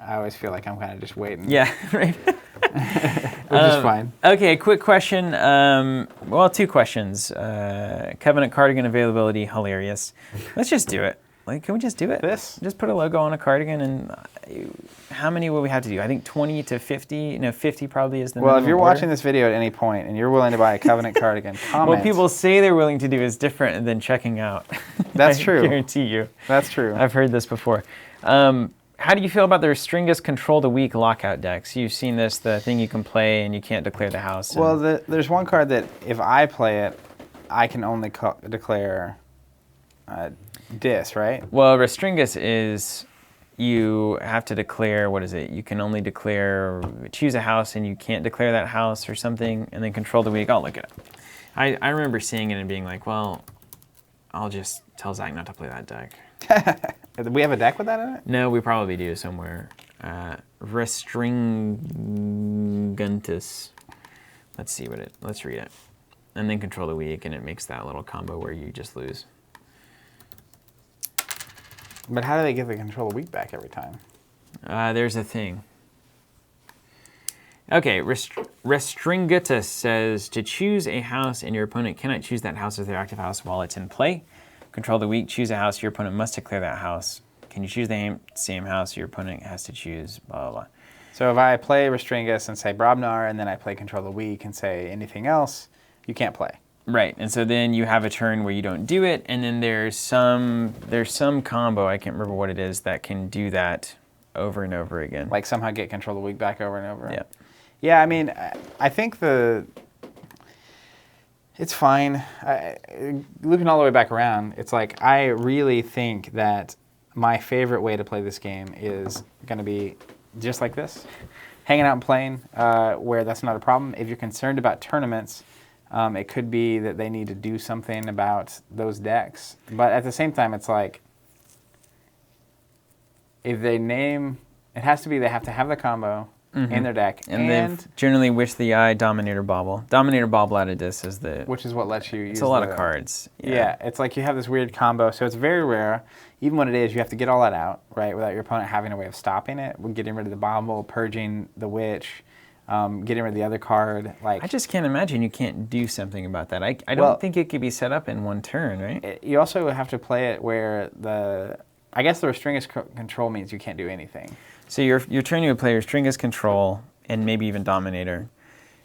I always feel like I'm kind of just waiting. Yeah, right. Which is fine. Okay, quick question. 2 questions. Covenant cardigan availability, hilarious. Let's just do it. Like, can we just do it? Just put a logo on a cardigan, and how many will we have to do? I think 20 to 50. No, 50 probably is the Well, if minimum you're order. watching this video at any point and you're willing to buy a Covenant cardigan, comment. What people say they're willing to do is different than checking out. That's I true. guarantee you. That's true. I've heard this before. How do you feel about the Restringus Control the Weak lockout decks? You've seen this, the thing you can play and you can't declare the house. Well, there's one card that if I play it, I can only declare Dis, right? Well, Restringus is you have to declare, what is it? You can only choose a house and you can't declare that house or something, and then Control the Weak. I'll look it up. I remember seeing it and being like, well, I'll just tell Zach not to play that deck. Do we have a deck with that in it? No, we probably do somewhere. Restringuntus. Let's read it. And then Control the Weak, and it makes that little combo where you just lose. But how do they get the Control the Weak back every time? There's a thing. Okay, Restringita says, to choose a house and your opponent cannot choose that house as their active house while it's in play. Control the weak, choose a house, your opponent must declare that house. Can you choose the same house your opponent has to choose, blah, blah, blah. So if I play Restringus and say Brobnar, and then I play Control the Weak and say anything else, you can't play. Right, and so then you have a turn where you don't do it, and then there's some combo, I can't remember what it is, that can do that over and over again. Like somehow get Control the Weak back over and over. Yeah. Yeah, I mean, I think it's fine. Looping all the way back around, it's like I really think that my favorite way to play this game is going to be just like this, hanging out and playing, where that's not a problem. If you're concerned about tournaments, it could be that they need to do something about those decks. But at the same time, it's like, if they name, it has to be they have to have the combo in their deck. And they've generally Wish the Eye, Dominator Bauble. Dominator Bauble out of this is which is what lets you use it's a lot of cards. Yeah, it's like you have this weird combo, so it's very rare. Even when it is, you have to get all that out, right, without your opponent having a way of stopping it. Getting rid of the Bauble, purging the Witch, getting rid of the other card. Like, I just can't imagine you can't do something about that. I don't think it could be set up in one turn, right? You also have to play it where I guess the Restringus control means you can't do anything. So your turn you would play Restringus Control and maybe even Dominator,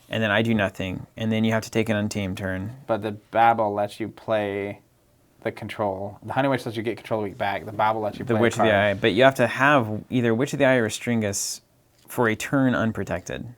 and then I do nothing, and then you have to take an Untamed turn. But the Babel lets you play the control. The Honey Witch lets you get Control Week back. The Babel lets you play the Witch of the Eye, but you have to have either Witch of the Eye or Restringus for a turn unprotected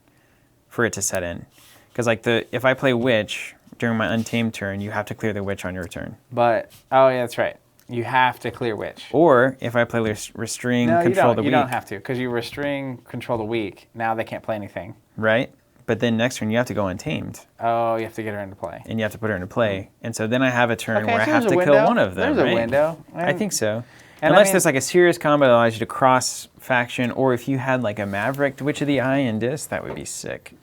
for it to set in. Because like if I play Witch during my Untamed turn, you have to clear the Witch on your turn. But, oh yeah, that's right. You have to clear Witch. Or if I play Restring, Control the Weak. You don't have to, because you Restring, Control the Weak. Now they can't play anything. Right? But then next turn you have to go Untamed. Oh, you have to get her into play. And you have to put her into play. And so then I have a turn where I so have to kill one of them. There's right? a window. I think so. Unless there's like a serious combo that allows you to cross faction, or if you had like a Maverick Witch of the Eye and Disc, that would be sick.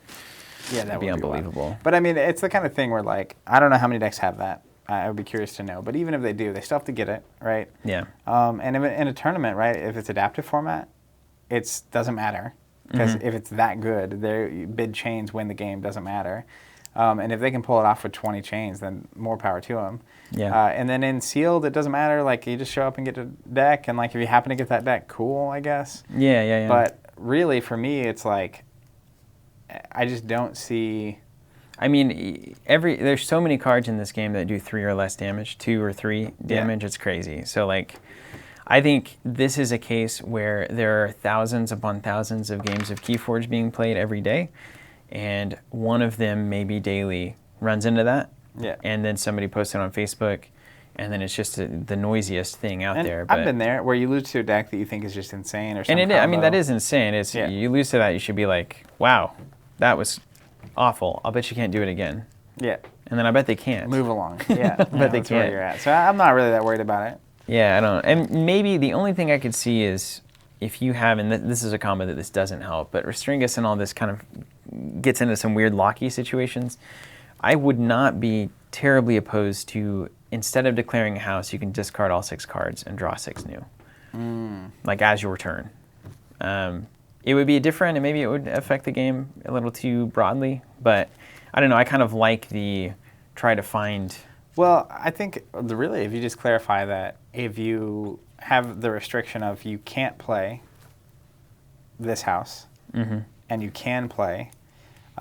Yeah, that would be unbelievable. But I mean, it's the kind of thing where like, I don't know how many decks have that. I would be curious to know. But even if they do, they still have to get it, right? Yeah. And if in a tournament, right, if it's adaptive format, it doesn't matter. Because if it's that good, bid chains win the game, doesn't matter. And if they can pull it off with 20 chains, then more power to them. Yeah. And then in sealed, it doesn't matter. Like, you just show up and get a deck. And like, if you happen to get that deck, cool, I guess. Yeah. But really, for me, it's like, I just don't see... I mean, there's so many cards in this game that do 3 or less damage, 2 or 3 damage. Yeah. It's crazy. So like, I think this is a case where there are thousands upon thousands of games of KeyForge being played every day, and one of them, maybe daily, runs into that. Yeah. And then somebody posts it on Facebook, and then it's just the noisiest thing out there. But I've been there, where you lose to a deck that you think is just insane or something. And I mean, that is insane. You lose to that, you should be like, wow, that was awful. I'll bet you can't do it again. Yeah. And then I bet they can't. Move along. Yeah. But they can't. Where you're at. So I'm not really that worried about it. Yeah, I don't. And maybe the only thing I could see is if you have, and this is a combo that this doesn't help, but Restringus and all this kind of gets into some weird locky situations. I would not be terribly opposed to, instead of declaring a house, you can discard all 6 cards and draw 6 new. Like as your turn. It would be different, and maybe it would affect the game a little too broadly, but I don't know, I kind of like the try to find... Well, I think really if you just clarify that if you have the restriction of you can't play this house, and you can play,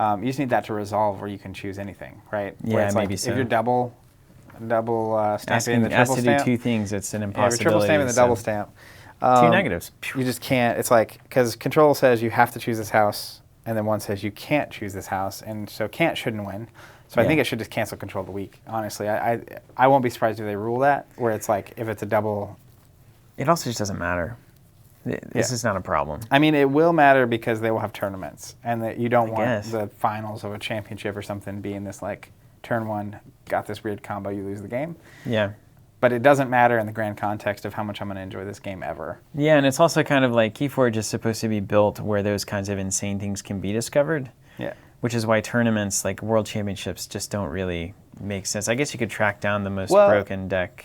you just need that to resolve where you can choose anything, right? Yeah, where it's maybe like, so. If you're double stamping the triple stamp. stamp. To do 2 things, it's an Yeah, if impossibility. you're triple stamping the double stamp. 2 negatives. You just can't. It's like, because control says you have to choose this house, and then one says you can't choose this house, and so can't shouldn't win. So I think it should just cancel Control the Weak, honestly. I won't be surprised if they rule that, where it's like, if it's a double... It also just doesn't matter. This is not a problem. I mean, it will matter because they will have tournaments, and that you don't want the finals of a championship or something being this, like, turn 1, got this weird combo, you lose the game. Yeah. But it doesn't matter in the grand context of how much I'm going to enjoy this game ever. Yeah, and it's also kind of like KeyForge is supposed to be built where those kinds of insane things can be discovered. Yeah. Which is why tournaments like World Championships just don't really make sense. I guess you could track down the most broken deck.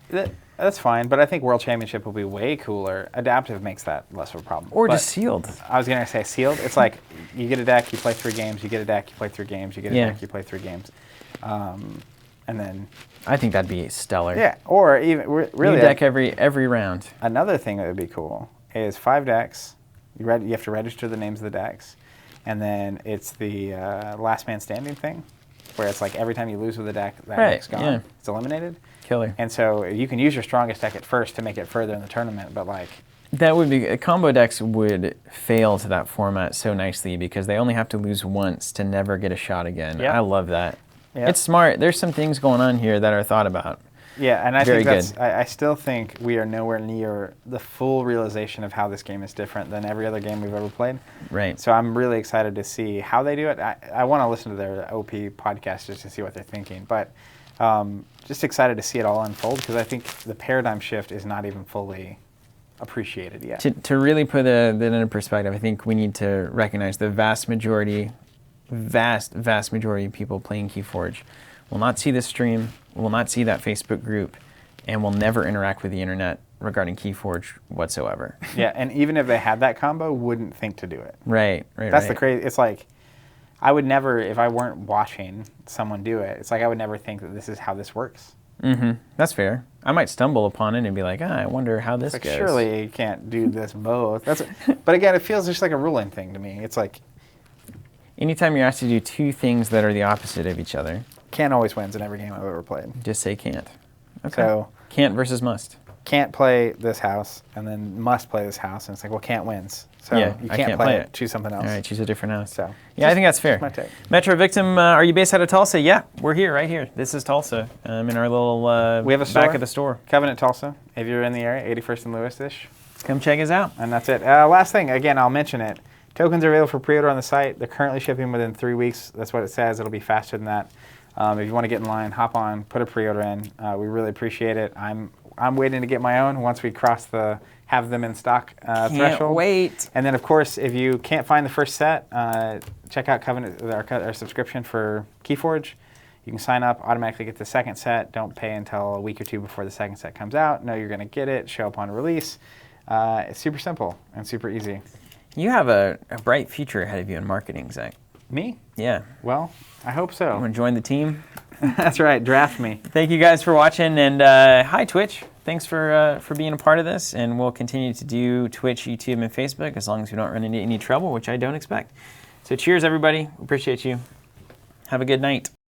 That's fine, but I think World Championship will be way cooler. Adaptive makes that less of a problem. Or But just sealed. I was going to say sealed. It's like you get a deck, you play 3 games, you get a deck, you play 3 games, you get a deck, you play 3 games. And then... I think that'd be stellar. Yeah, or even really... New deck every round. Another thing that would be cool is 5 decks. You have to register the names of the decks. And then it's the last man standing thing, where it's like every time you lose with a deck, that deck's gone. Yeah. It's eliminated. Killer. And so you can use your strongest deck at first to make it further in the tournament, but like... That would be... Combo decks would fail to that format so nicely because they only have to lose once to never get a shot again. Yep. I love that. Yep. It's smart. There's some things going on here that are thought about. Yeah, and I Very think that's... good. I still think we are nowhere near the full realization of how this game is different than every other game we've ever played. Right. So I'm really excited to see how they do it. I want to listen to their OP podcast just to see what they're thinking. But just excited to see it all unfold because I think the paradigm shift is not even fully appreciated yet. To really put that into perspective, I think we need to recognize the vast majority of people playing KeyForge will not see this stream, will not see that Facebook group, and will never interact with the internet regarding KeyForge whatsoever. Yeah, and even if they had that combo, wouldn't think to do it. Right. That's the crazy. It's like I would never, if I weren't watching someone do it, it's like I would never think that this is how this works. Mm-hmm. That's fair. I might stumble upon it and be like, I wonder how this goes. Surely you can't do this both. But again, it feels just like a ruling thing to me. It's like anytime you're asked to do 2 things that are the opposite of each other, can't always wins in every game I've ever played. just say can't. Okay. So Can't versus must. can't play this house and then must play this house, and it's like, well, can't wins. So Yeah, you I can't can't play play it. it. Choose something else. All right, choose a different house. So Yeah, I think that's fair. my take. Metro Victim, are you based out of Tulsa? Yeah, we're here, right here. This is Tulsa, in our little We have a back store? of the store. Covenant Tulsa, if you're in the area, 81st and Lewis-ish. Come check us out. And that's it. Last thing, again, I'll mention it. Tokens are available for pre-order on the site. They're currently shipping within 3 weeks. That's what it says. It'll be faster than that. If you want to get in line, hop on, put a pre-order in. We really appreciate it. I'm waiting to get my own once we cross the have them in stock threshold. Can't wait. And then, of course, if you can't find the first set, check out Covenant, our subscription for KeyForge. You can sign up, automatically get the second set. Don't pay until a week or 2 before the second set comes out. Know you're going to get it. Show up on release. It's super simple and super easy. You have a bright future ahead of you in marketing, Zach. Me? Yeah. Well, I hope You so. want to join the team? That's right. Draft me. Thank you guys for watching, and hi Twitch. Thanks for being a part of this, and we'll continue to do Twitch, YouTube, and Facebook as long as we don't run into any trouble, which I don't expect. So cheers, everybody. Appreciate you. Have a good night.